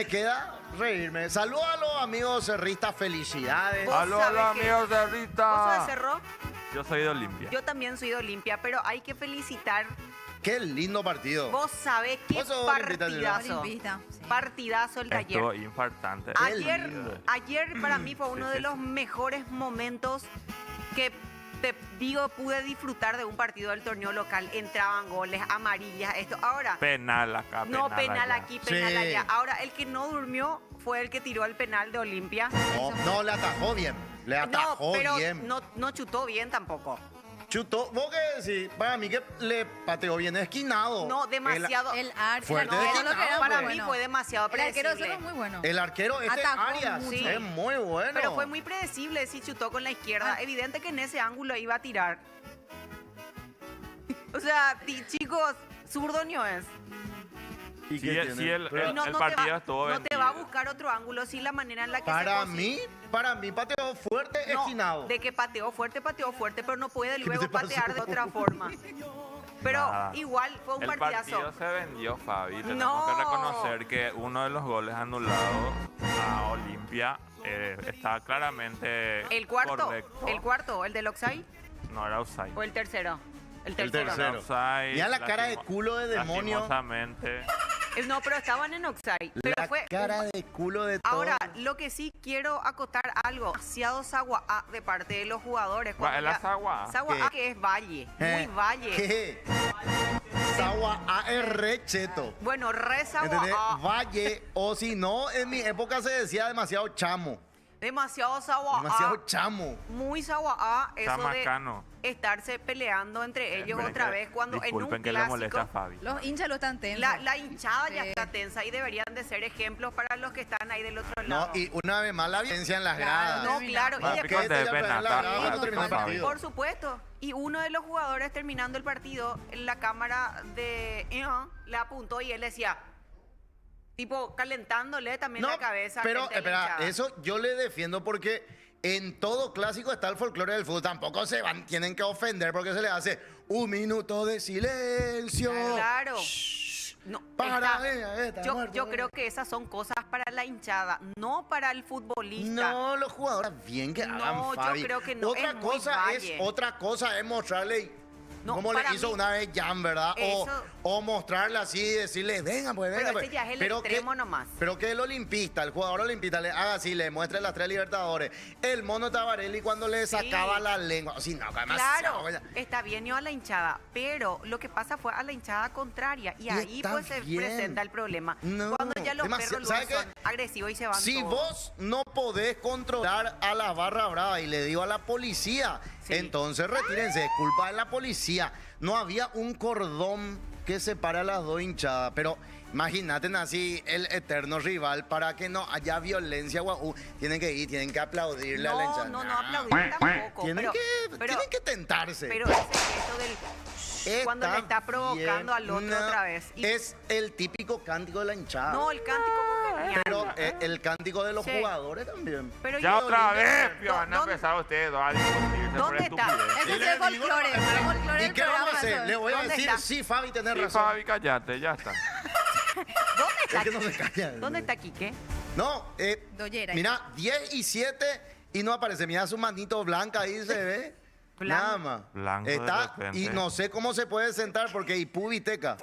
Me queda reírme. Saludos a los amigos cerristas, felicidades. ¿Vos Aló, sabés aló, que- amigos de ¿Vos sos de Rita. Cerro? Yo soy de Olimpia. Yo también soy de Olimpia, pero hay que felicitar. Qué lindo partido. Vos sabés qué Vos sos olimpista, partidazo. Olimpista, sí. Partidazo el de ayer. Estuvo infartante. Qué lindo. Ayer para mí fue uno Sí, de sí, los sí. mejores momentos que te digo pude disfrutar de un partido del torneo local. Entraban goles, amarillas, esto. Ahora, Penal acá, no penal allá. aquí, penal Sí. allá. Ahora, el que no durmió fue el que tiró el penal de Olimpia. No, le atajó bien. Le No, atajó pero bien. no chutó bien tampoco. Chutó. ¿Vos qué decís? Para mí que le pateó bien esquinado. No, demasiado. El arquero, Fuerte no, de lo que esquinado, era para muy mí bueno. fue demasiado El arquero predecible. ese fue muy bueno. El arquero este Atajó Arias mucho. es muy bueno. Pero fue muy predecible si chutó con la izquierda. Ah. Evidente que en ese ángulo iba a tirar. O sea, chicos, zurdo no es. ¿Y Sí, qué sí, tiene? el- Pero el- No, no partido te va, estuvo no te va a vendido. buscar otro ángulo si la manera en la que para se mí pateó fuerte, No, esquinado. de que pateó fuerte, pero no puede ¿Qué luego te pasó? patear de otra forma. Pero Nada. igual fue un El partidazo. partido se vendió, Fabi. Tenemos No. que reconocer que uno de los goles anulados a Olimpia está claramente El cuarto, el del Oxai No era offside. o el tercero. El El tercero. tercero. Era offside, Mira la cara de culo de demonio. Lastimosamente. No, pero estaban en Oxai. Pero La fue cara de culo de todo. Ahora, lo que sí quiero acotar algo, demasiado sagua de parte de los jugadores. Cuando ¿El ya- Sagua? Sagua ¿Qué? que es valle, muy valle. ¿Qué? Sagua AR cheto. Bueno, re sagua ¿Entendés? Valle, o si no, en mi época se decía demasiado chamo. demasiado sagua Demasiado chamo. muy sagua eso Chamacano. de estarse peleando entre ellos otra vez cuando en Disculpen un que le molesta a clásico Fabi. Los hinchas lo están tensos. la hinchada ya Sí. está tensa y deberían de ser ejemplos para los que están ahí del otro No, lado. y una vez más la violencia en las Claro, gradas. No, termina. claro, Bueno, y Porque después, de ya pena, en la grada está- cuando terminó el está- partido. por supuesto. Y uno de los jugadores terminando el partido, en la cámara de le apuntó y él decía, tipo calentándole también la cabeza. pero frente a la espera, hinchada. eso yo le defiendo porque en todo clásico está el folclore del fútbol. Tampoco se van, tienen que ofender porque se le hace un minuto de silencio. Claro. No, Para, está- está muerto, yo creo que esas son cosas para la hinchada, no para el futbolista. No, los jugadores bien que No, hagan, yo Fabi. creo que no, Otra es muy cosa valle. es mostrarle No, como le para hizo mí- una vez Jan, ¿verdad? Eso- O mostrarle así y decirle, venga, pues, venga, Pero pues. ese ya es el Pero extremo que- nomás. Pero que el olimpista, el jugador olimpista, le haga así, le muestre las 3 Libertadores. El mono Tabarelli cuando le sacaba Sí. la lengua. Así, no, además. Claro, está bien yo a la hinchada, pero lo que pasa fue a la hinchada contraria y ahí está pues se bien. presenta el problema. No, Cuando ya los demasiado. perros ¿Sabe luego son qué? agresivos y se van Si todos. vos no podés controlar a la barra brava y le digo a la policía, Sí. entonces retírense, es culpa de la policía. No había un cordón que separa a las dos hinchadas, pero imagínate así el eterno rival para que no haya violencia. Tienen que ir, tienen que aplaudirle a la hinchada. No aplaudir tampoco. Tienen, pero, tienen que tentarse. pero ese gesto del... cuando le está provocando al otro otra vez. Y- Es el típico cántico de la hinchada. no, el cántico fue genial. pero el cántico de los Sí. jugadores también. Pero Ya yo- otra vez, ¿Dó- Pio, van a dónde- empezar ustedes dos a discutirse por ¿Dónde está? estupidez. Ese Y es le el digo, folclore. no, El folclore ¿Y del qué vamos a programa, hacer? eso. Le voy a ¿Dónde decir, está? sí, Fabi, tenés Sí, razón. Fabi, callate, ya está. ¿Dónde está? Es que no se calla. ¿Dónde está Quique? No, Doyera. mira, 10 y 7 y no aparece. Mira su manito blanca ahí se ve. Blanco. Nada más. Blanco de Está, repente. y no sé cómo se puede sentar porque Ipú Viteca.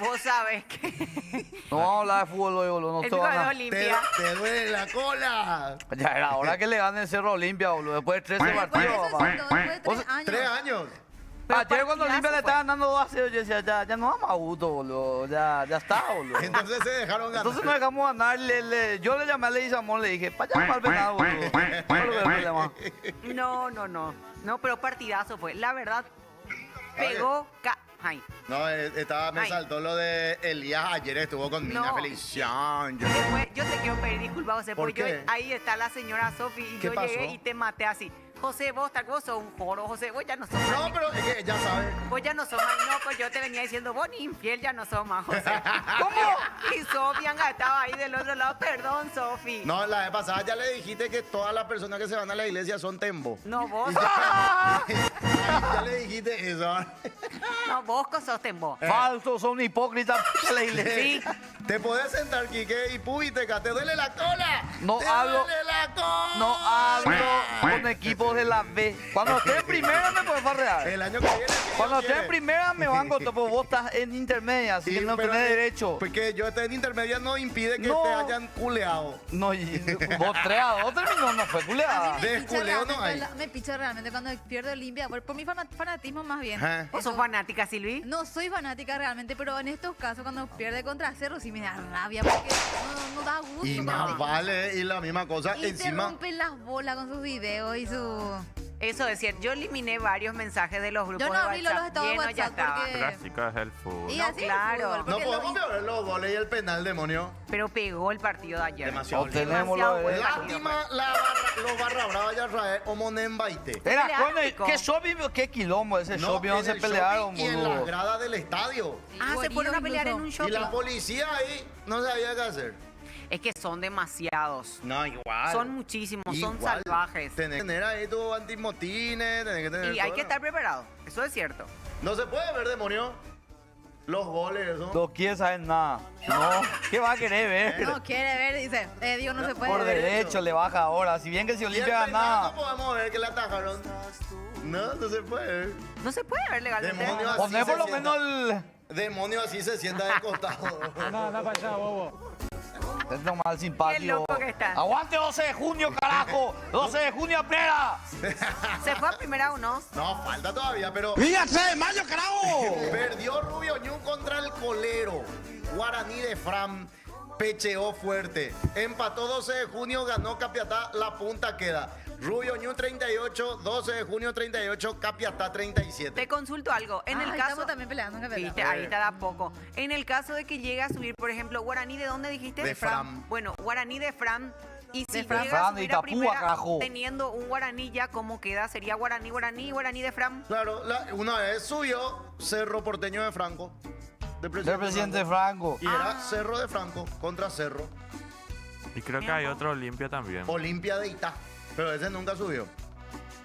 Vos sabés que No vamos a hablar de fútbol hoy, boludo. No el se chico van de a... Te, Olimpia. te duele la cola. Ya era hora que le gane el Cerro Olimpia, boludo. Después de 13 Por partidos, eso papá. son todos después de 3 años. 3 años. Pero Ayer cuando partidazo Olimpia le fue. estaba ganando 2 a 0, yo decía, ya no vamos a gusto, boludo. Ya está, boludo. Entonces se dejaron ganar. Entonces nos dejamos ganar. Yo le llamé a Leguizamón, le dije, para allá al penal, boludo. ¿Cuál es el problema? No, pero partidazo fue. La verdad, pegó. Ay. No, me Ay. saltó lo de Elías. Ayer estuvo con Mina No. Feliciano. Después, yo te quiero pedir disculpas, José, ¿Por porque qué? ahí está la señora Sofi y ¿Qué yo pasó? llegué y te maté así. José, vos sos un joro, José, vos ya no sos No, más. pero es que ya sabes. Vos ya no sos más loco, yo te venía diciendo, vos ni infiel ya no sos más, José. ¿Cómo? Y Sofía estaba ahí del otro lado, perdón, Sofi. No, la vez pasada ya le dijiste que todas las personas que se van a la iglesia son tembo. No, vos, Ya le dijiste eso. no, vos sos tembo. Falsos, son hipócritas de la iglesia. Sí. Te podés sentar, Quique, y púbiteca, ¿te duele la cola? No ¡Te hablo- duele la cola! No hablo con equipos de la B. Cuando esté en primera me puedes farrear. El año que viene. si Cuando Dios esté en quiere. primera me banco, porque vos estás en intermedia, así Sí, que no pero tenés derecho. Porque yo esté en intermedia no impide que No. te hayan culeado. No, y vos 3-2 terminó, no fue A culeada. mí De me picha culeo no realmente hay. me picha realmente cuando pierdo Olimpia, por mi fanatismo más bien. Ajá. ¿Vos sos Eso- fanática, Silvi? No soy fanática realmente, pero en estos casos cuando pierde contra Cerro sí me da rabia porque no da gusto. Y más realmente. vale, y la misma cosa, Y se encima. rompen las bolas con sus videos y su... Eso es cierto. Yo eliminé varios mensajes de los grupos Yo no de abrí WhatsApp. los estados de Lleno ya WhatsApp estaba. porque- Clásico es el fútbol. Y No, así claro. el fútbol, No porque podemos ver los goles y el penal, demonio. Pero pegó el partido de ayer. Demasiado No tenemos lo de- buen partido, Lástima los barra brava ya traer o Monembaite. Era Pelearon, coño, Nico. qué shopping, qué quilombo ese shopping, no en se el pelearon, shopping y en las boludo. gradas del estadio. Ah, se fueron a pelear en un Y shopping. la policía ahí no sabía qué hacer. Es que son demasiados. No, igual. Son muchísimos, son Igual. salvajes. Tenés que tener ahí tu antimotines, tenés que tener Y hay todo. que estar preparado. Eso es cierto. No se puede ver, demonio. Los goles, eso. No quiere saber nada. No, ¿qué va a querer ver? no quiere ver, dice, Dios no se puede Por ver. derecho le baja ahora. Si bien que si Y el Olimpia penal ganaba. no podemos ver que le atajaron. No, no se puede ver. No se puede ver legalmente. Demonio. así Poné por se lo sienta. menos el. Demonio así se sienta de costado. Es normal simpático. Qué loco que está. ¡Aguante 12 de junio, carajo! ¡12 de junio, plena! Se fue a primera o no. No, falta todavía, pero ¡Mira 3 de mayo, carajo! perdió Rubio Ñu contra el Colero. Guaraní de Fram pecheó fuerte. Empató 12 de junio, ganó Capiatá, la punta queda. Rubio Ñu 38, 12 de junio 38, Capiatá 37. Te consulto algo. En el Ahí caso. estamos también peleando un campeonato. Viste, ahí te da poco. En el caso de que llegue a subir, por ejemplo, Guaraní, ¿de dónde dijiste? De Fram. Bueno, Guaraní de Fram. Y si Fram. llega a Fram de subir a Itapúa, primera carajo. teniendo un Guaraní ya, ¿cómo queda? ¿Sería Guaraní, Guaraní, Guaraní de Fram? Claro, una vez subió Cerro Porteño de Franco. De Del presidente Franco. Y era Cerro de Franco contra Cerro. Y creo que hay otro Olimpia también. Olimpia de Itá. Pero ese nunca subió.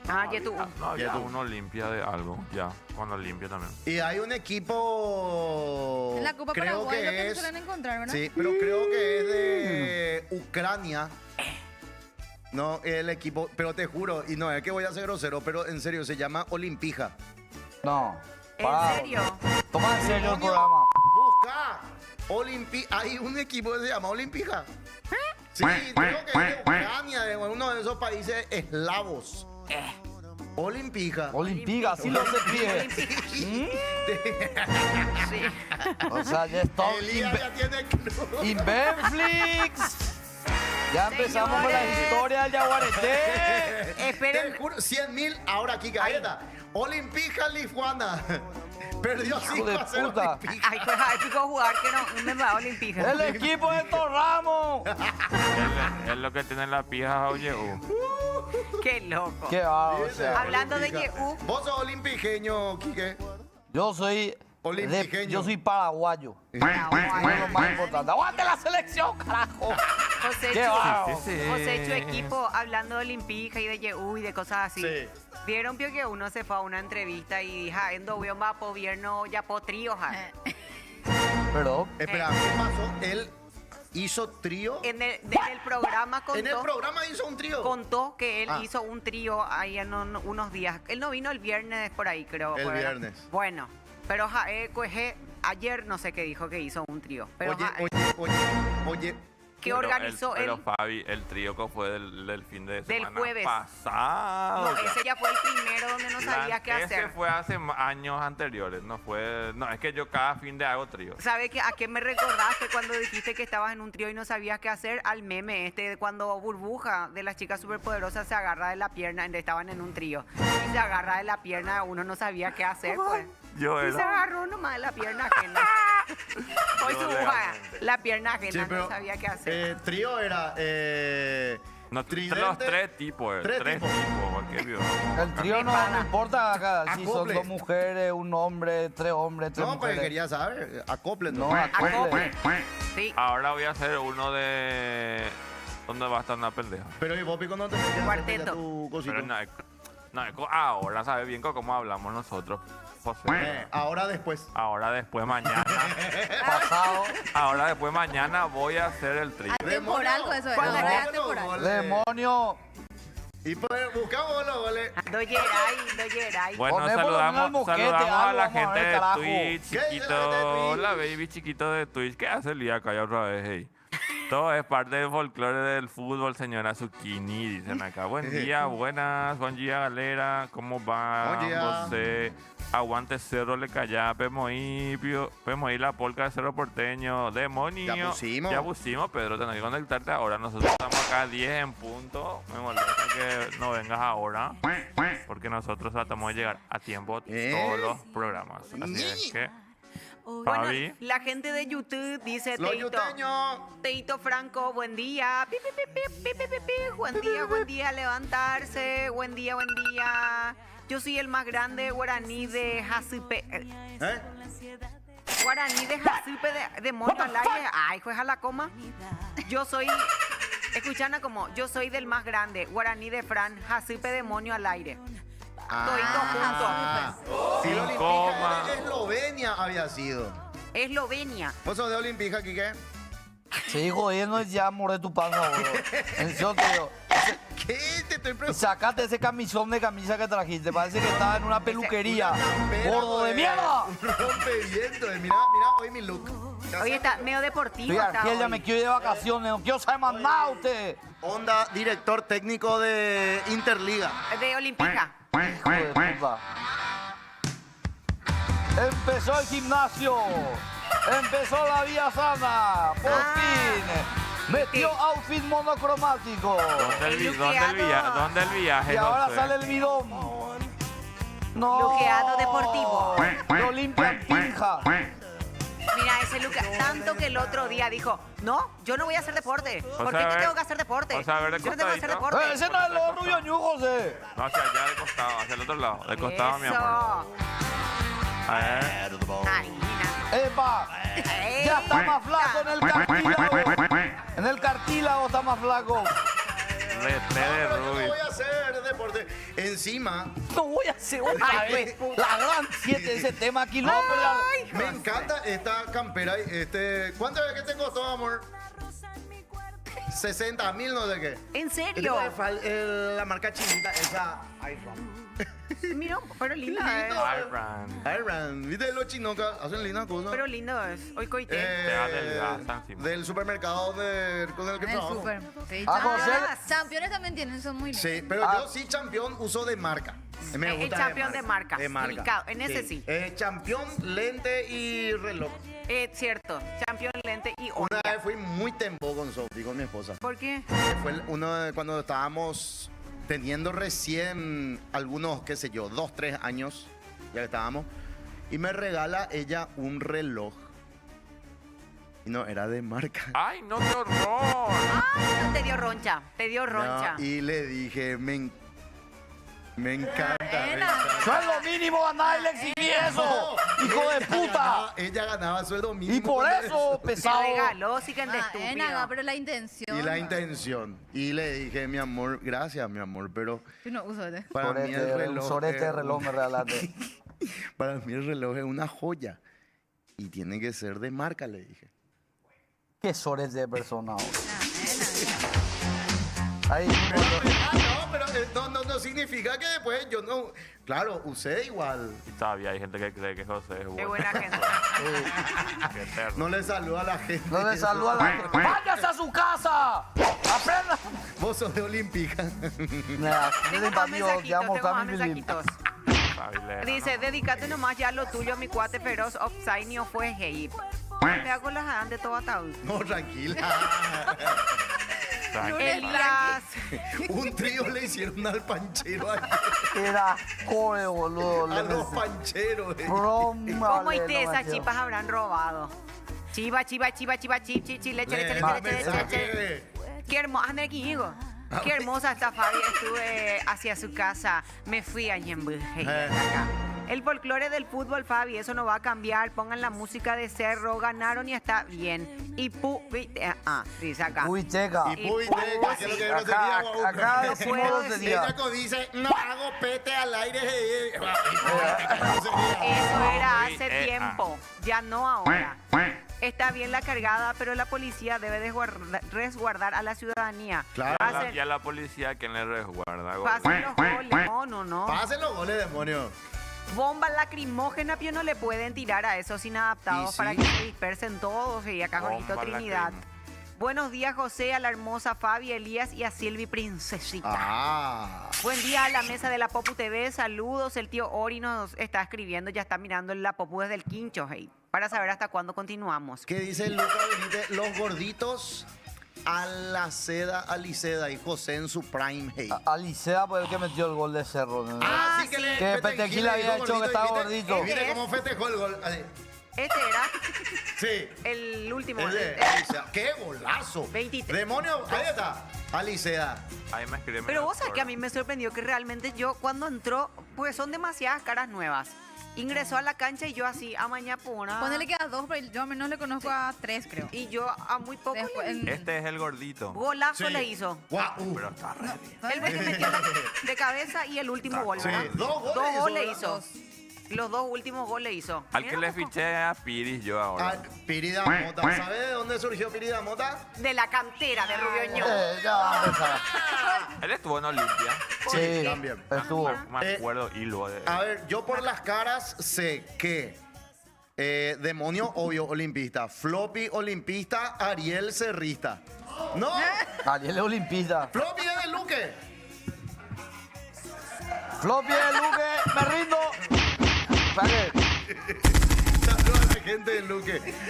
Ah, ya tú. No, había Ya tú. un Olimpia de algo, ya, con Olimpia también. Y hay un equipo. En la Copa creo Paraguay lo que que no es. suelen encontrar, ¿verdad? Sí, pero creo que es de Ucrania. No, el equipo, pero te juro, y no es que voy a ser grosero, pero en serio, se llama Olimpija. No. ¿En pará. serio? Toma en serio el Demonio, programa. Busca hay un equipo que se llama Olimpija. Sí, creo que es de Ucrania, de uno de esos países eslavos. Olimpija. Olimpiga, así lo se pide. Sí. O sea, ya está. Elías ya tiene club. Invenflix. Ya empezamos con la Señores. historia del Yaguareté. Esperen. Te juro, 100.000 ahora aquí, Gaeta. Olimpija Lituana. Perdió Hijo 5 de a 0 puta. Olimpija. Ay, pues épico jugar que no me va a Olimpija. El equipo de Torramo. Es lo que tiene la pija, oye. Qué loco. Qué va, o sea. Hablando de Olimpija. Yehu. Vos sos olimpijeño, Quique. Yo soy. Olimpiqueño. Yo soy paraguayo. Eso es lo más importante. ¡Aguante la selección, carajo! José, ¡Qué Chu, bárbaro! José, tu equipo, hablando de Olimpija y de Yehu y de cosas así. Sí. Vieron que uno se fue a una entrevista y dijo, endo vio más gobierno ya po trío, ja". Perdón. Espera, ¿qué pasó? Él hizo trío. En el programa En el contó, programa hizo un trío. contó que él Ah. hizo un trío ahí en unos días. Él no vino el viernes por ahí, creo. El fue, ¿verdad? viernes. Bueno, pero ayer no sé qué dijo que hizo un trío. Pero Oye. que organizó Pero él. Fabi, el trío que fue del fin de Del semana jueves. pasado. No, ese ya fue el primero donde no sabía qué Ese hacer. fue hace años anteriores, no fue... No, es que yo cada fin de hago trío. ¿Sabe a qué me recordaste cuando dijiste que estabas en un trío y no sabías qué hacer? Al meme de cuando Burbuja de las chicas superpoderosas se agarra de la pierna, estaban en un trío, y se agarra de la pierna, uno no sabía qué hacer, pues. Yo Y se era... agarró nomás de la pierna ajena. Hoy Yo su realmente. la pierna ajena, Sí, pero no sabía qué hacer. trío era No, Tridente. los tres tipos. Tres Tres tipos. tipos. Cualquier video. El trío no importa acá, si son Acople. 2 mujeres, un hombre, 3 hombres, 3 No, pues mujeres. quería saber. Acople, No, ¿no? acople. Sí. Ahora voy a hacer uno de... ¿Dónde va a estar una pendeja? Pero y vos, Pico, no te metías Cuarteto. tu cosito. Pero ahora sabes bien cómo hablamos nosotros, José. Ahora después. Ahora después mañana. Pasado. Ahora después mañana voy a hacer el trío. Atemporal con eso, ¿Cuándo ¿verdad? era? Atemporal. Demonio. Y pues buscamos los goles. Doyeray. Bueno, Ponemos al saludamos moquete, a la algo, vamos a gente ver, de carajo. Twitch, ¿Qué dice la gente de chiquito, Twitch? la baby chiquito de Twitch. ¿Qué hace el día acá ya otra vez, hey? Todo es parte del folclore del fútbol, señora Zucchini, dicen acá. Buen día, buenas, buen día, galera. ¿Cómo va? Buen día. José, aguante Cerro Le Callá, pemos ahí la polca de Cerro Porteño, demonio. Ya pusimos. Ya pusimos, Pedro, tenés que conectarte ahora. Nosotros estamos acá a 10 en punto. Me molesta que no vengas ahora, porque nosotros tratamos de llegar a tiempo a todos los programas. Así es que, Bueno, Fabi, la gente de YouTube dice Los Teito. yuteños. Teito Franco, buen día. Pi, pi, pi, pi, pi, pi, pi. Buen día, levantarse. Buen día. Yo soy el más grande guaraní de Jacipe. ¿Eh? Guaraní de Jacipe de Mono al aire. Ay, juega la coma. Yo soy. Escuchana como, yo soy del más grande, guaraní de Fran, Jacipe demonio al aire. Si Sin la Olimpija coma. de Eslovenia había sido. Eslovenia. ¿Vos sos de Olimpija, Quique? Sí, jodiendo ya moré tu panza, boludo. En serio te digo. ¿Qué? Te estoy preguntando. Sacate ese camisón de camisa que trajiste. Parece que estaba en una peluquería. Gordo de pues. mierda. Un rompeviento. Mira hoy mi look. Hoy está medio deportivo. Estoy Está Argel, ya hoy. me quiero ir de vacaciones. No quiero saber más nada usted. Onda, director técnico de Interliga. De Olimpija. Hijo de puta. Empezó el gimnasio. Empezó la vía sana. Por fin. Metió outfit monocromático. ¿Dónde el viaje, Y ahora José? sale el bidón. No. Luqueado deportivo. De Olimpia Pinja. Mira, ese look, tanto que el otro día dijo, no, yo no voy a hacer deporte. ¿Por qué yo tengo que hacer deporte? o sea, a ver, de Yo no tengo que hacer costadito. deporte. Ese no es el Rubio Ñu, José. No, hacia allá de costado, hacia el otro lado. De costado, mi amor. A ver. Ay, Nina. ¡Epa! Ya está más flaco en el cartílago. En el cartílago está más flaco. Red de Pero yo no Rubí. voy a hacer deporte. Encima, No voy a hacer otra Ay, vez pues, la gran 7 ese tema aquí. No, pero me encanta esta campera. ¿Cuánto es que tengo todo, amor? 60.000, no sé qué. ¿En Es serio? la marca chinita, esa iPhone. Mira, pero linda es. Iron. Iron, ¿viste los chinos que hacen lindas cosas? Pero lindo es. Hoy coité. Te adelgazan encima. Del supermercado con el que En el trabajo. súper. Sí, Ah, José. Championes también tienen, son muy lindos. Sí, pero yo sí campeón uso de marca. Me El gusta campeón de marca. De marca. Delicado, en ese sí. Campeón, lente y reloj. Cierto. Champion lente y Una olla. vez fui muy tempo con Sophie, con mi esposa. ¿Por qué? Cuando estábamos teniendo recién algunos, qué sé yo, 2, 3 años, ya que estábamos, y me regala ella un reloj. Y no, era de marca. ¡Ay, no, qué horror! Ay, no, te dio roncha. Te dio roncha. No, y le dije, me encanta. me Buena. encanta. sueldo mínimo a nadie le exigí eso. Hijo de puta. Ella ganaba sueldo mínimo. Y por con eso, Te pesado. regaló, sí que es de Ah, estúpido. nada, pero la intención. Y la ¿no? intención. Y le dije, mi amor, gracias, mi amor, pero Yo no uso este. para mí el reloj. Sorete de es reloj un- me regalaste. Para mí el reloj es una joya. Y tiene que ser de marca, le dije. Qué sorete de persona. boludo. Ah, Ahí, No, pero no significa que después yo no. Claro, usé igual. Y todavía hay gente que cree que José es Qué bueno. buena gente. Qué eterno. No le saluda a la gente. no le saluda a la gente. ¡Váyase a su casa! ¡Aprenda! Vos sos de Olímpica. Nah, Tengo ese más partido mensajitos, ya tengo mostró más mi Billy. mensajitos. Fabilera, Dice, ¿no? dedícate nomás ya a lo tuyo, mi cuate feroz, Opsainio fue hate. Me hago las de todo ataúd. No, tranquila. Tranquilo. Elías, Un trío le hicieron al panchero ayer. Era core, boludo. A le los metí. pancheros. Broma, ¿cómo y le te esas metió. chipas habrán robado? Chiva, chip, chip, chip, chip, chip, leche, leche, leche, leche, leche, leche. Qué hermoso, anda aquí, hijo. Qué hermosa está Fabi. Estuve hacia su casa. Me fui a Ñemby. El folclore del fútbol, Fabi, eso no va a cambiar. Pongan la música de Cerro. Ganaron y está bien. Y dice acá. Uy, checa. Y puiteca, que es lo que no sería, guau. Acá No decimos puedo grosería. Ella dice, no hago pete al aire. Eso era hace Uy, tiempo. Ya no ahora. Está bien la cargada, pero la policía debe resguardar a la ciudadanía. Claro. Pasen, Y a la policía, ¿quién le resguarda? pasen los goles. No. Pasen los goles, demonio. Bomba lacrimógena, pero no le pueden tirar a esos inadaptados Y para sí. que se dispersen todos. Y acá Jorgito Bomba Trinidad. lacrim- Buenos días, José, a la hermosa Fabi, Elías y a Silvi Princesita. Ah. Buen día a la mesa de la Popu TV. Saludos. El tío Ori nos está escribiendo, ya está mirando la Popu desde el quincho, hey, para saber hasta cuándo continuamos. ¿Qué dice Luca Benítez? Los gorditos a la seda, a Liceda y José en su prime, hey. Alicea fue el que metió el gol de Cerro. ¿no? Ah, sí que le Que Petequila Petequila había dijo hecho que estaba ¿viste? gordito. Y mire cómo festejó el gol. Así. Este era Sí. el último. Es de Alicea. ¡Qué golazo! 23. Demonio, ahí está. Alicea. Ahí me escribe. Pero vos sabés que a mí me sorprendió que realmente yo cuando entró, pues son demasiadas caras nuevas. Ingresó a la cancha y yo así, a mañana. Ponele que a 2, pero yo al menos le conozco a 3, creo. Y yo a muy poco Después, le vi. Este es el gordito. Golazo le hizo. Guau. Pero está re bien. El que metió de cabeza y el último gol, Sí, ¿verdad? dos goles Dos hizo, goles ¿verdad? hizo. Los dos últimos goles hizo. Al Mira que le un poco. fiché a Piris yo ahora. Ah, Pirida Mota. ¿Sabe de dónde surgió Pirida Mota? De la cantera de Rubioño. Ya va a empezar. Él estuvo en Olimpia. Sí, también. estuvo. Me acuerdo hilo de. A ver, yo por las caras sé que Demonio, obvio, olimpista. Floppy, olimpista. Ariel, cerrista. No, Ariel es olimpista. Floppy es de Luque. Floppy de Luque, me rindo. Pague. Saludos a la gente de Luque. Entonces,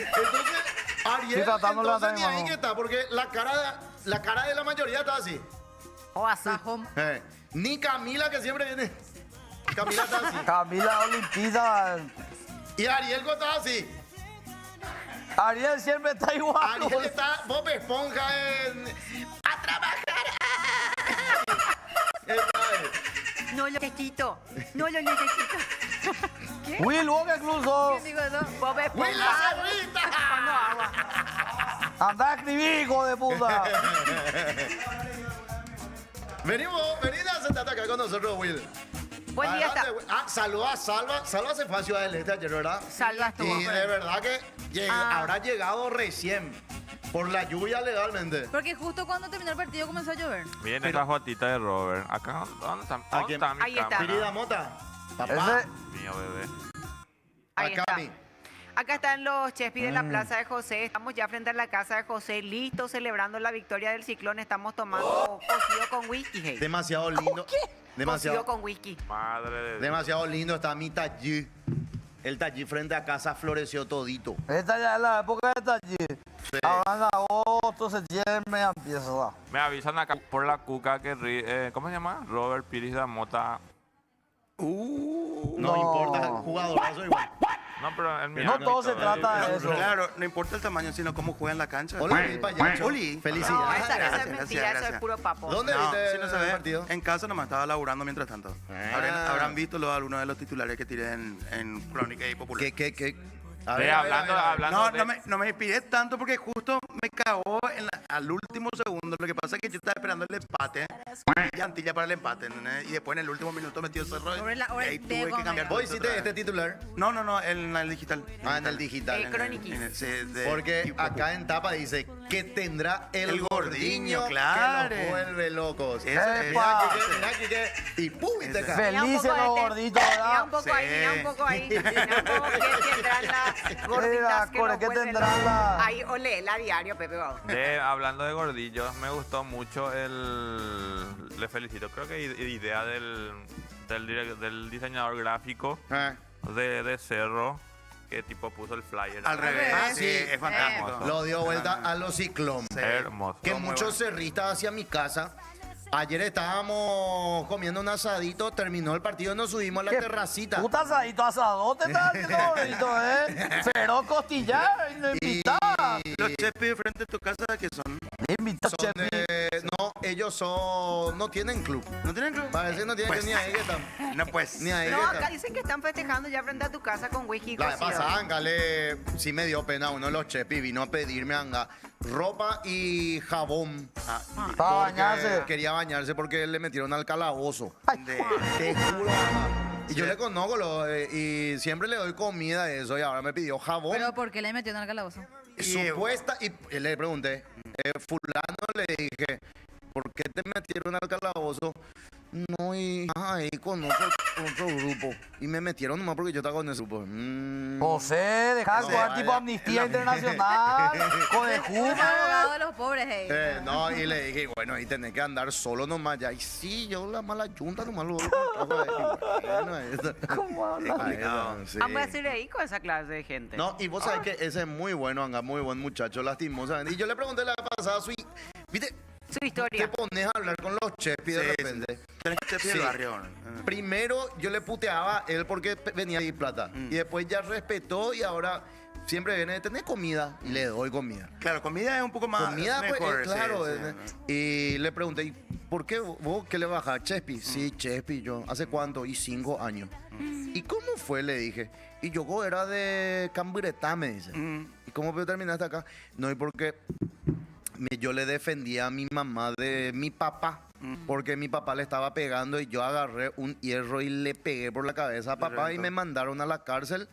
Ariel, Estoy tratando de entonces levantar mi ni ahí mano. que está, porque la cara de la mayoría está así. O así. Bajón. Ni Camila, que siempre viene. Camila está así. Camila olimpista. Y Ariel está así. Ariel siempre está igual. Ariel está Bob Esponja en... ¡A trabajar! Está ahí. No lo necesito. No lo necesito. Will Walker incluso. ¿Quién dijo eso? Bob Esponja. ¡Will la cerrita! Chupando agua. Anda a escribir, hijo de puta. Venid a sentarte acá con nosotros, Will. Buen día está. Adelante, Will. Saluda a Salva. Salva se fue a Ciudad del Este ayer, ¿verdad? Salva estuvo. Y de verdad que Ah. habrá llegado recién. Por la lluvia legalmente. Porque justo cuando terminó el partido comenzó a llover. Miren esta fotita de Robert. Acá, ¿dónde está, ¿A dónde quién? está mi Ahí está. cámara? Pirida Mota. Papá. Ese, Mío, bebé. Ahí Acá, está. mi. Acá están los chespis de la Plaza de José. Estamos ya frente a la casa de José, listos celebrando la victoria del Ciclón. Estamos tomando cocido con whisky, hey. Demasiado lindo. Cocido Demasiado, con whisky. Madre de Dios. demasiado lindo está mi tallí. El tallí frente a casa floreció todito. esta ya es la época de taller. Ahora en agosto, septiembre ya empieza. Me avisan acá por la cuca que... ¿Cómo se llama? Robert Piris da Mota. No, No. importa, jugadorazo igual. No, pero el mío. No todo se trata de Pero, eso. claro, no importa el tamaño, sino cómo juega en la cancha. Hola, el payacho. Oli. No, Felicidades. esa gracias, es mentira, gracias, eso es gracias. puro papo. ¿Dónde No, viste si no se el ve, partido? en casa nomás estaba laburando mientras tanto. Habrán visto algunos de los titulares que tiré en Crónica y Popular. ¿Qué? Hablando No me inspiré tanto porque justo me cagó al último segundo. Lo que pasa es que yo estaba esperando el empate. Llantilla para el empate, ¿entendés? Y después en el último minuto metió Cerro. Sobre la hora y ahí de tuve que cuando cambiar. ya. ¿Vos todo hiciste otra este vez. titular? No, en el digital. En el digital. Croniquis. Porque acá en tapa dice que tendrá el El gordiño gordiño, claro. que los vuelve locos. Eso es. Mirá que, y ¡pum! Y te Ese. cae. Felices los gorditos, Mira ¿verdad? un poco ahí, mira un poco ahí. Mira un poco que tendrán las gorditas que Core, nos ¿qué vuelven tendrán locos. la- Ahí, ole, la diario, Pepe. Vamos. Hablando de gordillos, me gustó mucho el... Le felicito. Creo que idea del diseñador gráfico de Cerro, que tipo puso el flyer. Al revés. Ah, sí, sí. es fantástico. Lo dio vuelta a los ciclón. Hermoso. Que Todo muy muchos bueno. cerristas hacia mi casa. Ayer estábamos comiendo un asadito, terminó el partido y nos subimos a la ¿Qué terracita. Puta asadito, asadote, estás haciendo gordito, ¿eh? Feroz costillar, no Y invitás. Los chefs de frente de tu casa que son. Invitás, son chef. no, ellos no tienen club. ¿No tienen club? Parece que no tienen Pues, ni ahí que están. No, pues. Ni ahí No, que acá están. dicen que están festejando ya frente a tu casa con whisky La vez cocido. pasada, Angale, sí me dio pena. Uno de los chepis vino a pedirme, Anga, ropa y jabón. Ah, Para Porque bañarse. quería bañarse porque le metieron al calabozo. de- Te juro, Anga. Y yo Sí. le conozco y siempre le doy comida a eso y ahora me pidió jabón. Pero ¿por qué le metió en el calabozo? Supuesta, y le pregunté, fulano le dije, ¿por qué te metieron al calabozo? No, y ahí con otro grupo. Y me metieron nomás porque yo estaba con ese grupo. José, deja de No, jugar vaya. tipo Amnistía Internacional. Con el Un jugo. abogado de los pobres, No, y le dije, bueno, y tenés que andar solo nomás ya. Y sí, yo la mala yunta nomás lo bueno, eso. ¿Cómo habla? Sí. Vamos a hacer ahí con esa clase de gente. No, y vos sabés que ese es muy bueno, Anga, muy buen muchacho, lastimosamente. Y yo le pregunté la vez pasada, ¿viste? Su Te historia. pones a hablar con los chepis de Sí, repente. Tenés que ser Sí. el barrio. Primero yo le puteaba a él porque venía a pedir plata. Y después ya respetó y ahora siempre viene de tener comida y le doy comida. Claro, comida es un poco más Comida, pues, mejor. claro. sí. Y le pregunté, ¿y por qué vos qué le bajás? Chespi. Sí, Chespi, yo. ¿Hace cuánto? Y 5 años. ¿Y cómo fue? Le dije. Y yo era de Camburetá, me dice. ¿Y cómo terminaste acá? No, y porque yo le defendía a mi mamá de mi papá. Porque mi papá le estaba pegando y yo agarré un hierro y le pegué por la cabeza a papá y reventó. me mandaron a la cárcel.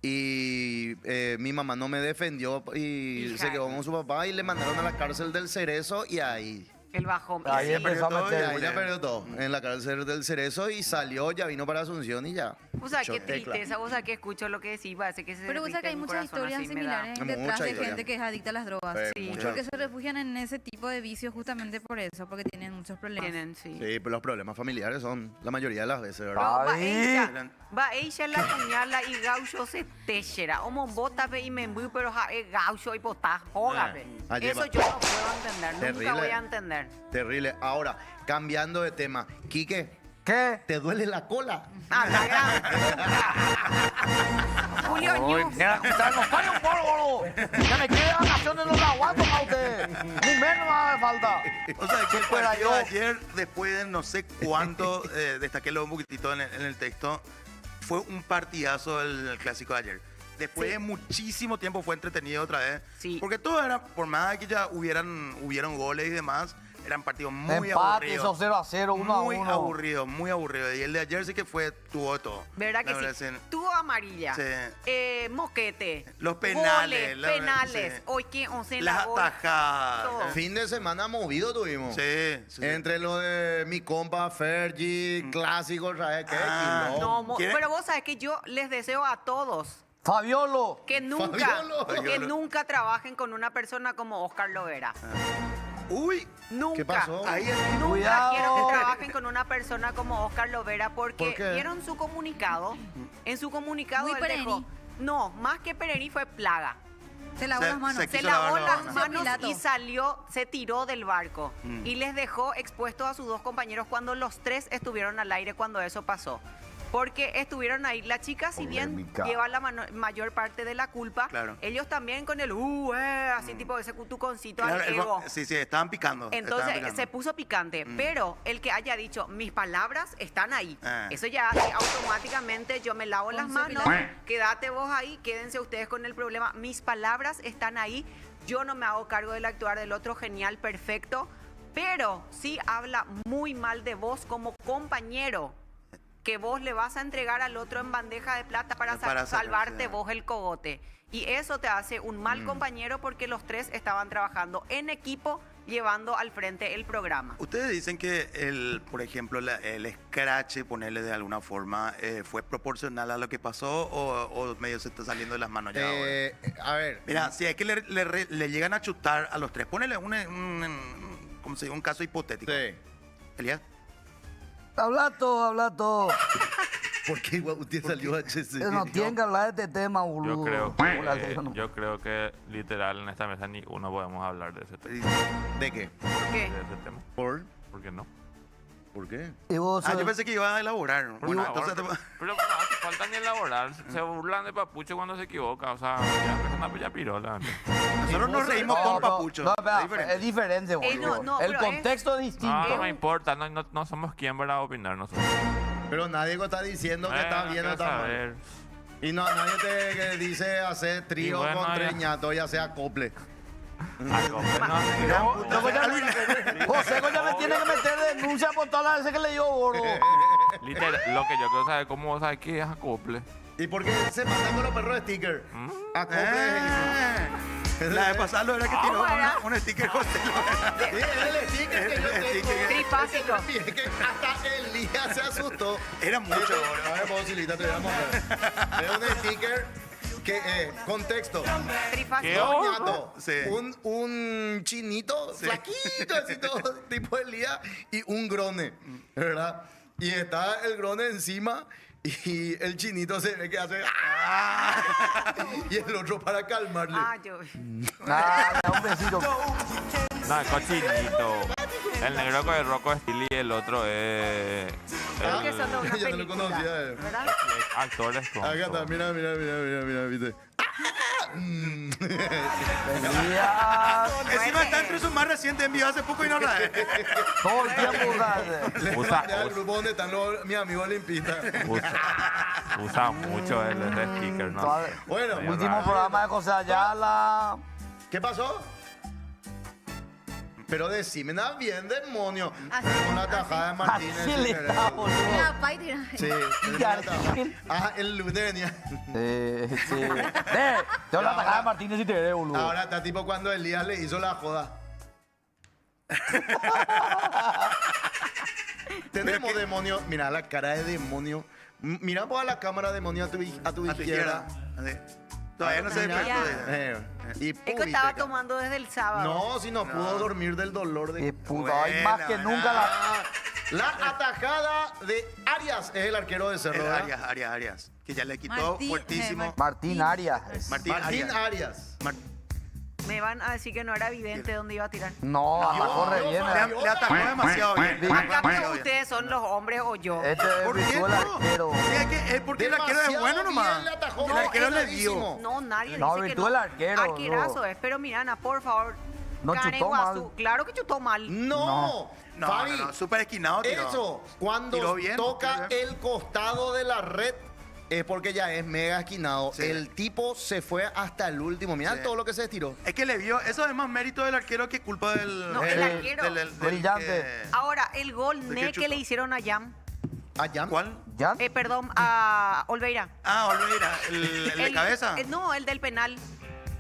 Y mi mamá no me defendió y Hija se quedó de- con su papá y le mandaron a la cárcel del Cerezo y ahí. El bajón. Ahí Sí. empezó a todo, Y meter. ahí ya perdió todo. En la cárcel del Cerezo y salió, ya vino para Asunción y ya. O sea, qué Echó tecla. tristeza, o sea, que escucho lo que decís, parece que se Pero vos sabés que hay derrite mi muchas corazón, historias así me da. similares Mucha detrás de historia. gente que es adicta a las drogas. Sí. mucha. Porque se refugian en ese tipo de vicios justamente por eso, porque tienen muchos problemas. Tienen, sí. Sí, pero los problemas familiares son la mayoría de las veces, Pero ¿verdad? Ahí. va ella la puñala y gaucho se techera. Omo bota pe y me embu, pero gaucho y bota, jógame. Allí Eso va. yo no puedo entender, nunca Terrible. voy a entender. Terrible. Ahora, cambiando de tema. Quique, ¿Qué? ¿te duele la cola? Ah, la gran. Julio Uy, News. mira, escuchar, no soy un polvo. Ya me quiere de vacaciones, no lo aguanto para usted. Ni menos me hace falta. O sea, que el fuera partido yo. de ayer, después de no sé cuánto, destaquélo un poquitito en el texto, fue un partidazo el clásico de ayer. Después Sí. de muchísimo tiempo fue entretenido otra vez. Sí. Porque todo era, por más que ya hubieron goles y demás, eran partidos muy Empate, aburridos. esos 0-0, 1-1. Muy aburrido, muy aburrido. Y el de ayer sí que tuvo de todo. ¿Verdad La que sí? Tuvo amarilla. Sí. Moquete. Los penales, Goles, la- penales. sí. Hoy que 11 en Las la gol. atajadas. Todo. Fin de semana movido tuvimos. Sí, sí. Entre lo de mi compa Fergie, clásico, ¿sabes qué? Ah, Quilombo. No, ¿Quiere? pero vos sabés que yo les deseo a todos Fabiolo. que nunca, Fabiolo. que Fabiolo. nunca trabajen con una persona como Oscar Lovera. Uy, Nunca. ¿Qué pasó? ahí Nunca Cuidado. quiero que trabajen con una persona como Oscar Lovera porque ¿Por qué? vieron su comunicado. En su comunicado Muy él dejó- Pereni. No, más que Pereni fue plaga. Se lavó Se- las manos. se Se quiso lavó lavar las las manos Pilato. y salió, se tiró del barco. Mm. Y les dejó expuestos a sus dos compañeros cuando los tres estuvieron al aire cuando eso pasó. Porque estuvieron ahí. La chica, si bien Polémica. lleva la mayor parte de la culpa, Claro. ellos también con el así tipo ese tuconcito Claro, al ego. sí, estaban picando. estaban Entonces picando. se puso picante, pero el que haya dicho mis palabras están ahí, Ah. eso ya hace automáticamente yo me lavo las Ponce manos, Pilato. quédate vos ahí, quédense ustedes con el problema, mis palabras están ahí, yo no me hago cargo del actuar del otro, genial, perfecto, pero sí habla muy mal de vos como compañero, que vos le vas a entregar al otro en bandeja de plata para, Para salvarte sacarse. vos el cogote. Y eso te hace un mal compañero porque los tres estaban trabajando en equipo llevando al frente el programa. Ustedes dicen que, por ejemplo, el scratch, ponerle de alguna forma, ¿fue proporcional a lo que pasó o medio se está saliendo de las manos ya ahora? A ver, Mira, si es que le llegan a chutar a los tres, ponele ¿cómo se dice? Un caso hipotético. sí. Elías, Habla todo. ¿Por qué igual usted salió HC? No tienen que hablar de este tema, boludo. Yo creo que literal en esta mesa ni uno podemos hablar de ese tema. ¿De qué? ¿Por qué? De ese tema. ¿Por? ¿Por qué no? ¿Por qué? Y vos Ah, sos- yo pensé que iba a elaborar. Bueno, entonces... Pero no hace falta ni elaborar. Se burlan de Papucho cuando se equivoca. O sea, ya es una pirola. Nosotros nos reímos con Papucho. No, espera, Es diferente. es diferente, boludo. no, El pero contexto es distinto. No me importa. No somos quien para opinar nosotros. Pero nadie está diciendo que está bien o quiero está mal. saber. Y no, nadie te dice hacer trío Y bueno, con ya. treñato, ya sea acople. Algo, no, Luego José ya me tiene que meter denuncia por todas las veces que le dio gordo. literal, lo que yo quiero saber es cómo sabes que es acople. ¿Y por qué se mandan con los perros de sticker? Acople. La de pasada lo era que tiró un sticker José. Sí, es el sticker que yo tengo. Trifásico. Que hasta Elías se asustó. Era mucho, boludo. A ver, Bosilita, te voy a mostrar. Es un sticker que, contexto. Trifásico. Doñato, Sí. un chinito, flaquito, así todo, tipo Elías, y un grone, ¿verdad? Y está el grone encima y el chinito se ve que hace... ¡ah! Y el otro para calmarle. Ah, yo. Nada, un besito. No, es cochinito. El negro con el Rocco Stili y el otro es. Creo que El son de una Ya no lo película, conocía, ¿verdad? actor es Acá está, mira, ¿viste? Elías, Encima está entre sus más recientes envíos hace poco y no la todo el tiempo Le Usa- mandé al grupo donde están mis amigos limpistas. Usa mucho el sticker, ¿no? Bueno, Medio Último raro. programa de José Ayala. ¿Qué pasó? Pero decime, nada bien, demonio. Así, Con la tajada de Martínez. Así le está, boludo. Mira, pa' y tira. Sí, Ya, la tajada. Ah, el lunes venía. Sí. Te voy a atacar a Martínez y te veré, boludo. Ahora está tipo cuando Elías le hizo la joda. Tenemos demonio. Mira la cara de demonio. Mira pues a la cámara demonio a tu a tu izquierda. izquierda. Todavía no se Mira. despertó. Y Es que pudiste, estaba cara. tomando desde el sábado. No, si no pudo dormir del dolor Qué de. puta, hay más que nunca la... Ah, la atajada de Arias es el arquero de Cerro. El ¿verdad? Arias. Que ya le quitó Martín, fuertísimo. Martín Arias. Martín Martín Arias. Arias. Me van a decir que no era evidente dónde iba a tirar. No, atajó re bien. Le atacó demasiado bien. le atacó Acá demasiado bien. ustedes son los hombres o yo. Este es ¿Por qué Virtual no? arquero. Sí, es porque el arquero es Demasiado bueno bien nomás. le atajó. El arquero le Clarísimo. dio. No, nadie No, dice que Virtual no. arquero, Arquerazo no. es, pero Mirana, por favor. No Karen chutó Guazú, mal. claro que chutó mal. No, No, Fabi, no, súper esquinado tiró. eso, cuando Tiró bien, toca tiró bien. el costado de la red, es porque ya es mega esquinado. Sí. El tipo se fue hasta el último. Mirá Sí. todo lo que se estiró. Es que le vio, eso es más mérito del arquero que culpa del... No, el arquero. Brillante. que- Ahora, el gol ¿De qué ne que chutó? le hicieron a Yam. Allá. ¿Cuál? ¿Ya? Perdón, a Olveira. Ah, Olveira, el de cabeza. No, el del penal.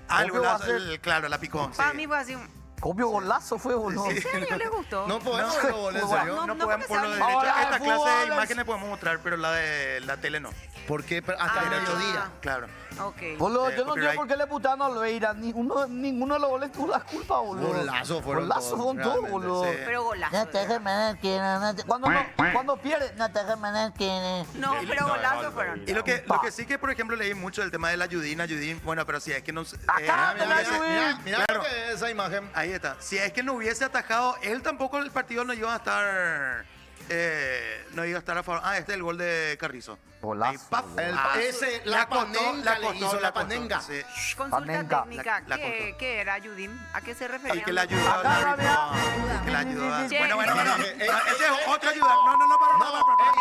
Ah, el ¿Cómo va a golazo, ser? claro, la picó. Para sí. mí fue así. Copio golazo fue, boludo. ¿En serio les gustó? No podemos No. verlo, boludo, en serio. No, No no, podemos, porque por lo se de habla- derecho, Ahora, esta el clase fútbol de es- imágenes podemos mostrar, pero la de la tele no. Porque hasta Ah. el mediodía. Claro. Ok. Boludo, yo no sé copyright. por qué le putaron a Olveira. Ninguno de los goles tuvo la culpa, boludo. Golazo fueron Golazo todos, fueron todos, realmente, boludo. sí. Pero golazo. No te dejes meter, que no te... Cuando pierde, No te dejes meter, que... No, pero golazo fueron. Y lo que sí que, por ejemplo, leí mucho del tema de la Yudín, bueno, pero si es que no... Acá, Mira, la Juve. mira Claro. lo que es esa imagen. Ahí está. Si es que no hubiese atajado, él tampoco el partido no iba a estar... no iba a estar a favor. Ah, este es el gol de Carrizo. Golazo, Ahí, paf. El- Ah, ese, la la costó, panenga la le costó, hizo, la la costó, panenga. sí. Consulta Panenka. técnica. La ¿Qué, cortó. ¿Qué era Yudim? ¿A qué se refería? Y que la ayudó al Acá, árbitro. mira. Que la ayudó a- Che. Bueno. Ese Ese es otro ayudar. No, para.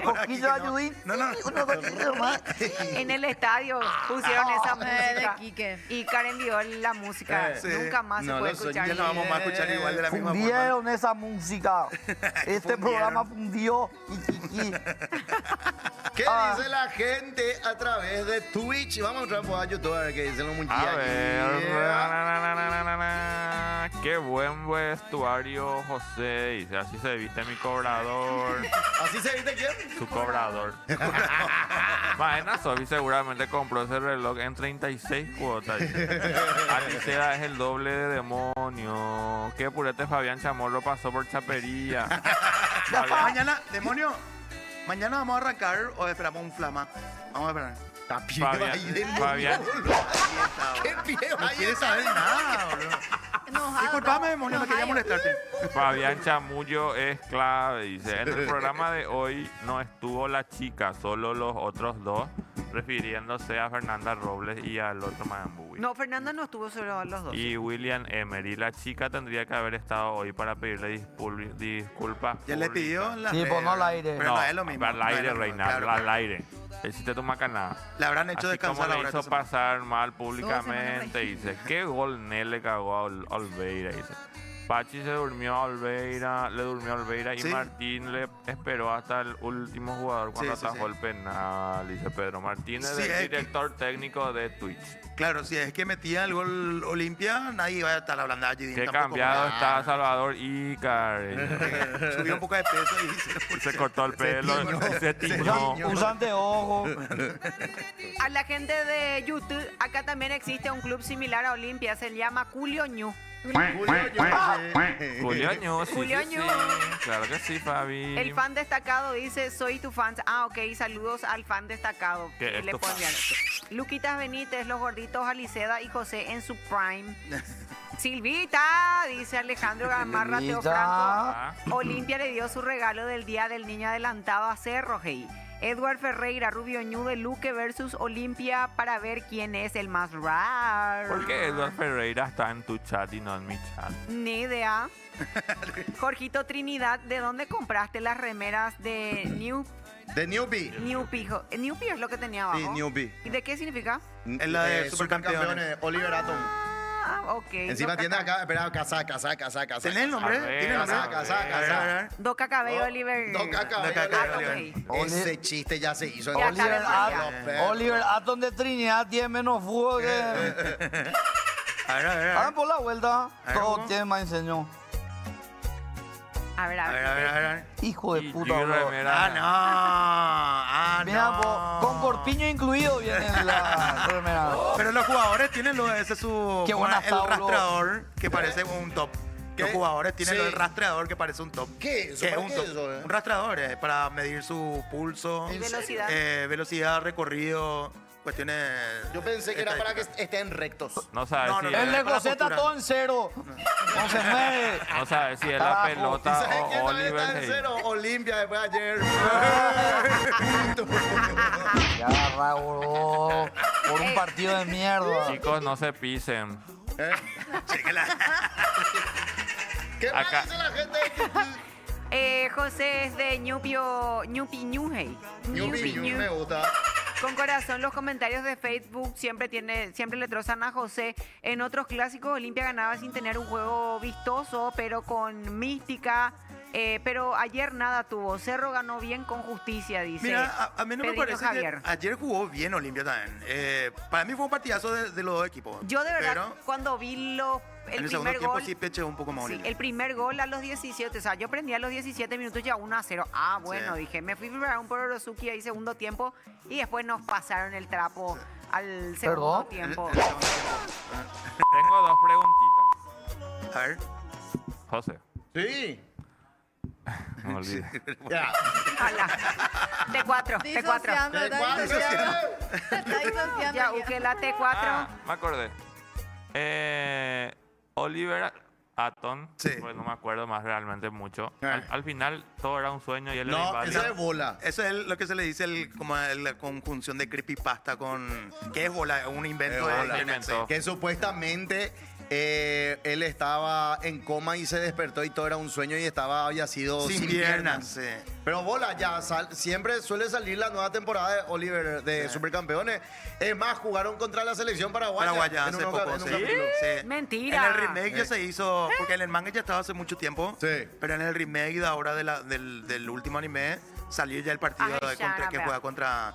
Poquillo de Ayudín. No. Uno poquito más. En el estadio pusieron esa de música. Quique. Y Karen vio la música. Sí. Nunca más No se puede lo soñé, escuchar. Ya no vamos más a escuchar igual de la misma forma. Fundieron esa música. Este Fundieron. programa fundió. ¿Qué Ah. dice la gente a través de Twitch? Vamos a entrar por YouTube a ver qué dicen los muchachos. A ver. Qué buen vestuario, José. Dice, así se viste mi cobrador. ¿Así se viste quién? Su cobrador. Maena Sofi seguramente compró ese reloj en 36 cuotas. Alicea es el doble de demonio. Qué purete Fabián Chamorro pasó por chapería. Fabián- Mañana, demonio. Mañana vamos a arrancar o esperamos un flama. Vamos a esperar. Está pie Fabián- ahí de Fabián. ¿Qué pie No ahí? quiere saber nada, boludo. Disculpame, Moni, no quería molestarte. Fabián Chamullo es clave, dice. En el programa de hoy no estuvo la chica, solo los otros dos, refiriéndose a Fernanda Robles y al otro Mayambuwi. No, Fernanda no estuvo solo los dos. Y William Emery, la chica tendría que haber estado hoy para pedirle disculpas. Ya le pidió en la Sí, pues no al aire. Pero no es lo mismo. Al no es aire, lo mismo, Reina, claro, al claro. aire. Hiciste tu macanada. Le habrán hecho Así como descansar le ahora hizo esta semana. pasar mal públicamente, dice, ¿qué gol Nel le cagó a Olveira? Dice, Pachi se durmió a Olveira, le durmió a Olveira y Sí. Martín le esperó hasta el último jugador cuando Sí, sí, atajó sí. el penal, dice Pedro Martínez, Sí, el es que- director técnico de Twitch. Claro, si es que metía el gol Olimpia, nadie iba a estar hablando allí. Qué cambiado está Salvador Icar. Subió un poco de peso y Se cortó el pelo, se tiñó. Usa anteojos. A la gente de YouTube, acá también existe un club similar a Olimpia, se llama Julio Ñu. Julio Ñu, sí, Julio sí, sí. Ñu. Claro que sí, Fabi. El fan destacado dice, soy tu fan. Ah, ok, saludos al fan destacado. ¿Qué es Le tu puedo fan? enviar eso. Luquitas Benítez, los gorditos Aliceda y José en su prime. Silvita, dice Alejandro Gamarra Silvita. Teofranco. Ah, Olimpia le dio su regalo del Día del Niño adelantado a Cerro, hey. Edward Ferreira, Rubio Ñu de Luque versus Olimpia para ver quién es el más raro. ¿por qué Eduardo Ferreira está en tu chat y no en mi chat? Ni idea. Jorgito Trinidad, ¿de dónde compraste las remeras de De Newbie. Newpie? Newpie es lo que tenía abajo. Sí, Newbie. ¿Y de qué significa? Es la de Supercampeones. Oliver Atom. Ah, ok. Encima tiene acá, espera, casa. ¿Tenés el nombre? A ver, ¿Tiene el nombre? casa, A ver, a ver. Doca Cabello Oliver. Doca Cabello Doca Cabello Oliver. Oliver. Ese chiste ya se hizo. Ya en está Oliver, demasiado. Oliver Atom de Trinidad tiene menos fútbol que... A ver, a ver, a ver. Hagan por la vuelta. ver, Todo Hugo. tiene más enseñó. A ver, a A ver. ver, a ver, a ver. Hijo de Y puta, yo bro. remera- Ah, no. Ah, Mira, no. con corpiño incluido viene la remera. Pero los jugadores tienen ese su Qué ¿cómo buena es? El Paulo. rastreador que parece un top. ¿Qué? Los jugadores tienen Sí. el rastreador que parece un top. ¿Qué? ¿Eso? Que es ¿Para un qué top. eso, Un rastreador para medir su pulso, Y velocidad. velocidad, recorrido, cuestiones. Yo pensé que era para que estadísticas. estén rectos. No sabes No, si, no, no. El es, de para José está postura. todo en cero. No se mueve. no sabes si es la Carajo. pelota ¿Sabes o quién también Oliver. está en hey. cero? Olimpia después de ayer. Ya agarra, bro. Por un partido de mierda. Chicos, no se pisen. ¿Qué más Acá. dice la gente de YouTube? José es de Ñupi Ñuhey. Newbie, Ñu. me gusta. Con corazón, los comentarios de Facebook siempre le trozan a José. En otros clásicos, Olimpia ganaba sin tener un juego vistoso, pero con mística. Pero ayer nada tuvo. Cerro ganó bien con justicia, dice. Mira, a mí no me Pedrito parece Javier. que ayer jugó bien Olimpia también. Para mí fue un partidazo de los dos equipos. Yo de verdad, Pero cuando vi en el el segundo primer tiempo gol... sí peché un poco más Sí, Olimpia. el primer gol a los 17, o sea, yo prendí a los 17 minutos ya 1-0. Ah, bueno, Sí. dije, me fui a preparar un Pororosuki ahí segundo tiempo y después nos pasaron el trapo al segundo ¿Perdón? tiempo. El segundo tiempo. Tengo dos preguntitas. A ver. José, Sí. no me olvides. Ya. Ala. T4, T4. Disociando, ¿De está cuál? disociando. Está disociando. Ya busqué la T4. Ah, me acordé. Oliver Atom, Sí. pues no me acuerdo más realmente mucho. Ah. Al final todo era un sueño y él era No, inválido. esa es bola. Eso es lo que se le dice como la conjunción de creepypasta con... ¿Qué es bola? Un invento Es de bola. internet, sí. Inventó. Que supuestamente él estaba en coma y se despertó y todo era un sueño y había sido Sin piernas, sí. Pero bola, ya siempre suele salir la nueva temporada de Oliver de Sí. Supercampeones. Es más, jugaron contra la selección paraguaya. Paraguaya en hace un poco, en un sí. capítulo. Sí. Mentira. En el remake ya se hizo, porque en el manga ya estaba hace mucho tiempo, Sí. pero en el remake de ahora del último anime salió ya el partido Ay, que Shanapea. juega contra...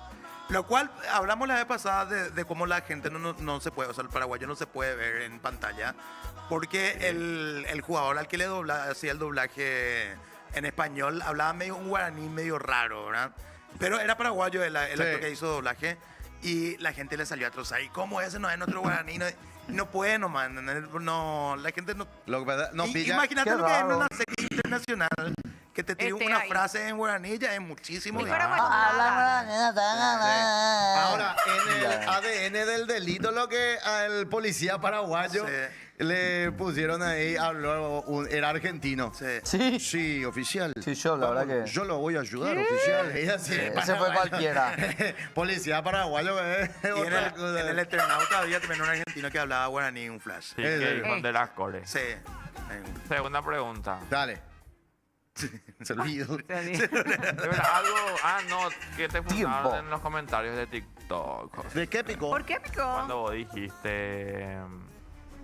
Lo cual, hablamos la vez pasada de cómo la gente no se puede, o sea, el paraguayo no se puede ver en pantalla, porque el jugador al que hacía el doblaje en español hablaba medio un guaraní medio raro, ¿verdad? Pero era paraguayo el actor que hizo doblaje y la gente le salió a trozar. ¿Y cómo ese no es nuestro guaraní? No puede nomás, no, la gente no... Lo que pasa, no pilla. Imagínate Qué lo que es en raro. una serie internacional que te tire Esté una ahí. frase en guaraní ya es muchísimo. Y y- pero bueno, Ahora, en el ADN del delito, lo que al policía paraguayo Sí. le pusieron ahí, habló, era argentino. Sí. Sí. Sí, oficial. Sí, yo, la verdad que- Yo lo voy a ayudar, oficial. Ella sí, Ese paraguayo. fue cualquiera. Policía paraguayo, Y otra cosa. en el Eternauta había también un argentino que hablaba guaraní, un flash. Sí, que Eh. dijo de las cores. Sí. Segunda pregunta. Dale. Se olvidó. De verdad, algo. Ah, no, que te Tiempo. fundaron en los comentarios de TikTok. ¿De qué picó? ¿por qué picó? Cuando vos dijiste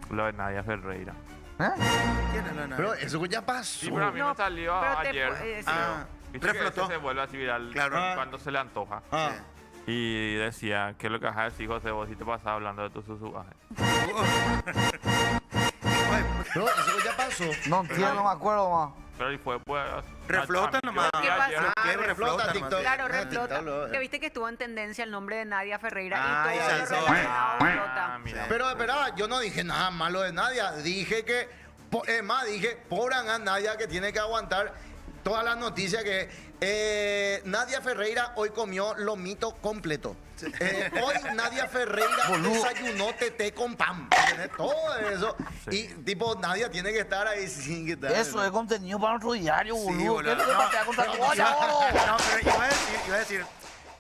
lo de Nadia Ferreira. ¿Eh? ¿Quién es la Pero eso ya pasó. Sí, pero a mí No, me salió pero te ayer. pu- sí. Ah, Viste que reflotó. ese se vuelve así viral Claro. cuando se le antoja. Ah. Y decía, ¿qué es lo que vas a decir, José? Vos si te pasas hablando de tu susuaje. Pero eso ya pasó. No entiendo, no me acuerdo más. Pero y fue pues. Reflota nomás. ¿Qué pasó? ayer- Ah, reflota reflota nomás. TikTok. Claro, Ah, reflota. TikTok, Que viste que estuvo en tendencia el nombre de Nadia Ferreira Ah, y ya todo lo sé. relacionado a Flota. mira. Pero espera, yo no dije nada malo de Nadia. Dije que, es más, dije, pobran a Nadia que tiene que aguantar todas las noticias que Nadia Ferreira hoy comió lomito completo. Hoy Nadia Ferreira desayunó teté con pan. ¿Entendés? Todo eso. Sí. Y tipo, Nadia tiene que estar ahí sin que estar. Eso es contenido para nuestro diario, Sí, boludo. ¿Qué es lo que boludo. patea contra tu olla, boludo? No, pero iba a decir,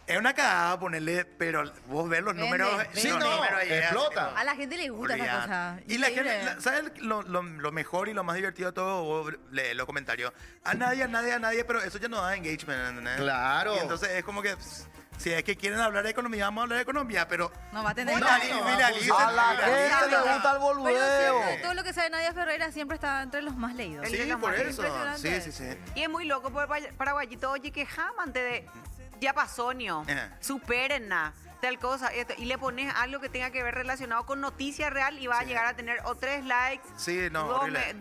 es una cagada ponerle, pero vos ves los Vende, números. vende. Sí, los no, números ahí, explota. así, A la gente le gusta esa olvidate. cosa. Y la Increíble. gente, ¿sabes lo mejor y lo más divertido de todo? Vos lees los comentarios. A nadie, pero eso ya no da engagement, ¿entendés? Claro. Y entonces es como que, si es que quieren hablar de economía, vamos a hablar de economía, pero No va a tener No, nada. viralicen, A la viralicen. gente le gusta el Pero boludeo. siempre, todo lo que sabe Nadia Ferreira siempre está entre los más leídos. Sí, de los por más eso. impresionante. Sí. Y es muy loco porque Paraguayito, oye, que jamante de. Ya pasó, Nio. Superen tal cosa. Y le pones algo que tenga que ver relacionado con noticia real y va a llegar a tener o 3 likes. Sí, no, dos horrible.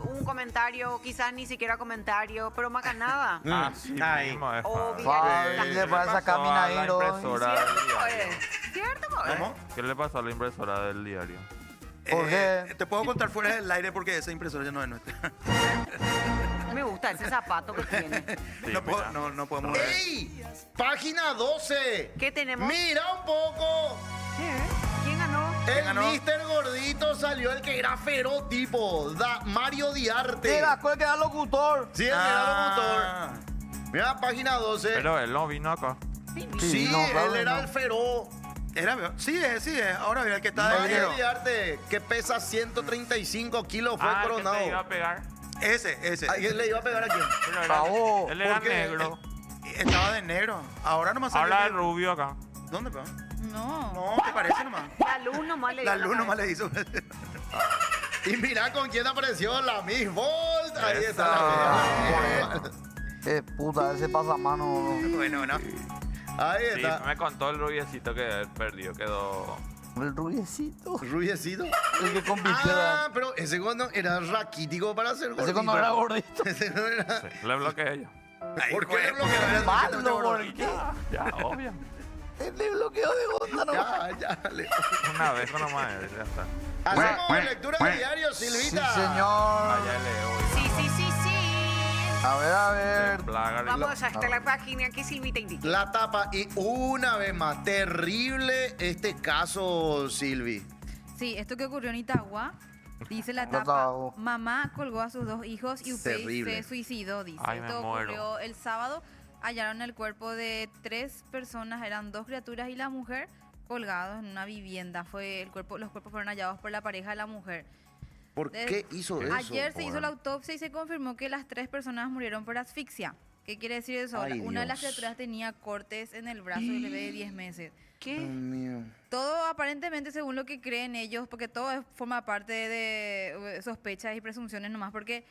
un comentario, quizás ni siquiera comentario, pero más que nada. Así Ay. mismo es. O Fabio. Ay, viraliza. le pasa pasó a la caminadero. impresora del ¿Cierto, diario? pues? ¿Cierto, pues? ¿Cómo? ¿Qué le pasó a la impresora del diario? ¿Por qué? Te puedo contar fuera del aire porque esa impresora ya no es nuestra. Me gusta ese zapato que tiene. Sí, mira. No podemos ver. ¡Ey! Página 12. ¿Qué tenemos? Mira un poco. ¿Quién ganó? El ganó? Mr. Gordito salió el que era feroz tipo. Mario Diarte. Mira, ¿cuál que era locutor? Sí, el que era locutor. Mira, página 12. Pero él no vino acá. sí, no, claro él que era no. el feroz. Sí es. Ahora mira el que está de Mario negro. Diarte, que pesa 135 kilos, fue Ah, el que te iba coronado. a pegar. Ese. ¿A quién le iba a pegar a quién? Pero Pavó, él era ¿por qué? negro. Estaba de negro. Ahora nomás salió. Ahora es rubio acá. ¿Dónde, peón? No. No, ¿te parece nomás? La luz nomás le La dio luz nomás cabeza. le hizo. Y mira con quién apareció la Miss Volt. Ahí Esa. está la puta, ese pasamano. Bueno. Ahí Sí, está. me contó el rubiecito que él perdió. Quedó. El rubiecito. Rubiecito. El que compitió. Ah, pero ese cuando era raquítico para ser gordito. Ese cuando era gordito. Ese no era. Sí, le bloqueé yo. ¿Por qué le Bueno, bloquearon? Malo, ¿por qué? Ya, obvio. Él le bloqueó de onda, ¿no? Ya. Una vez con nomás, ya está. Hacemos lectura de diario, Sí, Silvita. señor. Allá leo. Sí. A ver. Plaga. Vamos hasta la página que Silvita indica. La tapa y una vez más, terrible este caso, Silvi. Sí, esto que ocurrió en Itagua, dice la No, tapa, no. mamá colgó a sus 2 hijos y Terrible. se suicidó, dice. Ay, me Esto muero. ocurrió el sábado, hallaron el cuerpo de 3 personas, eran 2 criaturas y la mujer, colgados en una vivienda. Los cuerpos fueron hallados por la pareja de la mujer. ¿Por qué hizo eso? Ayer se hizo Juan? la autopsia y se confirmó que las 3 personas murieron por asfixia. ¿Qué quiere decir eso? Ay, Una de las Dios. criaturas tenía cortes en el brazo del bebé de 10 meses. ¿Qué? Dios mío. Todo aparentemente según lo que creen ellos, porque todo forma parte de sospechas y presunciones nomás, porque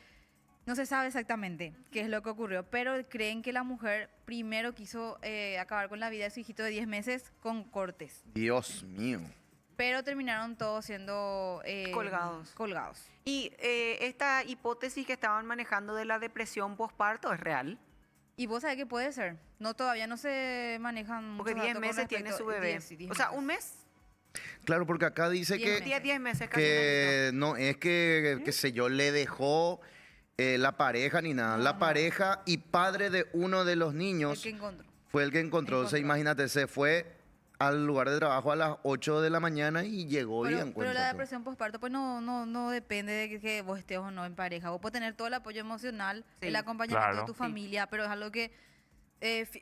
no se sabe exactamente qué es lo que ocurrió, pero creen que la mujer primero quiso acabar con la vida de su hijito de 10 meses con cortes, Dios mío. pero terminaron todos siendo colgados. Y esta hipótesis que estaban manejando de la depresión postparto es real. Y vos sabés que puede ser. No, todavía no se manejan Porque muchos 10 datos con meses tiene respecto- su bebé. 10 O sea, meses. un mes. Claro, porque acá dice 10 que, meses. 10 meses casi. que no, es que, qué sé yo, le dejó la pareja ni nada. La pareja y padre de uno de los El niños que encontró. fue el que encontró. O sea, imagínate, se fue al lugar de trabajo a las 8 de la mañana y llegó y Pero encuentra la todo. depresión postparto pues no depende de que vos estés o no en pareja. Vos puedes tener todo el apoyo emocional, Sí, el acompañamiento claro. de tu Sí. familia, pero es algo que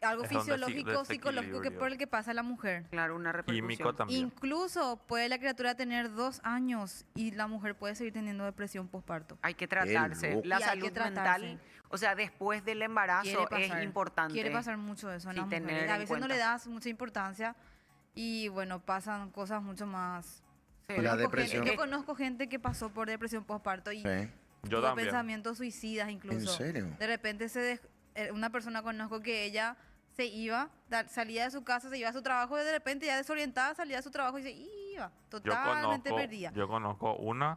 algo Es donde fisiológico, sí, psicológico que desequilibrio. por el que pasa la mujer. Claro, una Químico repercusión. también. Incluso puede la criatura tener 2 años y la mujer puede seguir teniendo depresión postparto. Hay que tratarse. loco. La Y hay salud que tratarse. mental, o sea, después del embarazo es importante. Quiere pasar mucho eso en Sí, las tener mujeres. A en veces no le cuenta. das mucha importancia y bueno, pasan cosas mucho más. Sí. La Conozco depresión. yo conozco gente que pasó por depresión postparto y Sí. Yo tuvo también. pensamientos suicidas incluso. ¿En serio? De repente una persona conozco que ella se iba, salía de su casa, se iba a su trabajo y de repente ya desorientada salía de su trabajo y se iba, totalmente perdida. Yo conozco una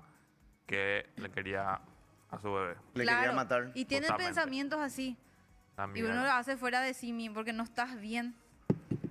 que le quería a su bebé. Le Claro, quería matar. y tiene Totalmente. pensamientos así. Y También. uno lo hace fuera de sí mismo porque no estás bien.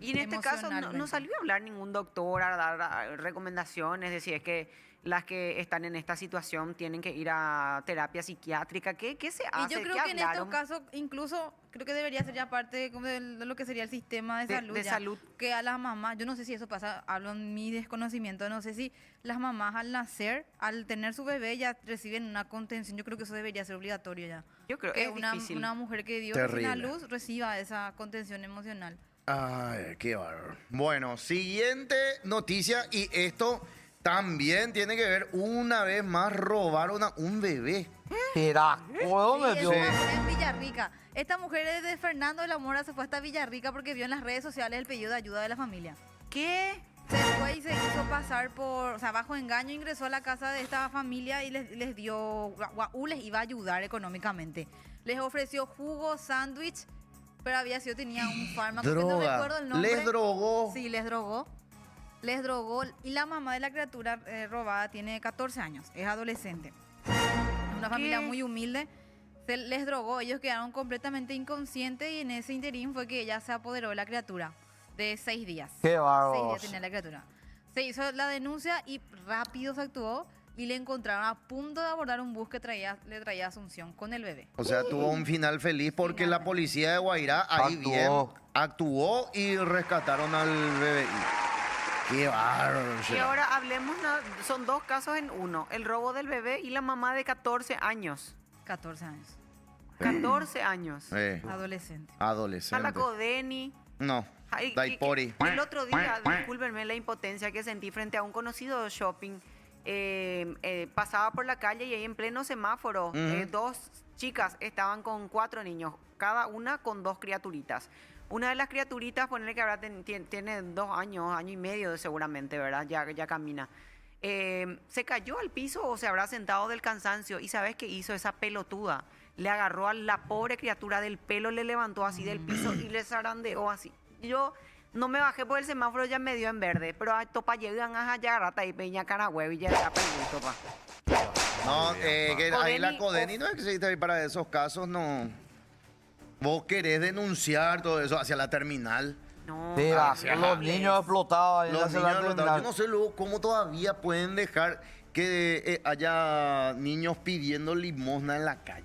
Y en este caso no Emocionalmente. salió a hablar ningún doctor a dar recomendaciones, decir, es que las que están en esta situación tienen que ir a terapia psiquiátrica. ¿Qué se hace? Y yo creo ¿Qué que en estos hablaron? casos, incluso, creo que debería ser ya parte como de lo que sería el sistema de De- salud. de ya, salud. Que a las mamás, yo no sé si eso pasa, hablo en mi desconocimiento, no sé si las mamás al nacer, al tener su bebé, ya reciben una contención. Yo creo que eso debería ser obligatorio ya. Yo creo Que que es difícil. una mujer que dio recién a Terrible. luz reciba esa contención emocional. Ay, qué bárbaro. Bueno, siguiente noticia y esto también tiene que ver una vez más robaron a un bebé. Mira, ¿por dónde Sí, dio? es una mujer en Villarrica. Esta mujer es de Fernando de la Mora, se fue hasta Villarrica porque vio en las redes sociales el pedido de ayuda de la familia. ¿Qué? Se fue y se hizo pasar por, o sea, bajo engaño ingresó a la casa de esta familia y les dio, les iba a ayudar económicamente. Les ofreció jugo, sándwich, pero tenía un fármaco que no Droga. recuerdo el nombre. Les drogó. Sí, les drogó. Les drogó y la mamá de la criatura robada tiene 14 años, es adolescente. Una familia muy humilde. Se les drogó, ellos quedaron completamente inconscientes y en ese interín fue que ella se apoderó de la criatura de 6 días. Qué 6 bárbaro. días tenía la criatura. Se hizo la denuncia y rápido se actuó y le encontraron a punto de abordar un bus que le traía a Asunción con el bebé. O sea, tuvo un final feliz porque la policía de Guairá ahí Actuó. bien actuó y rescataron al bebé. Qué bárbaro. Y ahora hablemos, son 2 casos en uno, el robo del bebé y la mamá de 14 años. 14 años. 14 años. Adolescente. Adolescente. Alacodeni. No, Ay, Daipori. El otro día, discúlpenme la impotencia que sentí frente a un conocido shopping. Pasaba por la calle y ahí en pleno semáforo, 2 chicas estaban con 4 niños, cada una con 2 criaturitas. Una de las criaturitas, ponerle que ahora tiene 2 años, año y medio seguramente, ¿verdad? Ya camina. Se cayó al piso o se habrá sentado del cansancio. ¿Y sabes qué hizo esa pelotuda? Le agarró a la pobre criatura del pelo, le levantó así del piso y le zarandeó así. Yo no me bajé por el semáforo, ya me dio en verde, pero a topa llegan a rata y peña cara huevo y ya está perdido, topa. No, que ahí la Codeni, Codeni no existe ahí para esos casos, no. Vos querés denunciar todo eso hacia la terminal. No, Mira, hacia los la- niños explotaban. Los niños explotados. Yo no sé luego cómo todavía pueden dejar que haya niños pidiendo limosna en la calle.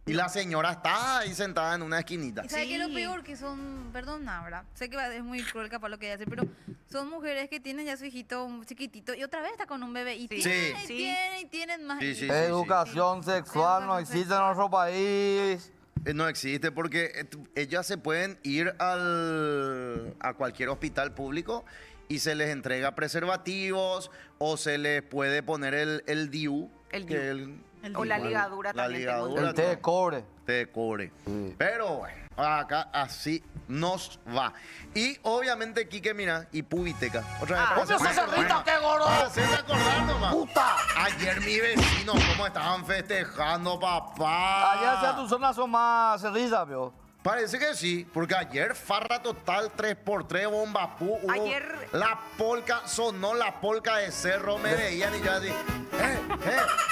Y la señora está ahí sentada en una esquinita. ¿Y sabes qué es lo Sí. peor? Que son, perdona, ¿verdad? Sé que es muy cruel capaz lo que voy a decir, pero son mujeres que tienen ya su hijito chiquitito y otra vez está con un bebé y Sí. tienen, Sí. y Sí. tienen, y tienen más. Sí, sí, hijos. Educación sexual no Educación existe en sexual. nuestro país. No existe porque ellas se pueden ir a cualquier hospital público y se les entrega preservativos o se les puede poner el DIU. El que DIU. El O la DIU. ligadura La también. tengo ligadura. El té de cobre. Te cobre. Sí. Pero bueno, acá así nos va. Y obviamente, Quique, mira, y Pubiteca. Otra vez. Ah, para ¡Obvio, hacerme Cesarrita, acordar. qué gordo! Para hacerme acordar nomás. ¡Puta! Ayer mi vecino, cómo estaban festejando, papá. Allá hacia tu zona son más cerrizas, vio. Parece que sí, porque ayer farra total 3x3, bomba pu. Hubo Ayer- la polca, sonó la polca de cerro, me veían y yo así.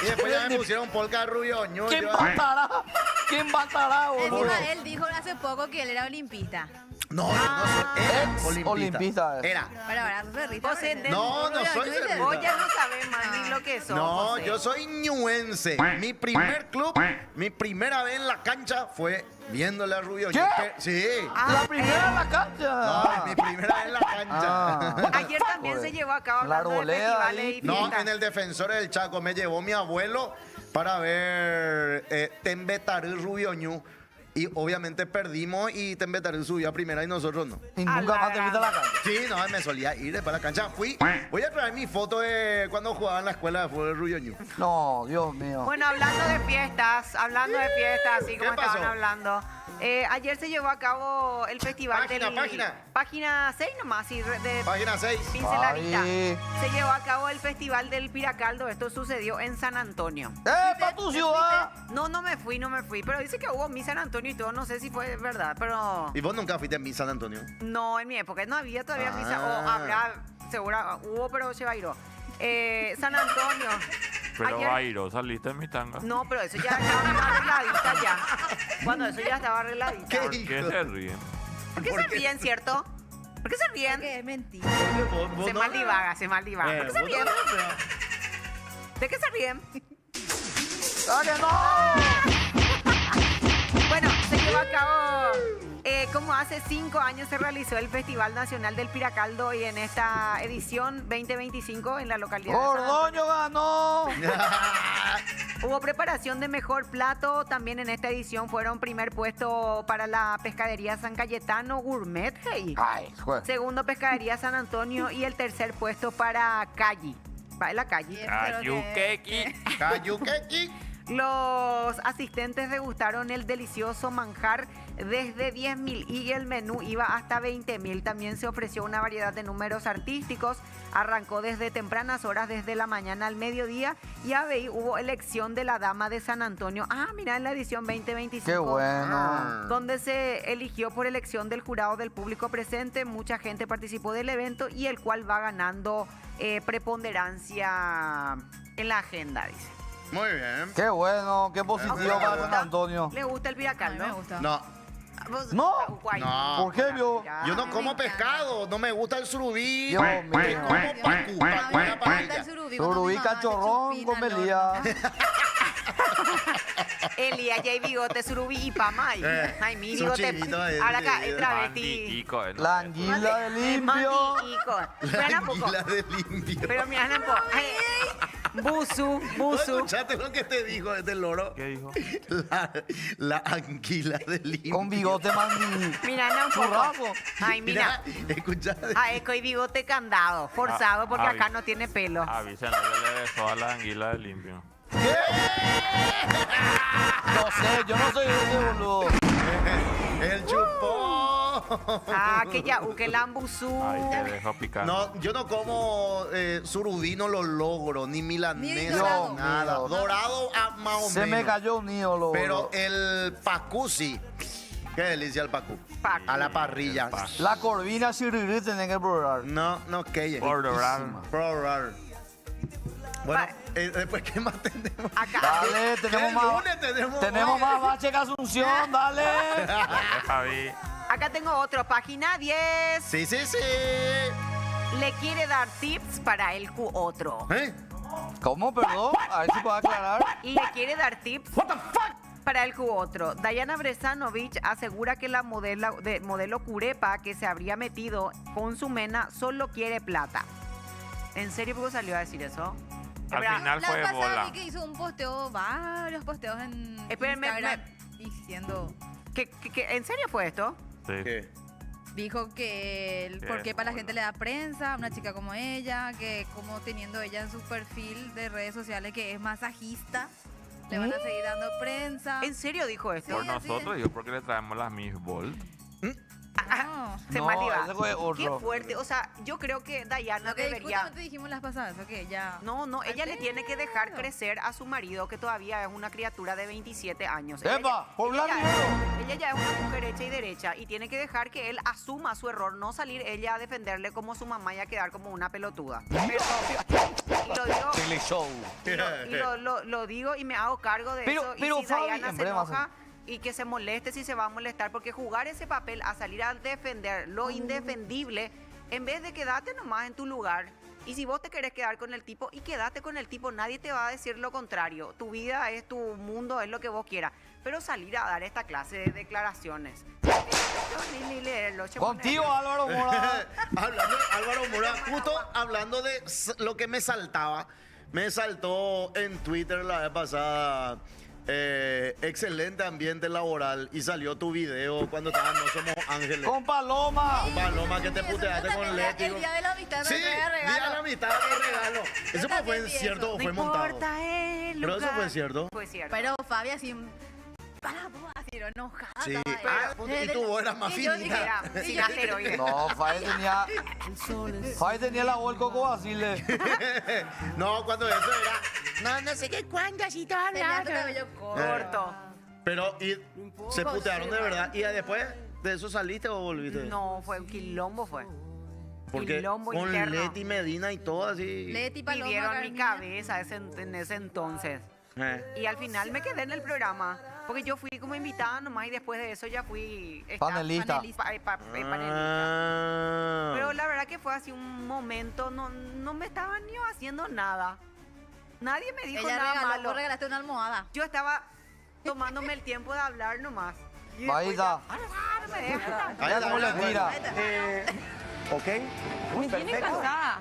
Y después ya me pusieron polca de Rubioño. ¿Quién yo así. matará? ¿Quién matará, boludo? Encima él dijo hace poco que él era olimpista. No, yo no soy Ex olimpista. olimpista. Era. Pero ahora sos cerrita. José, ¿verdad? No, no soy cerrita. Vos ya no sabés más ni lo que sos. No, José. yo soy ñuense. Mi primer club, mi primera vez en la cancha fue viéndole a Rubio. ¿Qué? Sí. La primera en la cancha. No, mi primera vez en la cancha. Ayer también se llevó a cabo La hablando de arboleda festivales ahí. y No, fiestas. en el Defensores del Chaco me llevó mi abuelo para ver Tembetarú Rubio Ñu. Y obviamente perdimos y Tembetarú subió a primera y nosotros no. Y nunca más te viste a la cancha. Sí, no, me solía ir para la cancha. Voy a traer mi foto de cuando jugaba en la escuela de fútbol de Rubio Ñu. No, Dios mío. Bueno, hablando de fiestas, así como ¿Qué pasó? estaban hablando. Ayer se llevó a cabo el festival Página 6 nomás, y de Página 6. pinceladita. Ay. Se llevó a cabo el festival del Piracaldo. Esto sucedió en San Antonio. ¡Pa' tu ciudad! No me fui. Pero dice que hubo misa en Antonio y todo. No sé si fue verdad, pero ¿Y vos nunca fuiste a mi San Antonio? no, en mi época no había todavía misa. Ah. O habrá, seguro, hubo, pero se va a ir. San Antonio. Pero Ayer- Bairo, saliste en mi tanga. No, pero eso ya estaba arregladita ya. Cuando eso ya estaba arregladita. ¿Qué? ¿Por qué se ríen? ¿Por qué se ríen, cierto? ¿Por qué se ríen? Porque es mentira. Se maldivaga. ¿Por qué se ríen? ¿De qué se ríen? ¡Dale, no! Bueno, se llevó a cabo, como hace 5 años se realizó el Festival Nacional del Piracaldo y en esta edición 2025 en la localidad de San Antonio ¡Ordoño ganó! hubo preparación de mejor plato. También en esta edición fueron primer puesto para la Pescadería San Cayetano Gourmet, hey. Ay, juez. Segundo Pescadería San Antonio y el tercer puesto para Calli. Va en la calle. Ayuquequi. Cayuquequi. Los asistentes degustaron el delicioso manjar desde 10.000 y el menú iba hasta 20.000. También se ofreció una variedad de números artísticos. Arrancó desde tempranas horas, desde la mañana al mediodía. Y ahí hubo elección de la Dama de San Antonio. Ah, mira, en la edición 2025. ¡Qué bueno! Donde se eligió por elección del jurado del público presente. Mucha gente participó del evento y el cual va ganando preponderancia en la agenda, dice. Muy bien. ¡Qué bueno! ¡Qué positivo para San Antonio! ¿Le gusta el A mí Piracaldo? me gusta. No, ¿Vos- No. Guay. No. ¿Por qué, vio? yo no como pescado, no me gusta el surubí. Dios Yo mío. como pacu, A mí pacu en me la encanta parrilla. el surubí. Surubí, cuando mi mamá hace cachorrón chupín con al horno. melía. Elías, ya hay bigote, surubí y pamay. Ay, mi su bigote. chivito de- Ahora acá, de- el travesti. Bandiquico, La anguila de limpio. Mandiquico. Mira La un poco. anguila de limpio. Pero mira un poco. Ay, Busu, ¿No busu. escuchaste lo que te dijo este loro? ¿Qué dijo? La anguila de limpio. Con bigote mandi. Mira un poco. Churrasco. Ay, mira. Escuchaste. Ah, es que hay bigote candado, forzado, porque Avi. acá no tiene pelo. Avísenle que le besó a la anguila de limpio. No sé, yo no soy ese boludo. El chupón. Ah, que ya, que lambusú. Ay, te dejo picando. No, yo no como surubí, no lo logro, ni milanesa, dorado. nada. Dios mío. Dorado más o Se menos. me cayó un ídolo. Pero el pacú sí. Qué delicia el pacú. Pacú. A la parrilla. La corvina chirirí tenés que probar. No, que Probar. Bueno, Va. después, ¿qué más tenemos? Acá. Dale, tenemos El más. lunes tenemos Tenemos más bache que Asunción, dale. Dale, Javi. Acá tengo otro, página 10. Sí. Le quiere dar tips para el otro. ¿Eh? ¿Cómo, perdón? A ver si puedo aclarar. Le quiere dar tips para el otro. Dayana Bresanovich asegura que la modelo Curepa que se habría metido con su mena solo quiere plata. ¿En serio por qué salió a decir eso? Al Espera, final La fue pasada bola. vi que hizo un posteo, varios posteos en Espérenme, Instagram diciendo, ¿En serio fue esto? Sí. ¿Qué? dijo que Qué por qué para la bola. gente le da prensa, una chica como ella, que como teniendo ella en su perfil de redes sociales que es masajista, le van a seguir dando prensa. ¿En serio dijo esto? Por Sí, así nosotros, es. yo porque le traemos las Miss Bolt. No. Se No, maldiva. ese fue otro. Qué fuerte. O sea, yo creo que Dayana Lo que debería... justamente dijimos las pasadas, ok, ya. No, ella le ¿En tiene que dejar serio? crecer a su marido, que todavía es una criatura de 27 años. ¡Epa! ¡Por ella, blanco! ella ya es una mujer hecha y derecha y tiene que dejar que él asuma su error, no salir ella a defenderle como su mamá y a quedar como una pelotuda. Y lo digo, Teleshow. lo digo y me hago cargo de Pero- eso. pero y si Fabi, Dayana en se breve más o enoja, y que se moleste si se va a molestar, porque jugar ese papel a salir a defender lo indefendible, en vez de quedarte nomás en tu lugar. Y si vos te querés quedar con el tipo, y quedate con el tipo, nadie te va a decir lo contrario. Tu vida es tu mundo, es lo que vos quieras. Pero salir a dar esta clase de declaraciones. Ni leerlo, che, Contigo, ponerlo. Álvaro Mora. Hablando, Álvaro Mora, justo hablando de lo que me saltaba, me saltó en Twitter la vez pasada. Excelente ambiente laboral y salió tu video cuando estaban No Somos Ángeles. Con Paloma. Paloma que te puteaste con Leti. El día de la amistad no Sí, entrega regalo. día de la amistad de regalo. ¿Eso Yo fue también en vi cierto eso. o No fue montado? importa el Pero eso lugar. fue cierto. Fue cierto. Pero Fabi así, para vos, así, enojada. Sí. estaba Ah, ella. y tu voz era más Y yo finita. Era dije, sin asteroides. No, Fabi tenía la voz del Coco Basile. No, cuando eso era. No sé qué cuándo así todo tenía tu cabello Corto. Pero y se putearon de verdad. ¿Y después de eso saliste o volviste? No, fue un quilombo, fue. Porque quilombo con interno. Leti Medina y todo así. Leti, Paloma, Vivieron mi Carmina. cabeza en ese entonces. Eh. Y al final me quedé en el programa. Porque yo fui como invitada nomás y después de eso ya fui Panelista. panelista. Ah. Pero la verdad que fue así un momento, no me estaban ni haciendo nada. Nadie me dijo Ella nada regaló, malo. vos regalaste una almohada. Yo estaba tomándome el tiempo de hablar nomás. Y después Maísa. ya, no me dejan. Mira cómo le tira. Me tiene cansada.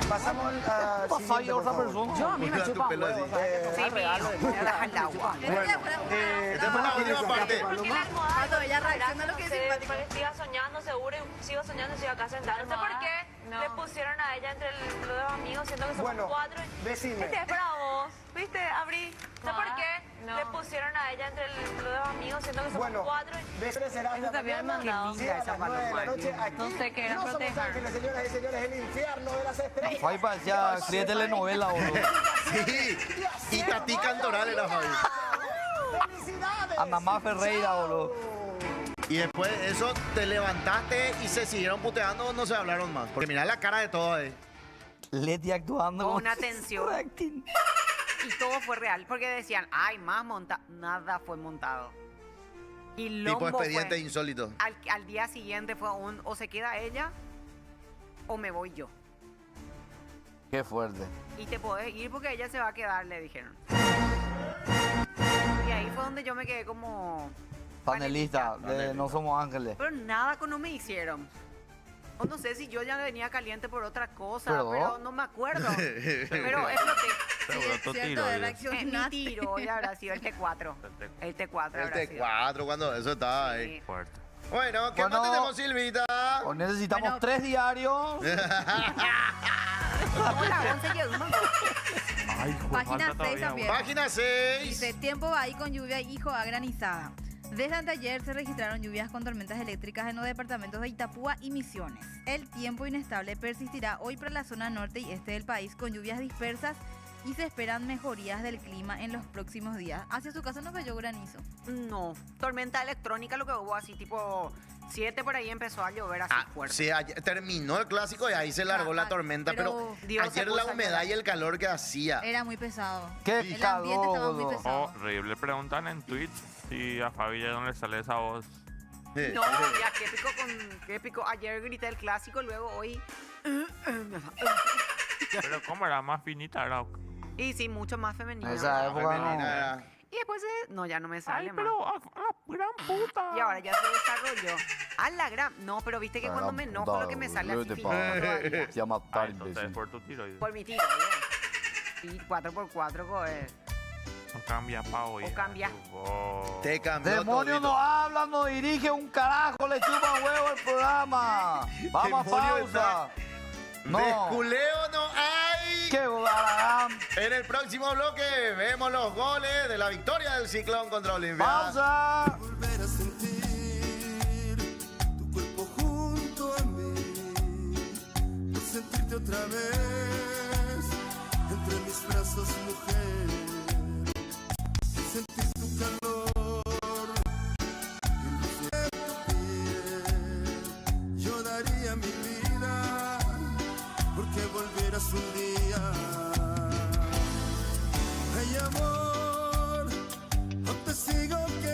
Pasamos a Pasa ahí a otra persona. Yo a mí me Cuida tu chupan pelo huevos. así. ¿sabes? Sí, mi deja el agua. Esta fue la última parte. Cuando ella reacciona a lo que es simpático. Para que siga soñando, seguro, y sigo soñando y sigo acá sentada. No sé por qué le pusieron a ella entre los amigos, siendo que somos Bueno, cuatro. decime. Este es para vos, ¿viste? Abrí. No sé por qué le pusieron a ella entre los amigos, siendo que somos Bueno, cuatro. Bestia será Eso te habían mandado. Sí, a las 9 de la noche aquí. No sé qué era, No Somos proteger. Ángeles, señoras y señores, el infierno de las estrellas. Fabi parecía actriz de telenovela, boludo. Sí. Y Tati Cantoral era Fabi. ¡Felicidades! A mamá Ferreira, boludo. Y después de eso te levantaste y se siguieron puteando o no se hablaron más. Porque mira la cara de todo ahí. Leti actuando. Con como una si tensión. fuera acting. Y todo fue real. Porque decían, ay, más montado. Nada fue montado. Y Tipo expediente insólito. al día siguiente fue o se queda ella o me voy yo. Qué fuerte. Y te podés ir porque ella se va a quedar, le dijeron. Y ahí fue donde yo me quedé como Panelista de No Somos Ángeles. Pero nada no me hicieron. O no sé si yo ya venía caliente por otra cosa, ¿Pero? pero no me acuerdo. Pero exploté. Seguro tu Cierto, tiro. de Es mi reaccionaste. tiro, ya habrá sido el T4. El T4 El habrá sido. T4 cuando eso estaba ahí. Sí. Fuerte. Bueno, ¿qué Bueno. más tenemos, Silvita? Hoy necesitamos Bueno. 3 diarios. Hola, 11 y uno. Ay, hijo, Página falta 6 todavía, también. Página 6. Dice, tiempo va ahí con lluvia y a granizada. Desde anteayer se registraron lluvias con tormentas eléctricas en los departamentos de Itapúa y Misiones. El tiempo inestable persistirá hoy para la zona norte y este del país con lluvias dispersas y se esperan mejorías del clima en los próximos días. Hacia su casa no cayó granizo. No, tormenta electrónica lo que hubo así tipo 7 por ahí empezó a llover así fuerte. Sí, terminó el clásico y ahí se largó la tormenta, pero Dios ayer se la puso a humedad llorar. y el calor que hacía. Era muy pesado. Qué El ambiente estaba muy calor. pesado. Horrible. Preguntan en Twitch si a Fabi ya no le sale esa voz. No, ya qué pico. Ayer grité el clásico, luego hoy. Pero ¿cómo era? Más finita era. Y sí, mucho más femenino. Esa época Femenina no. era. Y después no, ya no me sale Ay, más. pero a la gran puta. Y ahora ya se desarrolló. A la gran. No, pero viste que cuando me enojo lo que me sale así finito todavía. Se llama Ah, entonces por tu tiro. Por mi tiro, ¿eh? Y 4x4 No cambia pa' hoy. O cambia. Te cambió Demonio todito. no habla, no dirige un carajo, le chupa huevo el programa. Vamos a Demonio pausa. De No. culeo no hay. Qué baragán. En el próximo bloque vemos los goles de la victoria del Ciclón contra Olimpia. Pausa. Volver a sentir tu cuerpo junto a mí, por sentirte otra vez entre mis brazos, mujer, por sentir tu calor y el roce de tu piel. Yo daría mi vida porque volvieras un día. Ay, amor, no te sigo queriendo.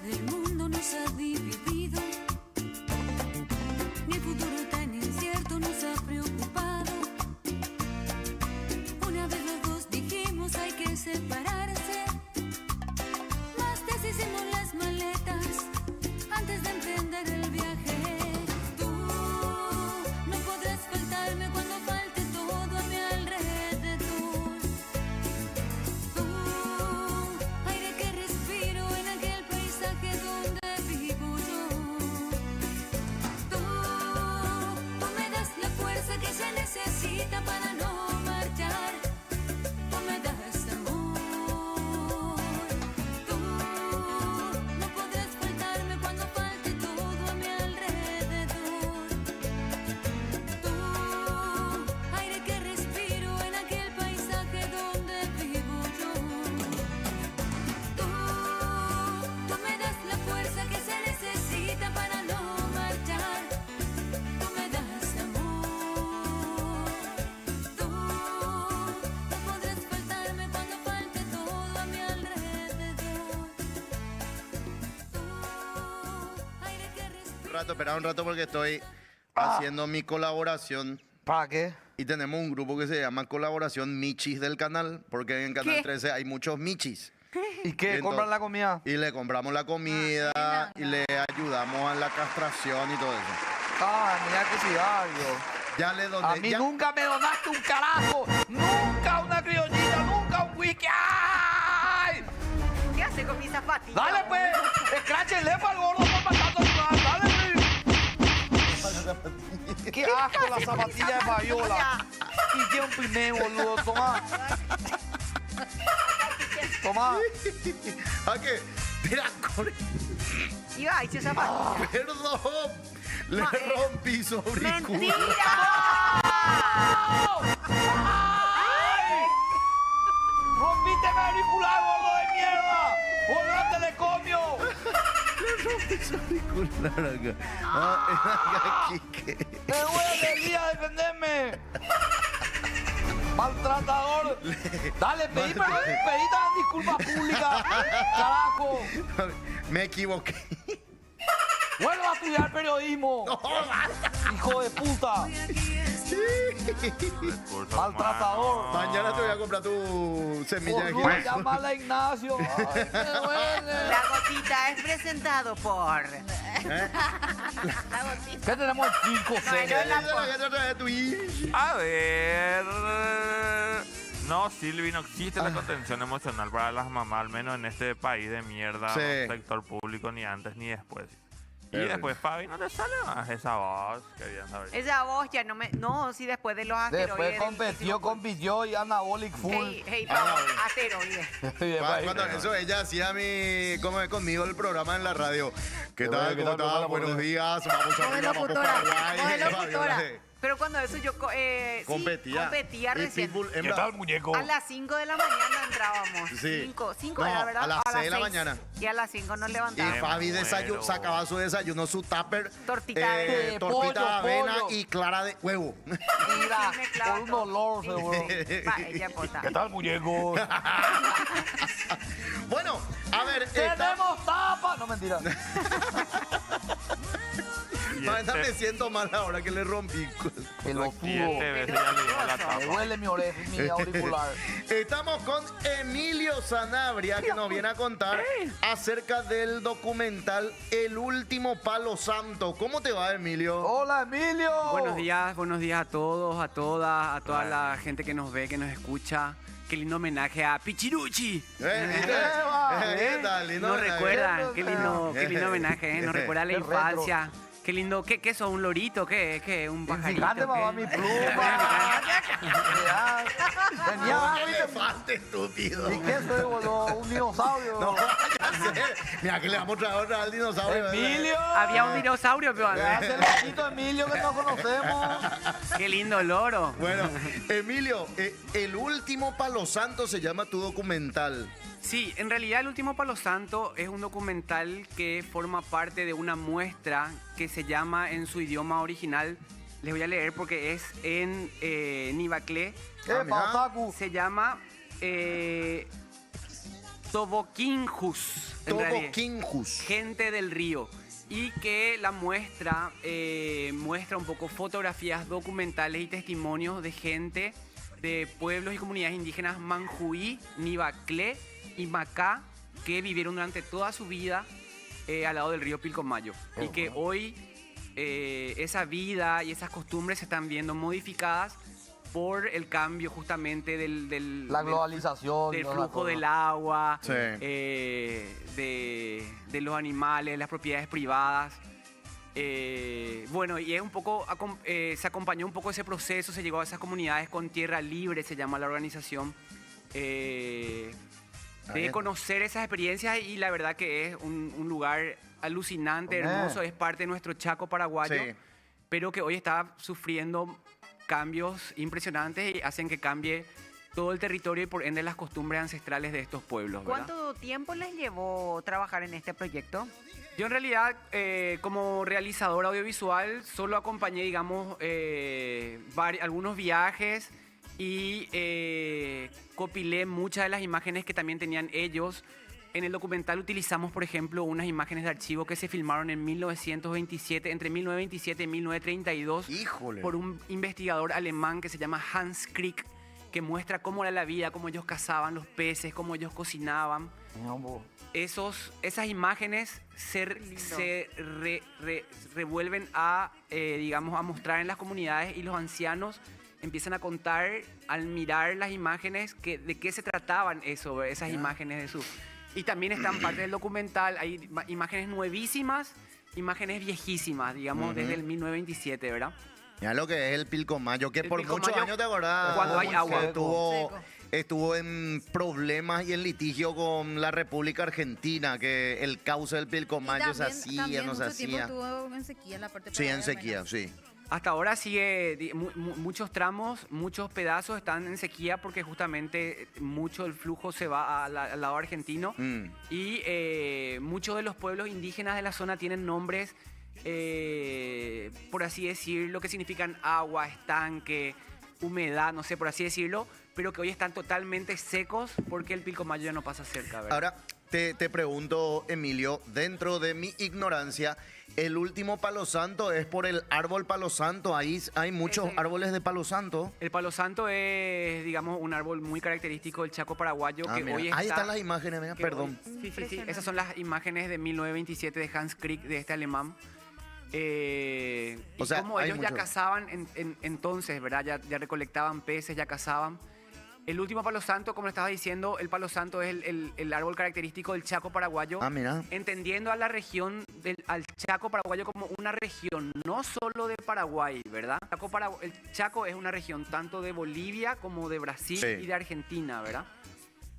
del mundo nos ha dividido, ni el futuro tan incierto nos ha preocupado. Una vez los dos dijimos hay que separarse, mas deshicimos las maletas antes de emprender el viaje. Tú no podrás faltarme cuando falte todo a mi alrededor. Tú, aire que respiro en aquel paisaje donde vivo yo. Tú me das la fuerza que se necesita para no marchar. Tú me das amor. Tú no podrás faltarme cuando falte todo a mi alrededor. Tú, aire que respiro en aquel paisaje donde vivo yo. Tú me das la fuerza que se necesita para no marchar. Tú me das amor. Tú no podrás faltarme cuando falte todo a mi alrededor. Tú, aire que respiro. Espera un rato porque estoy haciendo mi colaboración. ¿Para qué? Y tenemos un grupo que se llama Colaboración Michis del canal, porque en Canal ¿Qué? 13 hay muchos Michis. ¿Y qué? Entonces- ¿Compran la comida? Y le compramos la comida y le ayudamos a la castración y todo eso. Ah, mira que sí, Dario. Ya le doné. A mí ya- nunca me donaste un carajo. Nunca una criollita, nunca un wiki. ¡Ay! ¿Qué hace con mis zapatillas? Dale, pues. Escráchenle para el gordo por matando a su Dale, pues. Qué asco la zapatilla de Fabiola. Y tiene un piné, boludo. Toma. Toma. ¿A qué? Mira, corre. Iba a echar zapatillas. Perdón. Le Ma- rompí su auricular. ¡Mentira! ¡Ay! ¡Rompiste mi auricular, gordo de mierda! ¡Gordo de telecomio! Le rompí su auricular acá. Ah, aquí que. ¡Me voy a día a defenderme! ¡Maltratador! Dale, pedí también disculpas públicas. ¡Carajo! Me equivoqué. ¡Vuelvo a estudiar periodismo! ¡Hijo de puta! Recursos Maltratador. humanos. Mañana te voy a comprar tu semilla de Boludo, girasol. llámala a Ignacio. Ay, me duele. La gotita es presentado por... ¿Qué tenemos el chico, A ver. No, Silvi, no existe la contención emocional para las mamás, al menos en este país de mierda, Sí. sector público, ni antes ni después. Y Pero- después, Fabi, no te sale más esa voz, querían saber. Esa voz ya no me... No, sí, después de los asteroides... Después compitió y Anabolic Full. Hey, asteroides. Cuando eso ella hacía como es conmigo el programa en la radio. ¿Qué tal? ¿Cómo estás? Buenos días. Vamos a Modelo vamos futura, Paraguay. modelo Fabiola, futura. Pero cuando eso yo sí, Competía. competía Y recién. Pitbull ¿Qué hembra. tal, muñeco? A las 5 de la mañana entrábamos. Sí. 5 No, era, ¿verdad? a las 6 de la 6. mañana. Y a las 5 nos Y levantábamos. Fabi muero. sacaba su desayuno, su tupper. Tortita de tortita pollo, de avena pollo. y clara de huevo. Mira, Sí, me clava por un todo. olor, seguro. Va, ella pota. ¿Qué tal, muñeco? Bueno, a ver. ¡Tenemos tapa! No, mentira. Y Mañana me este siento mal ahora que le rompí. Pelotudo. 7 veces ya le dimos la Me tapa. duele mi oreja y mi auricular. Estamos con Emilio Sanabria que nos viene a contar acerca del documental El Último Palo Santo. ¿Cómo te va, Emilio? Hola, Emilio. Buenos días a todos, a toda la gente que nos ve, que nos escucha. Qué lindo homenaje a Pichiruchi. ¿Viste? Eva, ¿Qué tal? Lindo Nos homenaje. recuerda, qué lindo homenaje, nos recuerda a la Qué retro. infancia. Qué lindo, ¿qué es eso? ¿Un lorito? ¿Qué? ¿Un pajarito? Fíjate, mamá, ¿Qué? mi pluma. Ya, Tenía No, elefante, estúpido. ¿Y qué soy, boludo? Un dinosaurio. No, ya sé. Mira que le vamos a traer otra al dinosaurio. Emilio. Había un dinosaurio, pero Gracias, el loquito Emilio que no conocemos. qué lindo loro. Bueno, Emilio, El Último Palo Santo se llama tu documental. Sí, en realidad El Último Palo Santo es un documental que forma parte de una muestra que se llama en su idioma original. Les voy a leer porque es en Nivaclé. ¿Qué, mira. Pautaku? Se llama Toboquinjus. en realidad. Toboquinjus. Gente del río. Y que la muestra muestra un poco fotografías documentales y testimonios de gente de pueblos y comunidades indígenas Manjuí, Nibaclé y Macá que vivieron durante toda su vida al lado del río Pilcomayo. Y que hoy esa vida y esas costumbres se están viendo modificadas por el cambio justamente La globalización. del ¿no? flujo del agua, Sí. de los animales, las propiedades privadas. Bueno, y es un poco, se acompañó un poco ese proceso, se llegó a esas comunidades con tierra libre, se llama la organización, de conocer esas experiencias y la verdad que es un lugar alucinante, hermoso, es parte de nuestro Chaco paraguayo, Sí. pero que hoy está sufriendo cambios impresionantes y hacen que cambie todo el territorio y por ende las costumbres ancestrales de estos pueblos, ¿verdad? ¿Cuánto tiempo les llevó trabajar en este proyecto? Yo en realidad, como realizador audiovisual, solo acompañé, digamos, algunos viajes y copilé muchas de las imágenes que también tenían ellos. En el documental utilizamos, por ejemplo, unas imágenes de archivo que se filmaron en 1927, entre 1927 y 1932, Híjole. por un investigador alemán que se llama Hans Krieg, que muestra cómo era la vida, cómo ellos cazaban los peces, cómo ellos cocinaban. Esas imágenes se revuelven a, digamos, a mostrar en las comunidades y los ancianos empiezan a contar al mirar las imágenes de qué se trataban esas imágenes de su... Y también están parte del documental, hay imágenes nuevísimas, imágenes viejísimas, digamos, desde el 1927, ¿verdad? Ya lo que es el Pilcomayo, que El por Pilcomayo, muchos años, ¿te acordás? cuando hay agua. Que Seco. estuvo en problemas y en litigio con la República Argentina, que el cauce del Pilcomayo se hacía, no se mucho tiempo hacía. estuvo en sequía la parte Sí, en paraguaya, sequía, menos. sí. Hasta ahora sigue, muchos tramos, muchos pedazos están en sequía porque justamente mucho del flujo se va al lado argentino y muchos de los pueblos indígenas de la zona tienen nombres, por así decirlo, que significan agua, estanque, humedad, no sé, por así decirlo, pero que hoy están totalmente secos porque el Pilcomayo ya no pasa cerca, ¿verdad? Ahora, te pregunto, Emilio, dentro de mi ignorancia, el último palo santo es por el árbol palo santo. Ahí hay muchos árboles de palo santo. El palo santo es, digamos, un árbol muy característico del Chaco paraguayo que Mira, hoy está... ahí están las imágenes, mira, que perdón. hoy- sí. Esas son las imágenes de 1927 de Hans Krieg, de este alemán. Y O sea, como hay ellos ya mucho. cazaban entonces, ¿verdad? Ya recolectaban peces, ya cazaban. El último palo santo, como le estaba diciendo, el palo santo es el árbol característico del Chaco paraguayo. Mira. Entendiendo a la región, al Chaco paraguayo como una región, no solo de Paraguay, ¿verdad? El Chaco es una región tanto de Bolivia como de Brasil Sí. y de Argentina, ¿verdad?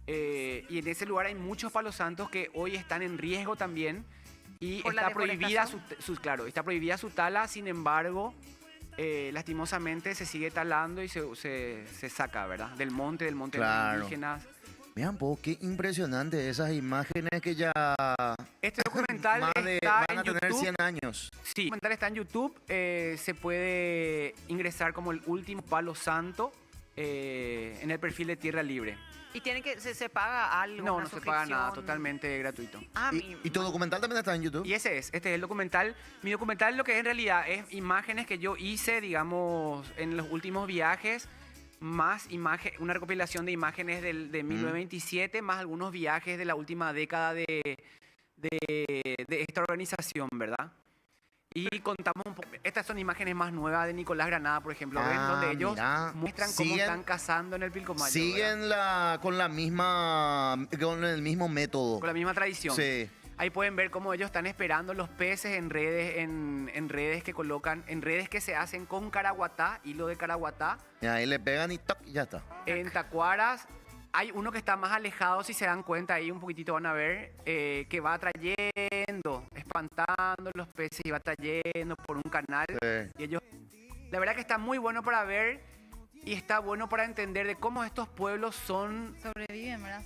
Y en ese lugar hay muchos palos santos que hoy están en riesgo también. Y ¿Por la está prohibida deforestación? está prohibida su tala, sin embargo, lastimosamente se sigue talando y se saca, ¿verdad? Del monte de los Claro. indígenas. Vean, po, qué impresionante esas imágenes que ya Este documental está van a en tener YouTube. 100 años. Sí, el documental está en YouTube. Se puede ingresar como el último palo santo en el perfil de Tierra Libre. ¿Y tienen que se paga algo? No, una no se paga nada, suscripción? totalmente gratuito. ¿Y tu documental también está en YouTube? Y este es el documental. Mi documental lo que es en realidad es imágenes que yo hice, digamos, en los últimos viajes, más una recopilación de imágenes de 1927, más algunos viajes de la última década de esta organización, ¿verdad? Y contamos un poco. Estas son imágenes más nuevas de Nicolás Granada, por ejemplo, ¿ven? Donde ellos mira. muestran cómo están cazando en el Pilcomayo. ¿verdad? Siguen con el mismo método. Con la misma tradición. Sí. Ahí pueden ver cómo ellos están esperando los peces en redes, en redes que colocan, en redes que se hacen con caraguatá, hilo de caraguatá. Y ahí le pegan y ¡toc! Ya está. En tacuaras hay uno que está más alejado, si se dan cuenta, ahí un poquitito van a ver, que va trayendo, espantando los peces y va trayendo por un canal. Sí. Y ellos, la verdad que está muy bueno para ver y está bueno para entender de cómo estos pueblos Sobreviven, ¿verdad?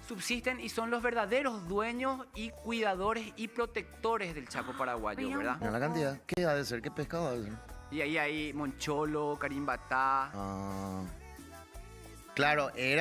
subsisten y son los verdaderos dueños y cuidadores y protectores del Chaco paraguayo, ¿verdad? Mira la cantidad. ¿Qué ha de ser? ¿Qué pescado ha de ser? Y ahí hay moncholo, carimbatá. Claro, es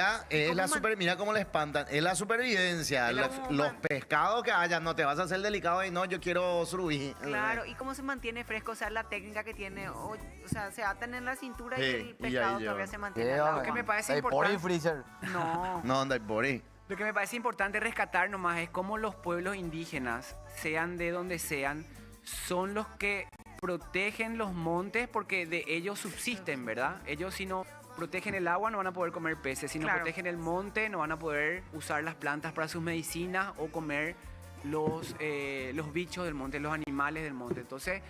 la mira cómo le espantan, es la supervivencia, los pescados que haya, no te vas a hacer delicado y no, yo quiero surubí. Claro, y cómo se mantiene fresco, o sea, la técnica que tiene, o sea, se atan en la cintura Sí, y el y pescado ahí todavía lleva. se mantiene. al lado. Lo que me parece Hay por importante. freezer. No. No, anda por ahí. Lo que me parece importante rescatar nomás es cómo los pueblos indígenas, sean de donde sean, son los que protegen los montes porque de ellos subsisten, ¿verdad? Ellos si no protegen el agua no van a poder comer peces, si no Claro. protegen el monte no van a poder usar las plantas para sus medicinas o comer los bichos del monte, los animales del monte. Entonces,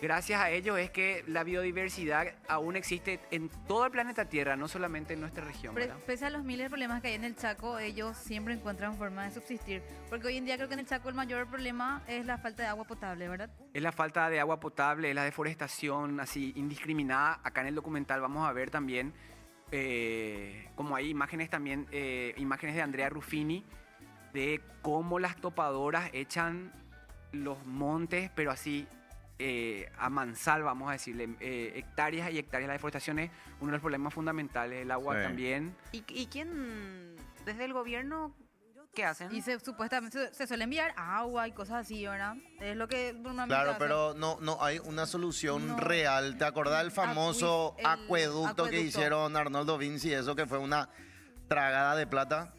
gracias a ellos es que la biodiversidad aún existe en todo el planeta Tierra, no solamente en nuestra región, ¿verdad? Pese a los miles de problemas que hay en el Chaco, ellos siempre encuentran forma de subsistir. Porque hoy en día creo que en el Chaco el mayor problema es la falta de agua potable, ¿verdad? Es la falta de agua potable, es la deforestación así indiscriminada. Acá en el documental vamos a ver también, como hay imágenes también, imágenes de Andrea Ruffini, de cómo las topadoras echan los montes, pero así a mansal, vamos a decirle, hectáreas y hectáreas. La deforestación es uno de los problemas fundamentales, el agua Sí. también. ¿Y quién, desde el gobierno, qué hacen? Y supuestamente se suele enviar agua y cosas así, ¿verdad? Es lo que normalmente Claro, hacen. pero no hay una solución No. real. ¿Te acordás del famoso el acueducto que acueducto. hicieron Arnoldo Vinci? Eso que fue una tragada de plata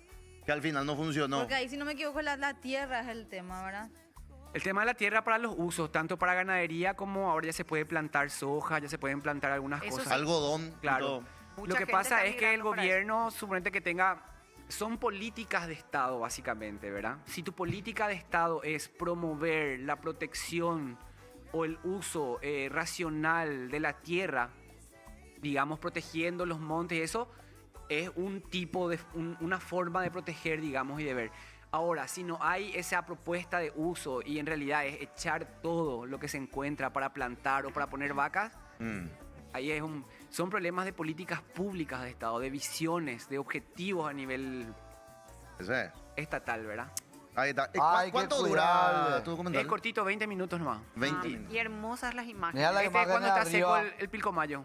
que al final no funcionó. Porque ahí, si no me equivoco, la tierra es el tema, ¿verdad? El tema de la tierra para los usos, tanto para ganadería como ahora ya se puede plantar soja, ya se pueden plantar algunas Eso cosas. sí. Algodón. y Claro. todo. Lo Mucha que gente pasa está es que el migrando para gobierno, suponete que tenga, son políticas de Estado básicamente, ¿verdad? Si tu política de Estado es promover la protección o el uso racional de la tierra, digamos, protegiendo los montes, eso es un tipo de, una forma de proteger, digamos, y de ver. Ahora, si no hay esa propuesta de uso y en realidad es echar todo lo que se encuentra para plantar o para poner vacas, ahí son problemas de políticas públicas de Estado, de visiones, de objetivos a nivel Eso es. estatal, ¿verdad? Ahí está. Ay, qué ¿Cuánto dura cuidable. tu Es documental? cortito, 20 minutos nomás. 20 Ah, minutos. y hermosas las imágenes. Mira la Este es imagen cuando de está seco arriba. el pilcomayo.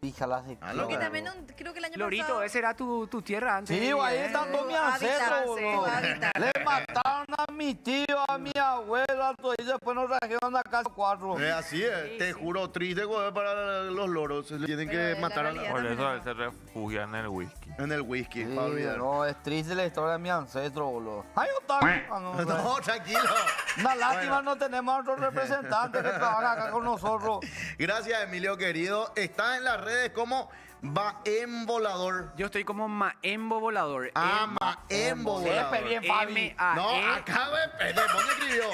Híjala, sí. Ah, lo Que que- también creo que el año Lorito, pasado... ese era tu tierra antes. Sí, ahí están todos mis ancestros, Hábitat, boludo. hábitat. Le mataron a mi tío, a mi abuela, todo, y después nos trajeron a casa 4. Así es, te juro, triste güey, para los loros. Le tienen Pero que es la matar a realidad. Por también eso es él se refugia en el whisky. en el whisky, Sí, para olvidar. no, es triste la historia de mi ancestro, boludo. Ay, otaku. Ah, no, No, tranquilo. Una lástima, Bueno. no tenemos a otro representante que trabaja acá con nosotros. Gracias, Emilio, querido. Está en las redes como Baem Volador. Yo estoy como Maembo Volador. Maembo Volador. Jefe, bien, Fabi. M-A-E. No, acá ¿dónde escribió?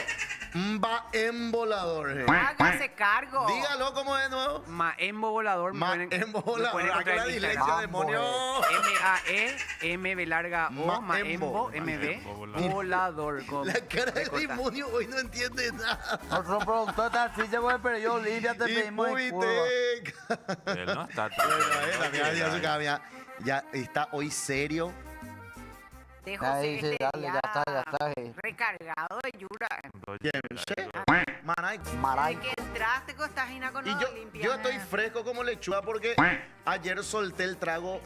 Baem Volador. Hágase cargo. Dígalo como de nuevo. Maembo Volador. me pueden- Maembo me pueden Volador. Aquí encontrar la en dislexia, Instagram. demonio. M-A-E-M-B larga O, Maembo. Maembo, M-B, Maembo Volador. con La cara del B corta. demonio hoy no entiende nada. Nuestro productor está triste porque perdió Olivia, te Y pedimos disculpas. Pubitec. Él no está. Ya está hoy serio. De Ahí José dice, este dale, ya está. recargado de Yura. Maray. Maray. Desde que entraste con esta gina con Y los yo estoy fresco como lechuga porque ayer solté el trago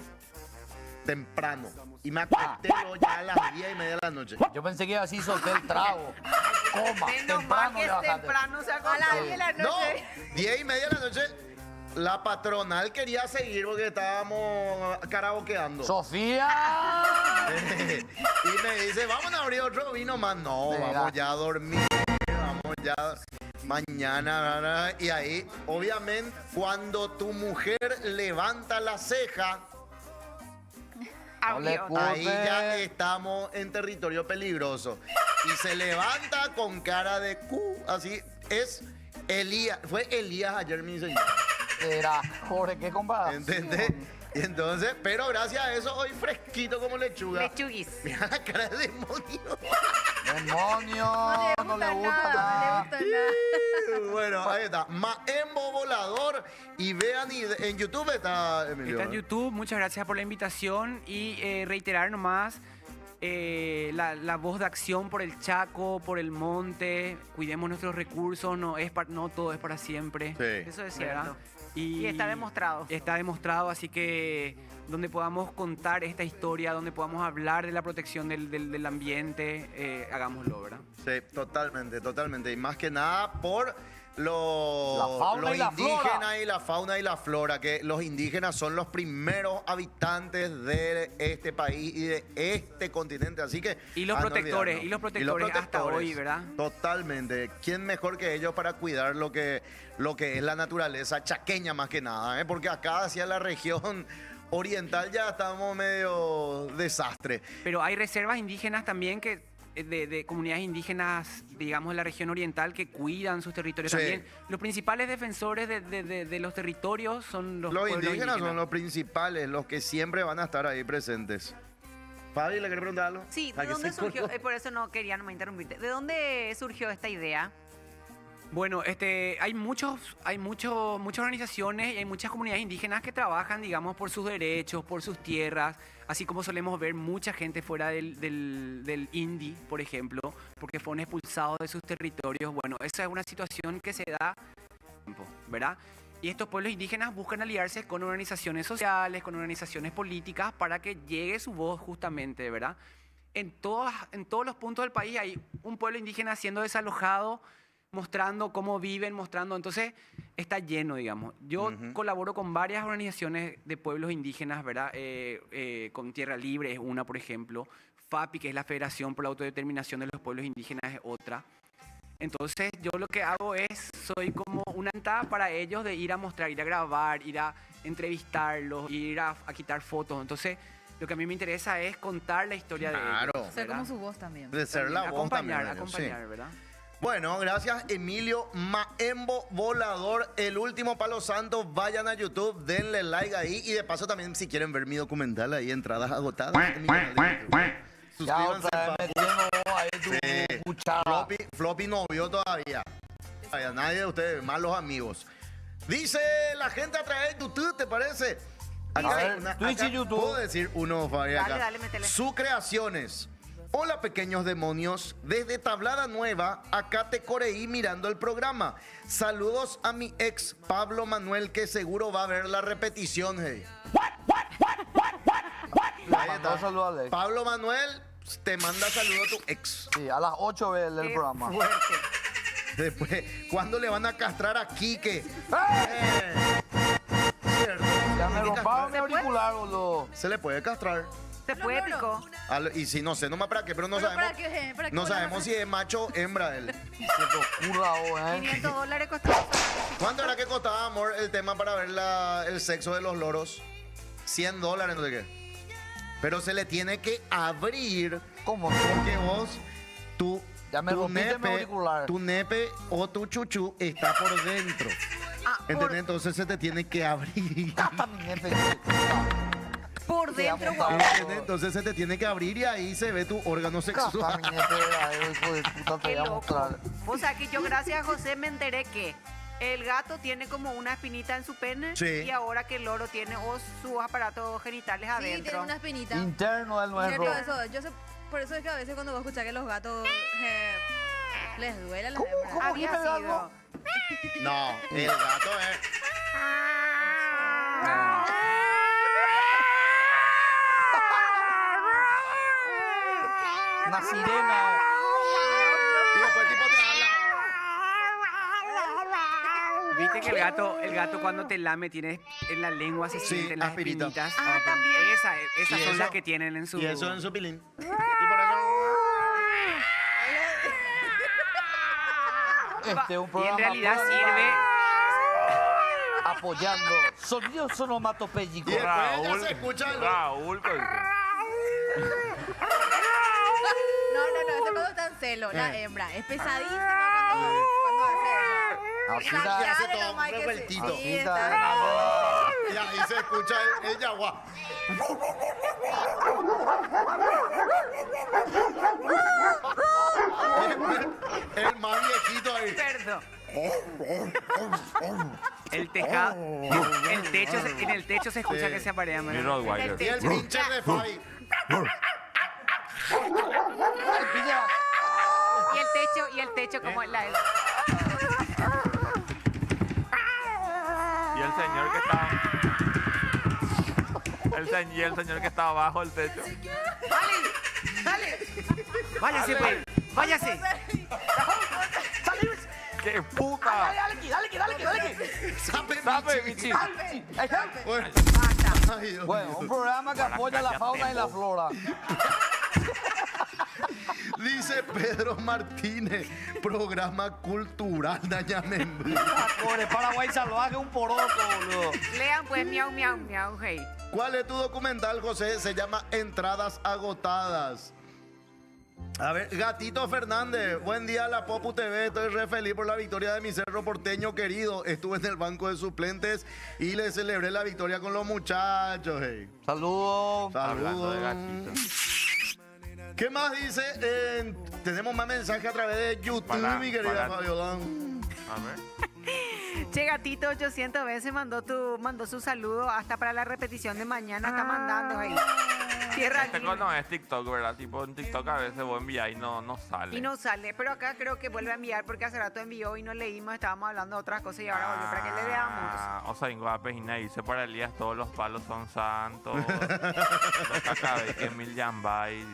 temprano y me acosté ya a las 10:30 de la noche. Yo pensé que iba así, solté el trago. Coma, Menos mal temprano que le bajaste. temprano se A acostó. las 10 de la No, noche. 10:30 de la noche. La patronal quería seguir porque estábamos karaokeando. ¡Sofía! Y me dice, vamos a abrir otro vino más. No, Venga. vamos ya a dormir. Vamos ya mañana. Y ahí, obviamente, cuando tu mujer levanta la ceja, No le Abrió. puse. ahí ya estamos en territorio peligroso. Y se levanta con cara de así. Es Elías. Fue Elías ayer, mi señor. Era, Jorge, qué comparación. ¿Entendés? Y entonces, pero gracias a eso, hoy fresquito como lechuga. Lechuguis. Mira la cara de demonio. Demonio, no le gusta nada. nada. No le gusta nada. Bueno, ahí está. Maembo Volador. Y vean, en YouTube está Emilio. Está en YouTube, muchas gracias por la invitación y reiterar nomás la voz de acción por el Chaco, por el monte, cuidemos nuestros recursos, no todo es para siempre. Sí. Eso es ¿verdad? cierto. Y está demostrado. Está demostrado, así que donde podamos contar esta historia, donde podamos hablar de la protección del ambiente, hagámoslo, ¿verdad? Sí, totalmente, totalmente. Y más que nada por La los fauna y la indígenas flora. y la fauna y la flora, que los indígenas son los primeros habitantes de este país y de este continente, así que... Y los no protectores, olvidarnos. y los protectores hasta hoy, ¿verdad? Totalmente. ¿Quién mejor que ellos para cuidar lo que es la naturaleza chaqueña más que nada? ¿Eh? Porque acá hacia la región oriental ya estamos medio desastre. Pero hay reservas indígenas también que de comunidades indígenas, digamos, de la región oriental que cuidan sus territorios Sí. también. Los principales defensores de los territorios son los Los pueblos indígenas son los principales, los que siempre van a estar ahí presentes. Fabi, ¿le quiere preguntar algo? Sí, ¿A ¿de que dónde se surgió? colgó? Por eso no quería no me interrumpirte. ¿De dónde surgió esta idea? Bueno, hay muchas organizaciones y hay muchas comunidades indígenas que trabajan, digamos, por sus derechos, por sus tierras, así como solemos ver mucha gente fuera del INDI, por ejemplo, porque fueron expulsados de sus territorios. Bueno, esa es una situación que se da, ¿verdad? Y estos pueblos indígenas buscan aliarse con organizaciones sociales, con organizaciones políticas, para que llegue su voz justamente, ¿verdad? En todos los puntos del país hay un pueblo indígena siendo desalojado, mostrando cómo viven, entonces está lleno, digamos. Yo colaboro con varias organizaciones de pueblos indígenas, ¿verdad? Con Tierra Libre es una, por ejemplo. FAPI, que es la Federación por la Autodeterminación de los Pueblos Indígenas, es otra. Entonces yo lo que hago soy como una entrada para ellos de ir a mostrar, ir a grabar, ir a entrevistarlos, ir a quitar fotos. Entonces lo que a mí me interesa es contar la historia de ellos. Ser como su voz también. De ser la voz también. Acompañar, Sí. ¿verdad? Bueno, gracias Emilio Maembo Volador, el último Palo Santo. Vayan a YouTube, denle like ahí y de paso también si quieren ver mi documental ahí, entradas agotadas en mi canal de YouTube. Ya Suscríbanse, otra vez papu. metiendo ahí tu Sí. cuchara. Floppy no vio todavía. Nadie de ustedes, más los amigos. Dice la gente a través de YouTube, ¿te parece? Acá A hay ver, Twitch y YouTube. Puedo decir uno, Fabi, acá. Dale, métele. Su creaciones. Hola, pequeños demonios. Desde Tablada Nueva, acá te coreí mirando el programa. Saludos a mi ex Pablo Manuel, que seguro va a ver la repetición, hey. Ahí Mandó está. saludo a Alex. Pablo Manuel, te manda saludo a tu ex. Sí, a las 8 ve el Qué programa. fuerte. Después, ¿cuándo le van a castrar a Quique? Cierto. Ya me Hay que romparon mi castrar. auricular, boludo. Se le puede castrar. Se fue épico. Y si no sé, nomás para qué, pero no Pero sabemos. para qué No van a sabemos hacer? si es macho o hembra él. Se te ocurra vos, $500 costaba. ¿Cuánto era que costaba, amor, el tema para ver el sexo de los loros? $100, no sé qué. Pero se le tiene que abrir. ¿Cómo? Porque vos, Ya me rompiste mi auricular. tu nepe o tu chuchu está por dentro. ¿Entendés? Entonces se te tiene que abrir. Gasta mi nepe. Por Te dentro, amo, guau. ¿Entendés? Entonces se te tiene que abrir y ahí se ve tu órgano Gasta sexual. mi nepe. Hijo de puta, te Qué voy a loco. mostrar. O sea que yo gracias a José me enteré que el gato tiene como una espinita en su pene Sí. y ahora que el loro tiene sus aparatos genitales Sí, tiene adentro. una espinita. Interno del nuestro. Cierto, eso. Yo sé, por eso es que a veces cuando vos escuchás que los gatos les duele a las hembras. ¿Cómo Había que me da sido. algo? No, el gato es. Una sirena. Y después tipo te habla. Viste que el gato cuando te lame tiene en la lengua se Sí, sienten las aspirita. espinitas. Ah, también. Esas Y son eso- las que tienen en su... Y eso en su pilín. Y por eso. Este es un Y programa en realidad pro- sirve... apoyando sonidos Y onomatopéyicos. después ya se escucha el. Raúl, No, ese cuando está en celo, la hembra. Es pesadísima cuando hace eso. Así Y da- hace Dale todo nomás un que sí. revueltito. Sí, así da- Y ahí se escucha el yaguá. El más viejito ahí. Perdón. El tejado... en el techo se escucha Sí. que se aparean. mi ¿verdad? Rottweiler. Y el pinche de Fabi. Y el techo como la... Y el señor que estaba... y el señor que estaba abajo del techo. ¡Dale! Váyase, pues. Váyase. ¡Qué puta! ¡Sape, bichi! Bueno, un programa que apoya la fauna y la flora. Dice Pedro Martínez, programa cultural Dañamembri. Pobre Paraguay salvaje, un poroto, boludo. Lean pues miau, miau, miau, hey. ¿Cuál es tu documental, José? Se llama Entradas Agotadas. A ver, Gatito Fernández, buen día la Popu TV, estoy re feliz por la victoria de mi cerro porteño querido. Estuve en el banco de suplentes y le celebré la victoria con los muchachos. Hey. Saludos. Hablando de Saludos. gatito. ¿Qué más dice? Tenemos más mensajes a través de YouTube, mi querida Fabiola. A ver. Che, Gatito 800 veces mandó su saludo hasta para la repetición de mañana. Está mandando ahí. Tierra Este libre. no es TikTok, ¿verdad? Tipo en TikTok a veces vos envías y no sale. Y no sale, pero acá creo que vuelve a enviar porque hace rato envió y no leímos, estábamos hablando de otras cosas y ahora volvió para que le veamos. O sea, vengo a Pejina y dice para Elías todos los palos son santos. Los cacabe que mil yambay.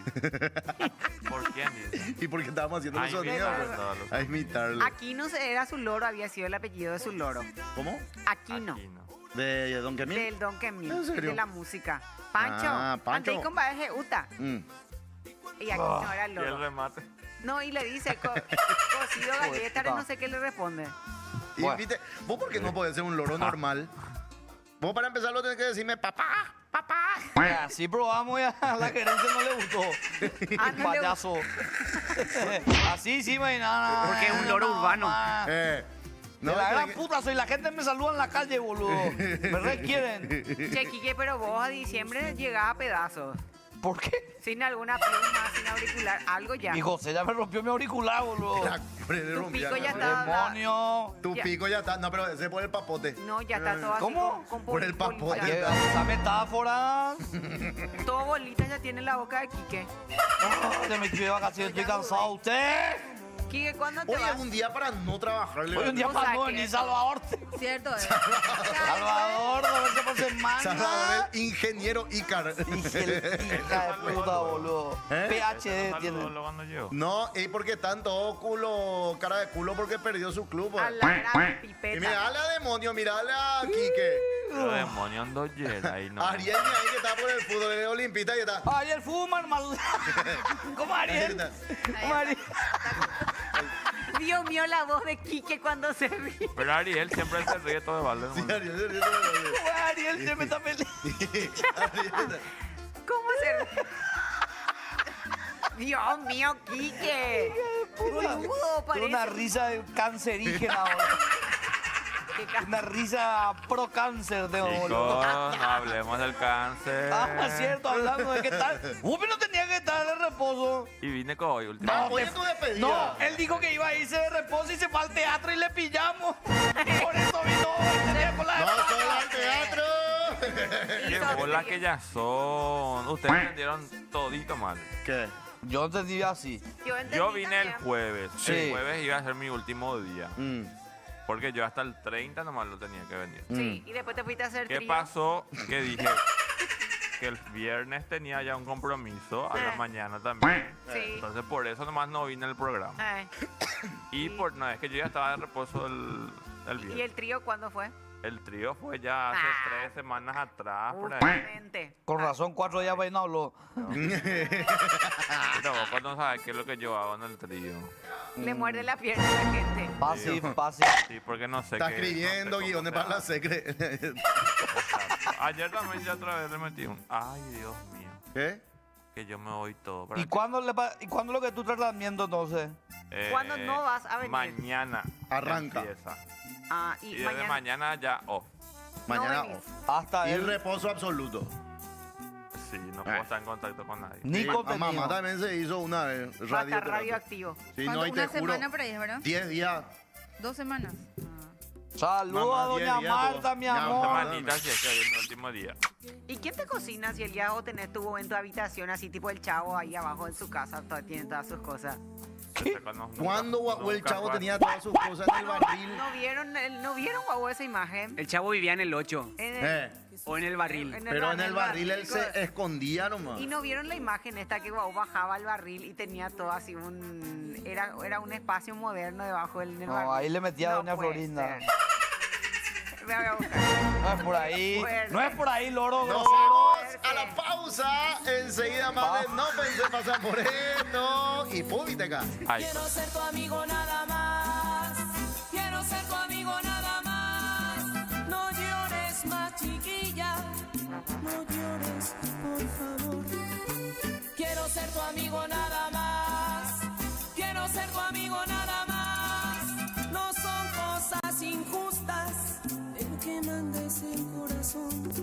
¿Por quién dice? ¿Y por qué estábamos haciendo los Ay, sonidos? imitarlo. A imitarlo. Aquino era su loro, había sido el apellido de su loro. ¿Cómo? Aquino. Aquino. ¿De Don Quemil? Del Don Quemil, ¿En serio? de la música. Pancho, Pancho. andé con Baeje Uta. Y Aquino era el Y el loro. remate. No, y le dice, cocido galleta, no sé qué le responde. Y Bueno. viste, vos por qué no podés ser un loro normal. Vos para empezar lo tenés que decirme papá. Así probamos y a la gerencia no le gustó. Ah, no le Payaso. Así sí, nada. Porque es un loro urbano. No, de la gran tenés que- puta soy, la gente me saluda en la calle, boludo. Me requieren. Che, Quique, pero vos a diciembre llegás a pedazos. ¿Por qué? Sin alguna pluma, sin auricular, algo ya. Y José ya me rompió mi auricular, boludo. Tu pico ya está. Demonio. Tu Ya. pico ya está. No, pero ese es por el papote. No, ya está todo así. ¿Cómo? Con Por el bolitas. papote. Oye, esa metáfora. Todo bolitas ya tiene la boca de Quique. Se me quiere de vacaciones, estoy cansado. ¿Usted? Quique, ¿cuándo te Hoy vas? es un día para no trabajar. Hoy un día No para no saques. venir, Salvador. Cierto, Salvador, 2 veces por semana. Salvador, el ingeniero Icar. Hija de puta, boludo. PhD Saludos tiene. lo cuando llego. No, es porque están todos culo, cara de culo porque perdió su club. A la gran Y pipeta. mirale a demonio, mirale a Quique. Pero demonio ando llena ahí no. Ariel, mira ahí que está por el fútbol, el olimpista y está. Ariel fuma, hermano. ¿Cómo Ariel? ¿Cómo Ariel? Dios mío, la voz de Quique cuando se ríe. Pero Ariel siempre se ríe todo de balde. Sí, hermano. Ariel. ¿Cómo Ariel? Se me está peleando. ¿Cómo se ríe? Dios mío, Quique. Boludo, Tiene parece. una risa cancerígena, boludo. Una risa pro cáncer de Chicos, boludo. no hablemos del cáncer. Ah, cierto, hablando de qué tal. Upi no tenía que estar de reposo. Y vine con hoy últimamente. Hoy es tu despedida. No, él dijo que iba a irse de reposo y se fue al teatro y le pillamos. Por eso vino hoy, tenía con la No solo al teatro. Qué bolas que ya son. Ustedes entendieron todito mal. ¿Qué? Yo entendí así. Yo vine el jueves. Sí. El jueves iba a ser mi último día. Mm. Porque yo hasta el 30 nomás lo tenía que venir. Sí, y después te fuiste a hacer ¿Qué trío. pasó? Que dije que el viernes tenía ya un compromiso, a la mañana también. Sí. Entonces por eso nomás no vine al programa. Ay, Y por no, es que yo ya estaba de reposo el viernes. ¿y el trío cuándo fue? El trío fue ya hace 3 semanas atrás, por ahí. Justamente. Con razón, 4 días para no habló. Pero vos no sabes qué es lo que yo hago en el trío. Le muerde la pierna a la gente. Fácil, fácil. Sí, porque no sé Está qué. escribiendo no sé guiones cómo para se la secre. hace. Ayer también ya otra vez le metí un. Ay, Dios mío. ¿Qué? Que yo me voy todo. ¿para ¿Y qué? cuándo lo que tú estás tratamiento entonces? ¿Cuándo no vas a venir? Mañana. Arranca. Empieza. Ah, Y y desde mañana ya off. Mañana venís. off. Hasta Y él. reposo absoluto. Sí, no puedo estar en contacto con nadie. Ni Sí, a contenido. mamá también se hizo una vez va a estar radioterapia. radioactivo. Sí, ¿Cuánto? no, y te Una juro. semana por ahí, ¿verdad? 10 días. 2 semanas. Saludos a doña Marta, mi amor. Semanita, si es que hoy es mi último día. ¿Y quién te cocina si el día vos tenés en tu habitación así tipo el Chavo ahí abajo en su casa? Tiene todas sus cosas. ¿Cuándo Guau el Chavo tenía todas sus cosas en el barril? ¿No vieron Guau esa imagen? El Chavo vivía en el 8 o en el barril. Pero en el barril él se escondía nomás. ¿Y no vieron la imagen esta que Guau bajaba al barril y tenía todo así era un espacio moderno debajo del barril? No, ahí le metía a doña puede Florinda. ser. Me voy a buscar. No es por ahí. Fuerte. No es por ahí, loro Nos grosero. vamos a la pausa. Enseguida más de No Pensé Pasar por esto. Y Púbiteca. Quiero ser tu amigo nada más. Quiero ser tu amigo nada más. No llores más, chiquilla. No llores, por favor. Quiero ser tu amigo nada más. Quiero ser tu amigo nada más. No son cosas injustas. Dejo que mandes el corazón.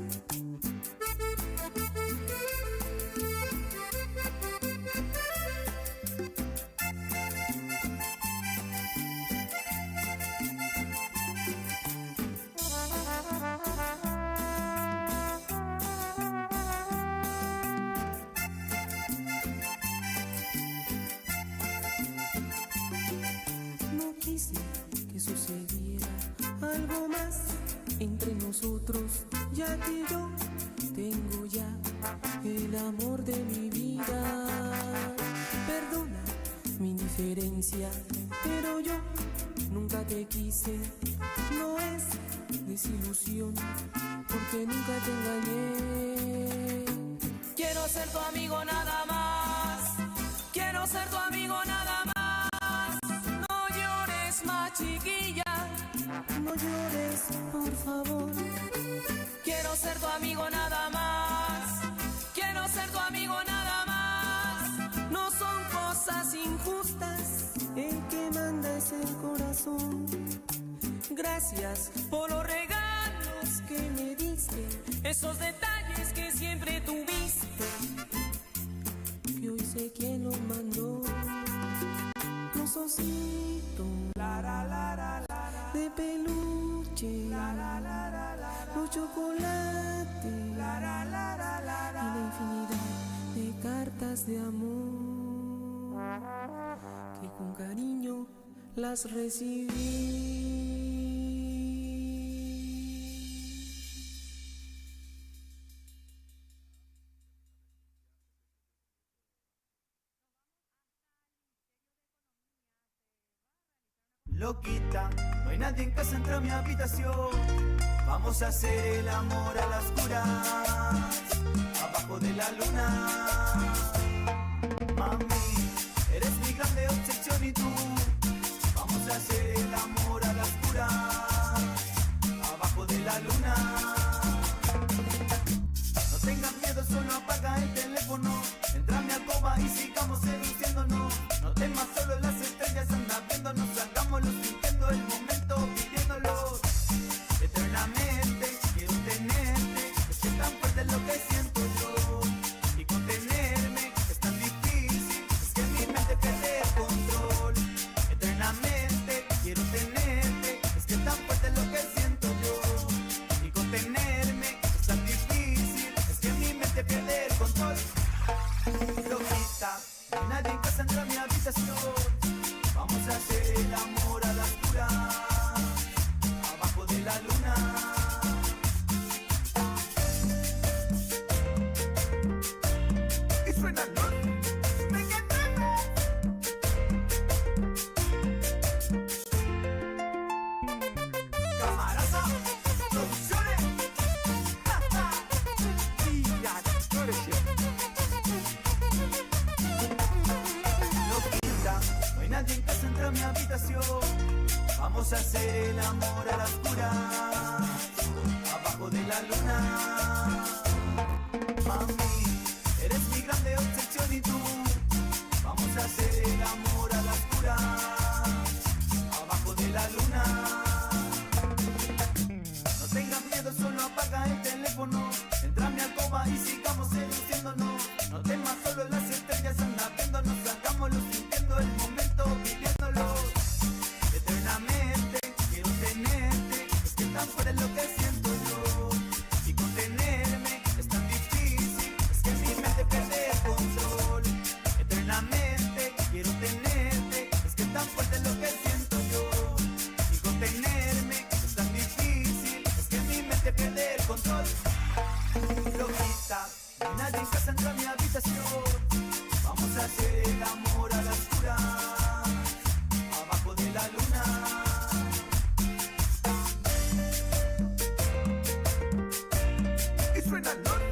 No quise que sucediera algo más entre nosotros, ya que yo tengo ya el amor de mi vida. Perdona mi indiferencia, pero yo nunca te quise. No es desilusión, porque nunca te engañé. Quiero ser tu amigo nada más. Quiero ser tu amigo nada más. No llores más, chiquilla. No llores, por favor. Quiero ser tu amigo nada más. Quiero ser tu amigo nada más. No son cosas injustas. El que manda es el corazón. Gracias por los regalos que me diste. Esos detalles que siempre tuviste. Que hoy sé quién los mandó. Los ositos de peluche, los chocolates y la infinidad de cartas de amor que con cariño las recibí. Loquita, no hay nadie en casa, entra a mi habitación. Vamos a hacer el amor a las oscuras, abajo de la luna. Mami, eres mi grande obsesión y tú. Vamos a hacer el amor a las oscuras, abajo de la luna. No tengas miedo, solo apaga el teléfono. Entra a mi alcoba y sigamos seduciéndonos. No temas, solo las estrellas andan viéndonos. Hagámoslo sintiendo el momento, viviéndolo eternamente. Quiero tenerte, es que tan fuerte es lo que siento yo. Y contenerme es tan difícil, es que mi mente pierde el control. Eternamente quiero tenerte, es que tan fuerte es lo que siento yo. Y contenerme es tan difícil, es que mi mente pierde el control. Loquita, no hay nadie en casa, entra a mi habitación. Vamos a hacer el amor a la oscuras, abajo de la luna. Y suena Camaraza Producciones. Y la Loquita, no hay nadie en casa, entra a mi habitación. Vamos a hacer el amor a las oscuras, abajo de la luna. Mami, eres mi grande obsesión y tú. Vamos a hacer el amor a las oscuras, abajo de la luna. No tengas miedo, solo apaga el teléfono. Entra a mi alcoba y sigamos seduciéndonos. No temas, solo las estrellas andan viéndonos. Hagámoslo sintiendo el momento, viviéndolo eternamente. Quiero tenerte, habitación. Vamos a hacer el amor a la oscura, abajo de la luna. Y suena el norte.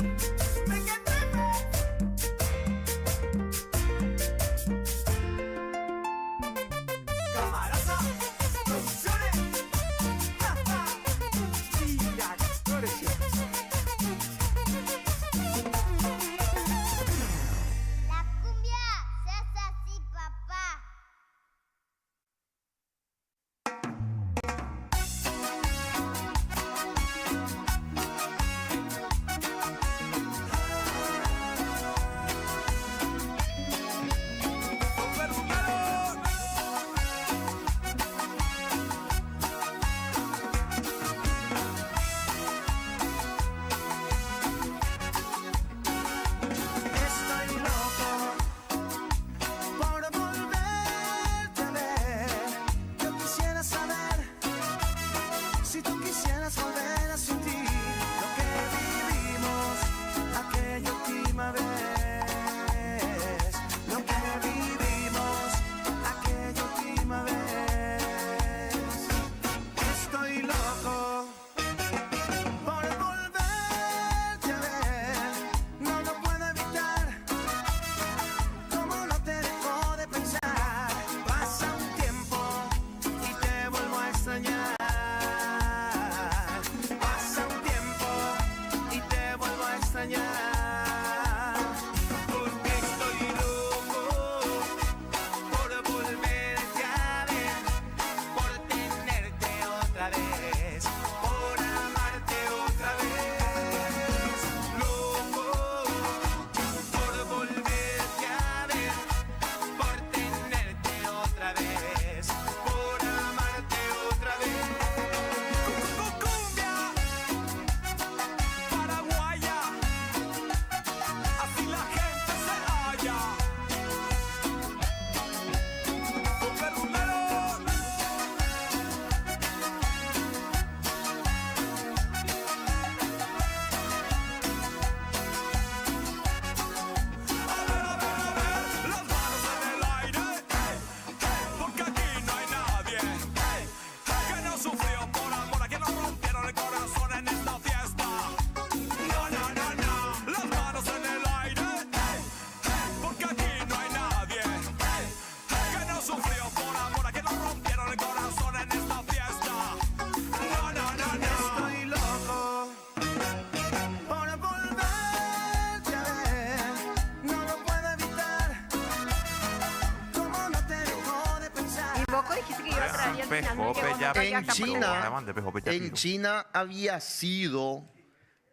En China había sido,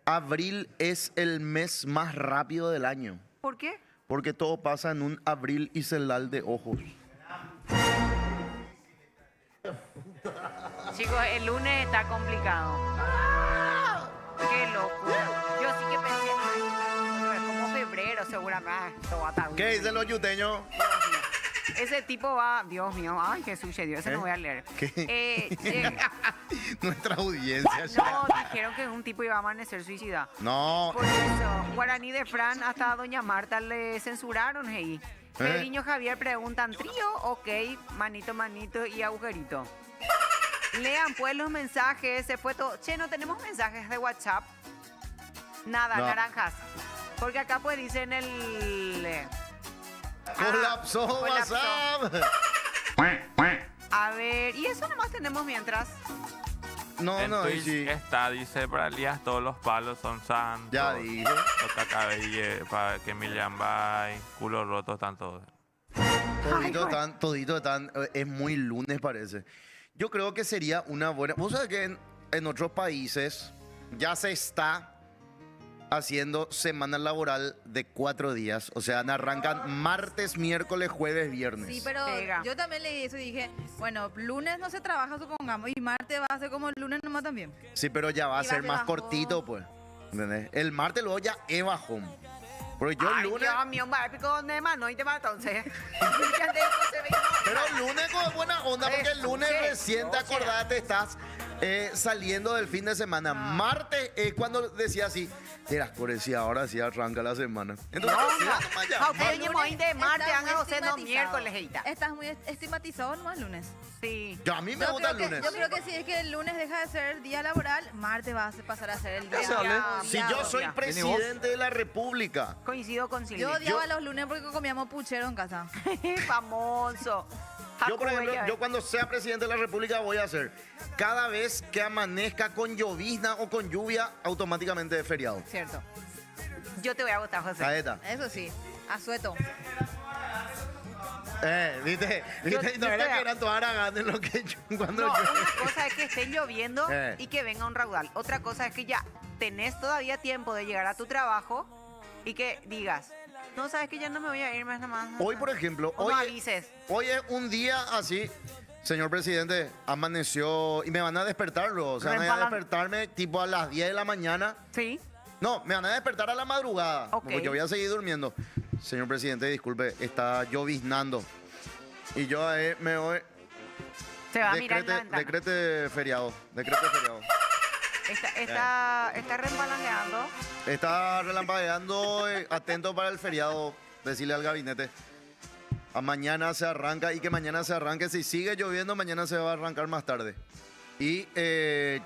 abril es el mes más rápido del año. ¿Por qué? Porque todo pasa en un abril y celal de ojos. Chicos, el lunes está complicado. Qué locura. Yo sí que pensé, como febrero seguramente. Esto va a estar ¿Qué dicen los yuteños? Ese tipo va, Dios mío, ay, qué sucedió, ese no voy a leer. ¿Qué? Nuestra audiencia. No, dijeron que un tipo iba a amanecer suicida. No. Por eso, Guaraní de Fran, hasta a doña Marta le censuraron, hey. Pedriño Javier preguntan, ¿trío? Ok, manito, manito y agujerito. Lean pues los mensajes, se fue todo. Che, ¿no tenemos mensajes de WhatsApp? Nada, no. Naranjas. Porque acá pues dicen el... Colapsó WhatsApp. A ver, y eso nomás tenemos mientras. En Twitch está, dice Bralías, todos los palos son santos. Ya dije. Toca cabello, para que Milian Bay, culo roto, están todos. Todito están, es muy lunes parece. Yo creo que sería una buena... Vos sabés que en otros países ya se está haciendo semana laboral de 4 días. O sea, arrancan martes, miércoles, jueves, viernes. Sí, pero yo también leí eso y dije, bueno, lunes no se trabaja, supongamos, y martes va a ser como el lunes nomás también. Sí, pero ya va a ser más cortito, pues. ¿Entendés? El martes luego ya es bajón. Porque yo el lunes... Dios mío, ¿dónde más? No, y te va entonces. Pero el lunes con buena onda, porque el lunes recién te acordás, te estás saliendo del fin de semana. Martes es cuando decía así, eras decía, ahora sí arranca la semana. Entonces, Estás muy estigmatizado nomás el lunes. Sí. Yo, a mí me gusta el lunes. Yo creo que si es que el lunes deja de ser el día laboral, martes va a pasar a ser el día. Si yo soy presidente de la República. Coincido con Silvia. Yo odiaba los lunes porque comíamos puchero en casa. Famoso. Yo, por ejemplo, yo cuando sea presidente de la República voy a hacer, cada vez que amanezca con llovizna o con lluvia, automáticamente es feriado. Cierto. Yo te voy a votar, José. Saeta. Eso sí, asueto. ¿Viste? No era que eran todas haraganes lo que yo cuando No, yo... una cosa es que esté lloviendo y que venga un raudal. Otra cosa es que ya tenés todavía tiempo de llegar a tu trabajo y que digas, no, sabes que ya no me voy a ir más nada más. Hoy, por ejemplo, O no avises. hoy es un día así, señor presidente, amaneció y me van a despertarlo. O sea, van a despertarme tipo a las 10 de la mañana. Sí. No, me van a despertar a la madrugada, porque yo voy a seguir durmiendo. Señor presidente, disculpe, está lloviznando. Y yo me voy... Se va a mirar en la ventana. Decrete feriado. Está rempalangueando. Está relampagueando, atento para el feriado, decirle al gabinete. A mañana se arranca y que mañana se arranque. Si sigue lloviendo, mañana se va a arrancar más tarde. Y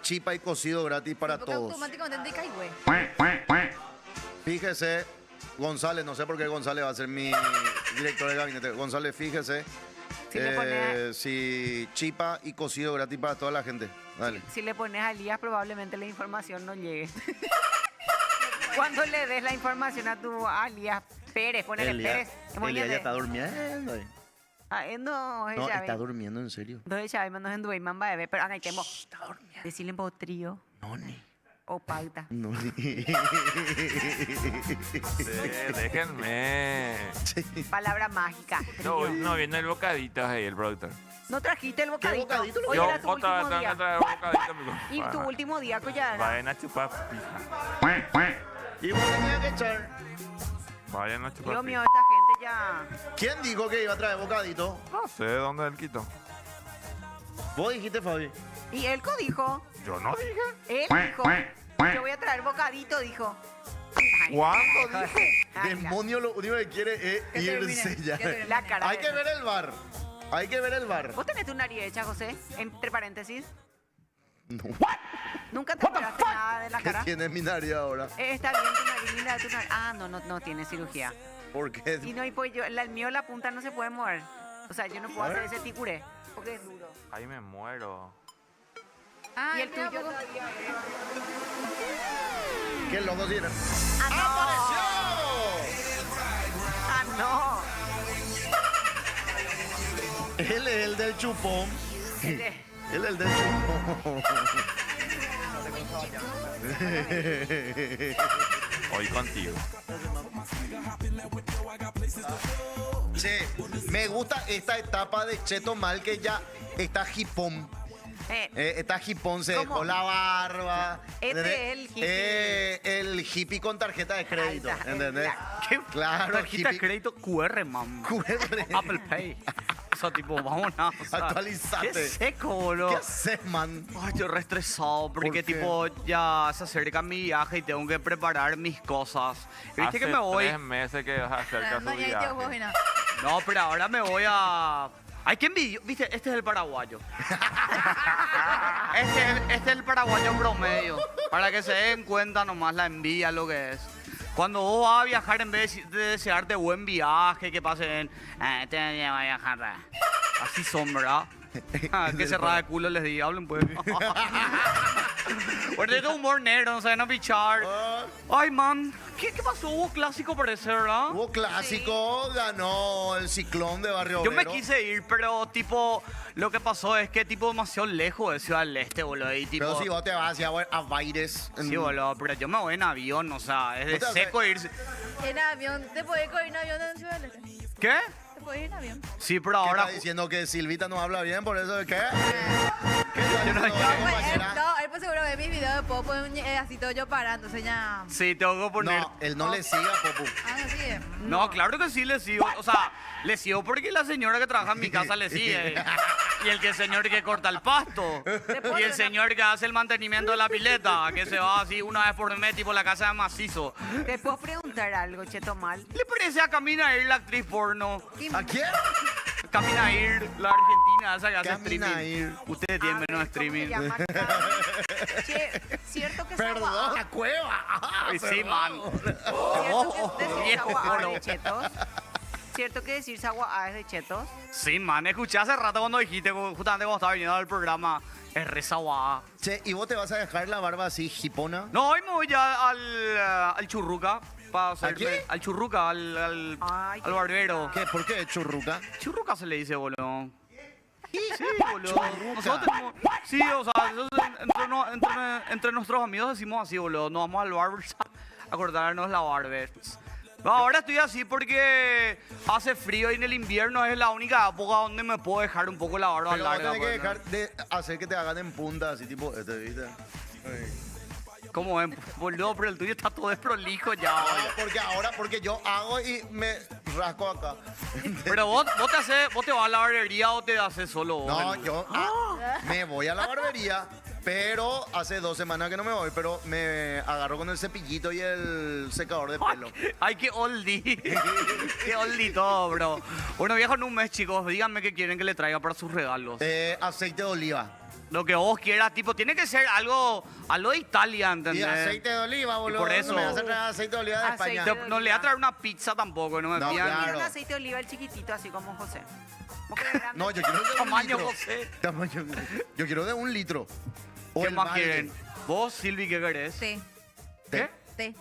chipa y cocido gratis para todos. Automáticamente te cae, güey. Fíjese, González, no sé por qué González va a ser mi director de gabinete. González, fíjese. Si chipa y cocido gratis para toda la gente. Dale. Si le pones a Elías, probablemente la información no llegue. Cuando le des la información a tu Elías Pérez, ponele Pérez. Elías ya está durmiendo. No, está durmiendo, en serio. No, ya menos en Dubai, man, bebé, pero ahí tengo. Decirle en potrillo. No, ni. O pauta. No, ni. Déjenme. Palabra mágica. No viene el bocadito ahí, el productor. ¿No trajiste el bocadito? ¿Qué bocadito? Hoy era tu otra vez último tengo que día. traer bocadito. Y tu último día, Collada. Vayan a chupar pija. Y vos tenías que echar. Vayan a chupar Dios mío, pija. esta gente ya... ¿Quién dijo que iba a traer bocadito? No sé dónde él quitó. Vos dijiste, Fabi. Y Elco dijo... Yo no dije. Él dijo... Yo voy a traer bocadito, dijo. ¿Cuándo dijo? Demonio lo único que quiere es irse ya. La cara Hay de- que ver el bar. Hay que ver el bar. ¿Vos tenés tu nariz hecha, José? Entre paréntesis. No. ¿Nunca te operaste nada de la ¿Qué cara? tiene mi nariz ahora? Está bien tu nariz, linda tu nariz. Ah, no tiene cirugía. ¿Por qué? Y no, y pues yo, el mío, la punta no se puede mover. O sea, yo no puedo hacer ese ticuré. Porque es duro. Ahí me muero. Y el tuyo todavía. ¿Qué loco tiene? ¡Apareció! ¡Ah, no! Él es el del chupón. El de- Él es el del chupón. Hoy contigo. Che, me gusta esta etapa de Cheto Mal que ya está hipón. Está hipón, se dejó ¿Cómo? la barba. Este es el hippie. El hippie con tarjeta de crédito, Ahí está, ¿entendés? ¿Qué? Claro, Tarjeta de hippie. crédito QR, man. QR. Apple Pay. O sea, tipo, vamos a... Actualizate. Qué seco, boludo. ¿Qué haces, man? Ay, yo re estresado porque ¿Por qué? tipo ya se acerca mi viaje y tengo que preparar mis cosas. Viste que me voy. 3 meses que vas a acercar su Mañana te vos, viaje. Gina. No, pero ahora me voy a. Ay, qué envidio. Viste, este es el paraguayo. Este es el paraguayo promedio. Para que se den cuenta nomás la envidia lo que es. Cuando vos vas a viajar, en vez de desearte buen viaje, que pasen. Este día va a viajar. Así son, ¿verdad? Qué cerrada de culo les di, hablen pues. Porque es humor negro, no se van a pichar. Ay, man, ¿qué pasó? Hubo clásico parece, ¿verdad? Hubo clásico, ganó el Ciclón de Barrio Yo me Obrero. quise ir, pero tipo, lo que pasó es que tipo demasiado lejos de Ciudad del Este, boludo. Y, tipo, Pero si vos te vas hacia a Baires. sí, boludo, pero yo me voy en avión, o sea, es de Puta, seco irse. En avión, ¿te podés ir en avión en Ciudad del Este? ¿Qué? ¿Te podés ir en avión? Sí, pero ¿Qué ahora... está diciendo que Silvita no habla bien? ¿Por eso de qué? ¿Qué Yo no- No, él pues seguro ve mis videos de Popo, así todo yo para, entonces ya... Sí, tengo que poner... No, él no le siga, Popu. Ah, no sigue. No, claro que sí le sigo. O sea, le sigo porque la señora que trabaja en mi casa le sigue. Y el señor que corta el pasto. Y el señor que hace el mantenimiento de la pileta, que se va así una vez por mes, tipo la casa de macizo. ¿Te puedo preguntar algo, Cheto Mal? ¿Le parece a Camina Ir la actriz porno? ¿A quién? Camina Ir, la argentina, esa que hace Camina streaming. Ir. Ustedes tienen A ver, menos ¿cómo streaming. se llama? Che, ¿cierto que Perdón, Sagua la cueva. Ah, Ay, sí, perdón. man. ¿Cierto que decir Viejo Sagua A es poro. de chetos? ¿Cierto que decir Sagua A es de chetos? Sí, man, escuché hace rato cuando dijiste, justamente cuando estaba viniendo al programa, es reza guá. Che, ¿y vos te vas a dejar la barba así hipona? No, hoy me voy ya al churruca. Para hacerme, qué? Al churruca, al Ay, qué barbero. ¿Qué? ¿Por qué churruca? Churruca se le dice, boludo. Sí, boludo. Churruca. Nosotros tenemos- sí, o sea, nosotros entre nuestros amigos decimos así, boludo. Nos vamos al barbershop a cortarnos la barber. No, ahora estoy así porque hace frío y en el invierno es la única época donde me puedo dejar un poco la barba Pero vos larga. tenés que pues, ¿no? dejar de hacer que te hagan en punta, así tipo, ¿viste? ¿Cómo ven? Boludo, pero el tuyo está todo desprolijo ya. No, boludo. porque yo hago y me rasco acá. Pero vos te vas a la barbería o te haces solo vos. No, yo me voy a la barbería, pero hace 2 semanas que no me voy, pero me agarro con el cepillito y el secador de pelo. Ay, qué oldie. Qué oldie todo, bro. Bueno, viejo, en un mes, chicos, díganme qué quieren que le traiga para sus regalos. Aceite de oliva. Lo que vos quieras, tipo, tiene que ser algo de Italia, Y ¿entendés? aceite de oliva, boludo. por eso. No me vas a traer aceite de oliva de Aceite España. de No le voy a traer una pizza tampoco, no me No, pidan. claro. Quiero un aceite de oliva el chiquitito, así como José. ¿Vos querés grande? No, yo quiero de un Tamaño, litro. José. Tamaño. Yo quiero de 1 litro. O ¿Qué el más balde. quieren? Vos, Silvi, ¿qué querés? Té, ¿Qué? té,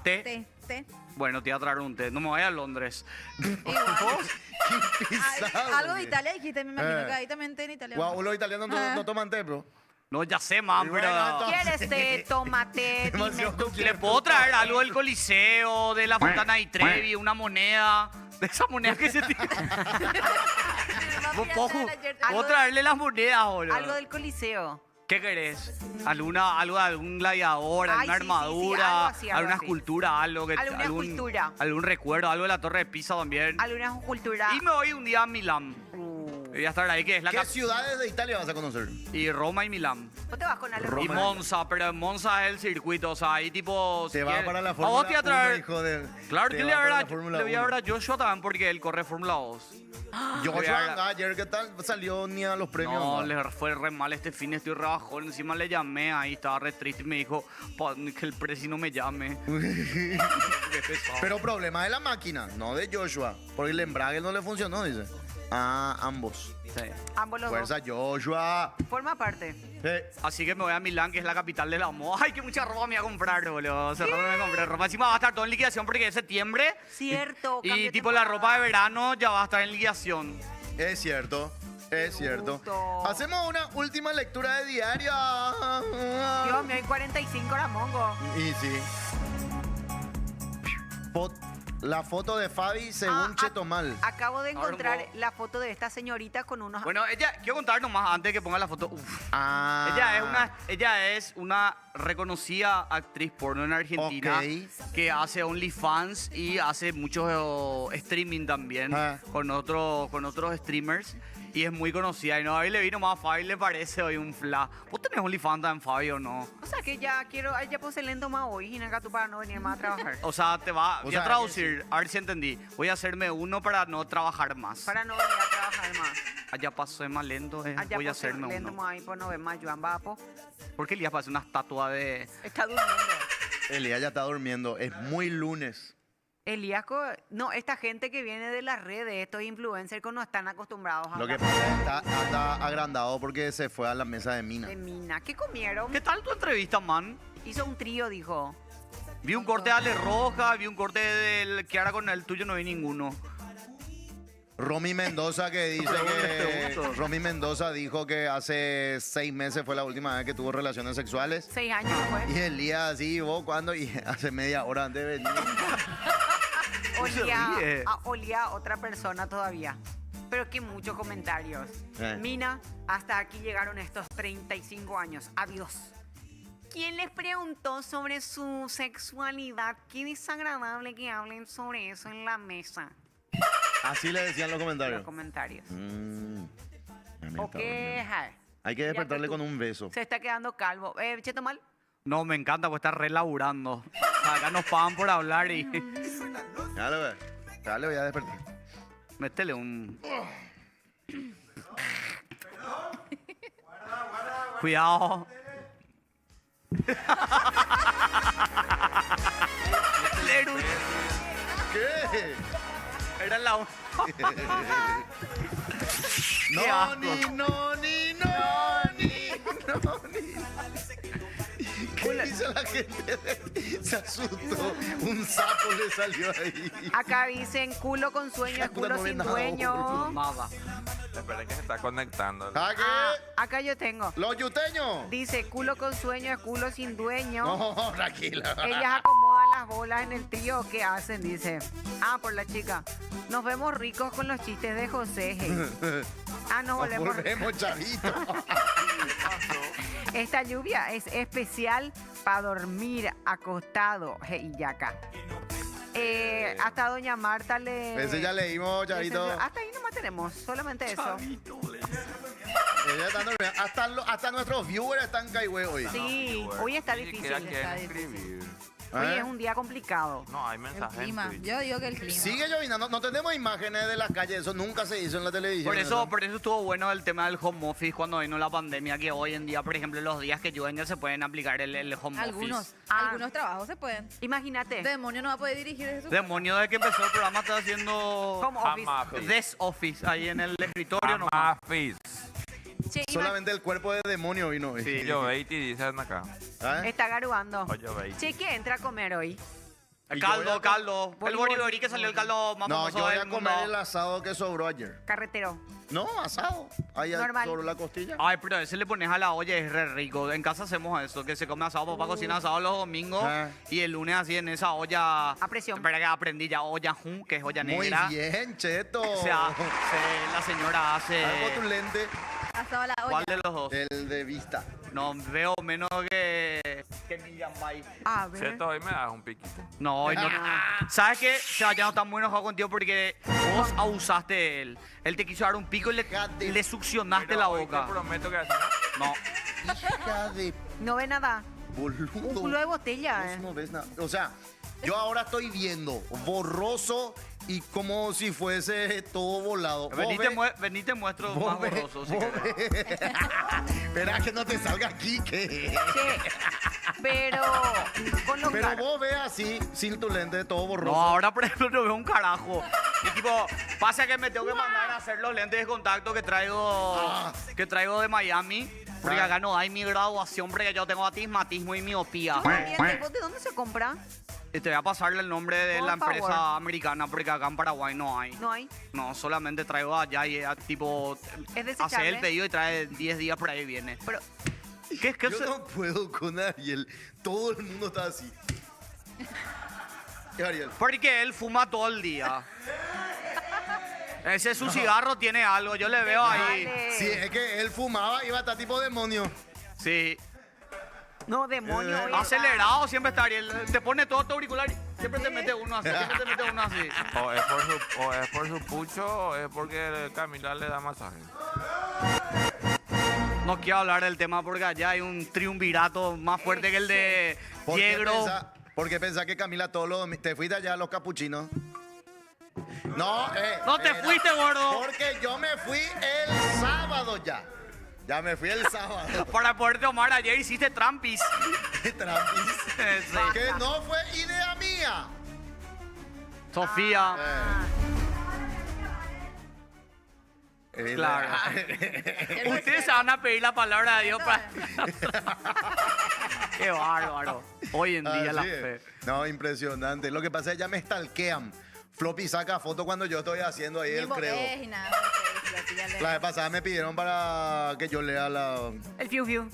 ¿Té? té, té. Bueno, te voy a traer un té. No me vaya a Londres. Igual. Qué pisado, Algo de güey. Italia dijiste, me imagino que ahí también té en Italia. Guau, los italianos no toman té, bro. No, ya sé, man, Y bueno, pero... entonces- ¿Quieres té, tomate, dime Demasiado tú? ¿Le puedo traer algo del Coliseo, de la Fontana di Trevi, una moneda? De esa moneda que se tira. ¿Puedo traerle las monedas, boludo? Algo del Coliseo. ¿Qué querés? Algo de algún gladiador, Ay, alguna sí, sí, sí, armadura, algo así, algo alguna así. escultura, algo que Alguna escultura. algún recuerdo, algo de la Torre de Pisa también. Alguna cultura. Y me voy un día a Milán. Voy a estar ahí, que es la ¿Qué ciudades de Italia vas a conocer? y Roma y Milán. ¿Vos te vas con algo? Y Monza, pero en Monza es el circuito, o sea, ahí tipo... Te si va quieres- para la ¿A Fórmula vos te voy a 1, traer? hijo de... Claro te que va le voy a para ver la Fórmula le voy a 1. ver a Joshua también porque él corre Fórmula 2. Joshua ayer, ¿qué tal? Salió ni a los premios. No, ¿no? le fue re mal este fin, estoy re bajón. Encima le llamé ahí, estaba re triste y me dijo que el presi no me llame. Qué pesado. Pero problema de la máquina, no de Joshua. Porque el embrague no le funcionó, dice. Ah, ambos. Sí. Ambos los Fuerza, Joshua. dos. Forma parte. Así que me voy a Milán, que es la capital de la moda. Ay, que mucha ropa me voy a comprar, boludo. Hace rato me compré ropa. Encima va a estar todo en liquidación porque es septiembre. Cierto. Y cambio tipo la temporada. ropa de verano ya va a estar en liquidación. Es cierto. Es cierto. gusto. Hacemos una última lectura de diario. Dios mío, hay 45 horas, mongo. Y sí. La foto de Fabi según Cheto Mal. Acabo de encontrar Ahora, la foto de esta señorita con unos... Bueno, quiero contar nomás antes de que ponga la foto. Uf. Ah. Ella es una reconocida actriz porno en Argentina Ok. que hace OnlyFans y hace mucho streaming también Ah. con otros streamers. Y es muy conocida. Y no, ahí le vino más a Fabi, le parece hoy un fla. ¿Vos tenés OnlyFans en Fabi o no? O sea que ya quiero... Ya puse lento más hoy, Gina, tú para no venir más a trabajar. O sea, voy a sea, traducir, a ver si entendí. Voy a hacerme uno para no trabajar más. Para no venir a trabajar más. Allá pasó más lento, Allá voy a puse hacerme lento uno. más ahí, pues no ves más Joan Vapo. ¿Por qué Elías parece una estatua de...? Está durmiendo. Elías ya está durmiendo. Es muy lunes. Elías, no, esta gente que viene de las redes, estos influencers que no están acostumbrados a Lo que hablar pasa es que anda agrandado porque se fue a la mesa de Mina. de mina. ¿Qué comieron? ¿Qué tal tu entrevista, man? Hizo un trío, dijo. Vi un corte de Ale Roja, vi un corte del Kiara con el tuyo, no vi ninguno. Romy Mendoza que dice que... Romy Mendoza dijo que hace 6 meses fue la última vez que tuvo relaciones sexuales. 6 años fue. Y Elías así, ¿vos cuándo? Y hace media hora antes de venir. ríe. Olía a otra persona todavía. Pero que muchos comentarios. Eh. Mina, hasta aquí llegaron estos 35 años. Adiós. ¿Quién les preguntó sobre su sexualidad? Qué desagradable que hablen sobre eso en la mesa. Así le decían los Los comentarios. comentarios. ¿O qué? Ja. Hay que despertarle con un beso. Se está quedando calvo. Cheto mal. No, me encanta, pues está relaburando. O sea, acá nos pagan por hablar y... Dale, ve. Dale, voy a despertar. Métele un... Cuidado. Lerus. ¿Qué? Era la... No, asco. ni. ¿Qué hizo la gente? Se asustó. Un sapo le salió ahí. Acá dicen culo con sueño, es culo No ve sin nada, dueño. Nada. Espera que se está conectando. ¿Ah, qué? Acá yo tengo. ¿Los yuteños? Dice culo con sueño es culo sin dueño. No, tranquila. Ellas acomodan las bolas en el trío. ¿Qué hacen? Dice. Por la chica. Nos vemos ricos con los chistes de José. Hey. Nos volvemos. Volvemos, chavito. Esta lluvia es especial para dormir acostado. Hey, y acá. Hasta doña Marta le... Ese ya leímos, chavito. Hasta ahí nomás tenemos. Solamente eso. Ella está dormida. Hasta nuestros viewers están caigüe hoy. Sí, hoy está difícil. Quieren escribir. Hoy es un día complicado. No, hay El mensajes en clima. Twitch. Yo digo que el clima. Sigue lloviendo, no tenemos imágenes de las calles, eso nunca se hizo en la televisión. Por eso estuvo bueno el tema del home office cuando vino la pandemia, que hoy en día, por ejemplo, los días que llueven ya se pueden aplicar el home office. Algunos trabajos se pueden. Imagínate. Demonio no va a poder dirigir desde su Demonio, desde que empezó el programa está haciendo Home office. desk office ahí en el escritorio nomás. Amafis. Che, Solamente el cuerpo de demonio vino hoy. Sí. Yo Beiti dicen acá. ¿Ah? está garuando. Oye, Beiti. Che, ¿qué entra a comer hoy? Caldo. El Bori, bori que salió el caldo más No, famoso yo voy a del comer mundo. el asado que sobró ayer. Carretero. No, asado. Ahí Normal. sobró la costilla. Ay, pero ese le pones a la olla, es re rico. En casa hacemos eso, que se come asado, papá cocina asado los domingos y el lunes así en esa olla... A presión. Espera que aprendí ya, olla jun, que es olla Muy negra. bien, Cheto. O sea, la señora hace... Algo tu lente. asado a la ¿Cuál olla. de los dos? El de vista. No, veo menos que Miriam Bay. A ver. Cheto, hoy me das un piquito. No, hoy no. ¿Sabes qué? Seba, ya no está muy enojado contigo porque vos abusaste de él. Él te quiso dar un pico y le succionaste Pero la hoy boca. te prometo que así. No. Hija de No ve nada. boludo. Un culo de botella, Vos no ves nada. O sea, yo ahora estoy viendo borroso y como si fuese todo volado. Vení, te muestro Vos más ve- borroso. Si vos querés. ve- Espera que no te salga aquí, que... Che, pero con los Pero vos ves así, sin tu lente, todo borroso. No, ahora por ejemplo no veo un carajo. Y tipo, pasa que me tengo que mandar a hacer los lentes de contacto que traigo de Miami. Porque acá no hay mi graduación porque yo tengo astigmatismo y miopía. ¿Vos de dónde se compra? Y te voy a pasarle el nombre de Por la empresa favor. americana porque acá en Paraguay no hay. No hay. No, solamente traigo allá y tipo Es hace desechable. el pedido y trae 10 días por ahí viene. Pero ¿Qué Yo no puedo con Ariel. Todo el mundo está así. ¿Qué, Ariel? Porque él fuma todo el día. Ese su cigarro tiene algo, yo le veo ahí. Vale. Sí, es que él fumaba, iba a estar tipo demonio. Sí. No, demonio. hoy está- Acelerado siempre está Ariel. Te pone todo tu auricular y siempre te mete uno así. Siempre te mete uno así. O es por su pucho o es porque Camila le da masaje. No quiero hablar del tema porque allá hay un triunvirato más fuerte que el de Yegro. ¿Por qué pensás que Camila todos los domingos... ¿Te fuiste allá a los capuchinos? No, No te fuiste, gordo. Porque yo me fui el sábado ya. Ya me fui el sábado. Para poder tomar ayer hiciste trampis. Trampis. Sí. Que no fue idea mía. Sofía. Claro. Ustedes se van a pedir la palabra de Dios para... Qué bárbaro. Hoy en día la Así es. fe. No, impresionante. Lo que pasa es que ya me stalkean. Floppy saca fotos cuando yo estoy haciendo ahí el credo. Y nada, La vez pasada me pidieron para que yo lea la... El fiu fiu.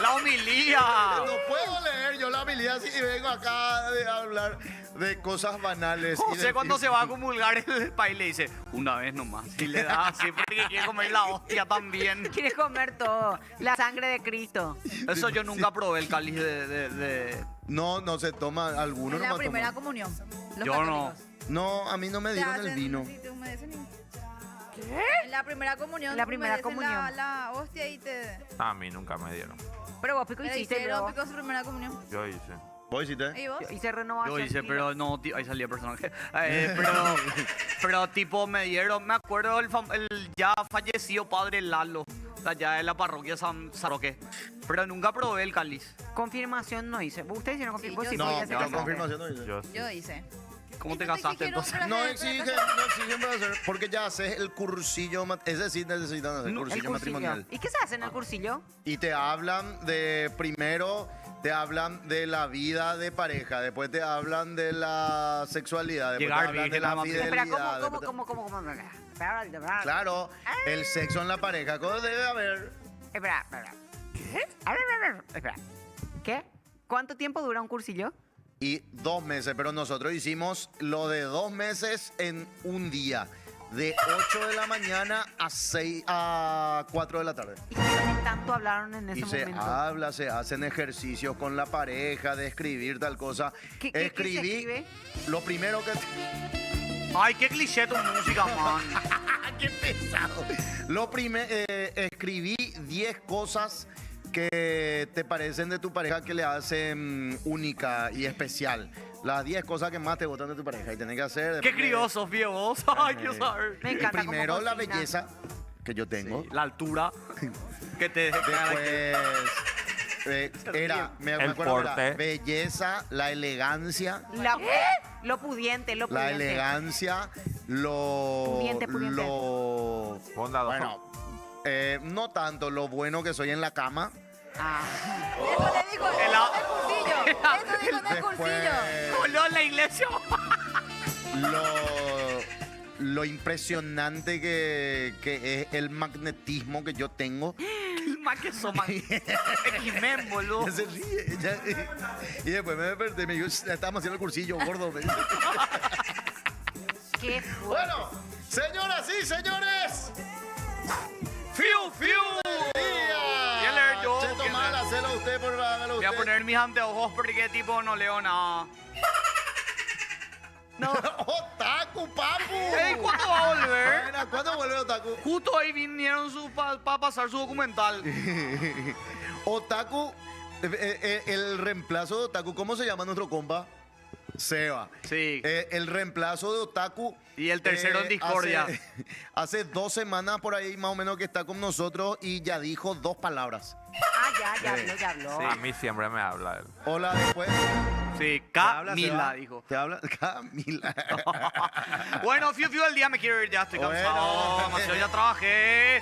La homilía. No puedo leer yo la habilidad y vengo acá a hablar de cosas banales. y José de cuando se va a fiu-fiu. comulgar el país le dice, una vez nomás. Y le da así porque quiere comer la hostia también. Quieres comer todo. La sangre de Cristo. Eso yo nunca probé el cáliz de... No, no se toma, alguno En no la me primera toma. comunión. Los Yo no. católicos. No, a mí no me Te dieron el hacen- vino. sí, te humedecen y- En la primera comunión. En la tú primera mereces comunión. La hostia y te... A mí nunca me dieron. Pero vos, Pico, Le hiciste hicieron luego. Pico su primera comunión. Yo hice. ¿Vos hiciste? ¿Y vos? Yo hice renovación. Yo hice, y- pero no, tío, ahí salía el personaje. Pero tipo me dieron, me acuerdo el ya fallecido padre Lalo, allá de la parroquia San Roque. Pero nunca probé el cáliz. Confirmación no hice. ¿Ustedes hicieron Sí, confirmación? yo Vos sí. sí, No, ya se la casaste. confirmación no hice. Yo sí. Yo hice. ¿Cómo te Esto casaste exigieron entonces? para No hacer- exigen, para hacer, porque ya haces el cursillo, ese sí necesitan hacer No, cursillo El cursillo. matrimonial. ¿Y qué se hace en el cursillo? Y te hablan de, primero, te hablan de la vida de pareja, después te hablan de la sexualidad, después Llegar te hablan de virgen la a la fidelidad. Espera, después te- ¿cómo? Claro, el sexo en la pareja, ¿cómo debe haber? Espera. ¿Qué? Espera. ¿Qué? ¿Cuánto tiempo dura un cursillo? Y 2 meses, pero nosotros hicimos lo de 2 meses en un día, de 8 de la mañana a 4 de la tarde. ¿Y qué tanto hablaron en ese Y se momento? habla, se hacen ejercicios con la pareja, de escribir tal cosa. ¿Qué se Escribí escribe? lo primero que... Ay, qué cliché tu música, man. ¡Qué pesado! Escribí 10 cosas que te parecen de tu pareja que le hacen única y especial. Las 10 cosas que más te gustan de tu pareja y tenés que hacer... Qué criosos, viejo vos. Ay, quiero saber. Me encanta cómo Primero la cocina. belleza que yo tengo. La altura que te Después me El acuerdo que era porte. belleza, la elegancia, Lo pudiente. la elegancia, Pudiente. lo Bondadoso. bueno, no tanto lo bueno que soy en la cama. Ah. Eso le dijo en el cursillo. Eso dijo en el Después, cursillo. Voló en la iglesia. lo impresionante que es el magnetismo que yo tengo. Más que eso, man. X-Men, boludo. Ella se ríe, y después me desperté, me dijo, estábamos haciendo el cursillo, gordo. Me dice. Qué fuerte. Bueno, señoras y señores, ¡Fiu, fiu! ¿Quién leer yo? Cheto ¿Quién Mal, leer? hacelo usted, por favor, hágalo Voy a usted. poner mis anteojos porque tipo no leo nada. No. ¡Otaku, papu! Ey, ¿cuándo va a volver? Bueno, ¿cuándo vuelve Otaku? Justo ahí vinieron para pasar su documental. Otaku, el reemplazo de Otaku, ¿cómo se llama nuestro compa? Seba. Sí. El reemplazo de Otaku. Y el tercero en discordia. Hace 2 semanas por ahí más o menos que está con nosotros y ya dijo 2 palabras. Ah, ya habló. A mí siempre me habla él. Hola, después. Sí, ¿Te habla, Camila Seba? dijo. ¿Te habla? Camila. Bueno, fiu, fiu, el día me quiero ir, ya estoy Bueno. cansado. Demasiado ya trabajé.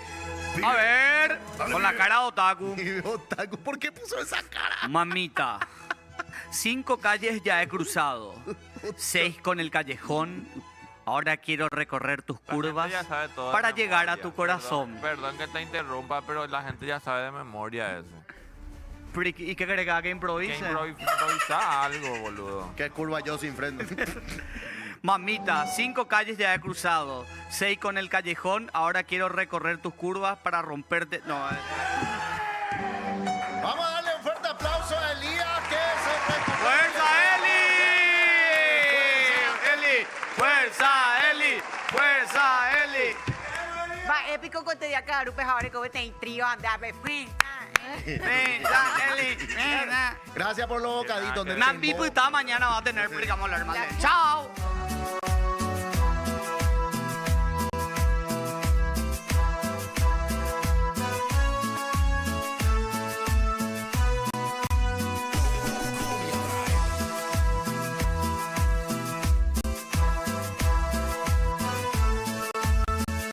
A ver, con la cara de otaku. Otaku, ¿por qué puso esa cara? Mamita, 5 calles ya he cruzado. 6 con el callejón. Ahora quiero recorrer tus La curvas gente ya sabe todo de para llegar a memoria. tu corazón. Perdón que te interrumpa, pero la gente ya sabe de memoria eso. Pero, ¿y qué querés que haga? ¿Que Que improvise? improvisa algo, boludo. Qué curva yo sin freno. Mamita, 5 calles ya he cruzado. 6 con el callejón. Ahora quiero recorrer tus curvas para romperte. No, Vamos a darle un fuerte aplauso a Elías que se recupera. ¡Fuerza, Eli! ¡Eli! ¡Fuerza, Eli! ¡Fuerza, Eli! Va épico con te di acá, Rupe Javare, que te trío, anda, ¡Fuerza, Eli! ¡Venga! Gracias por los bocaditos. Nampi, pues, mañana va a tener, explicamos la hermana. ¡Chao!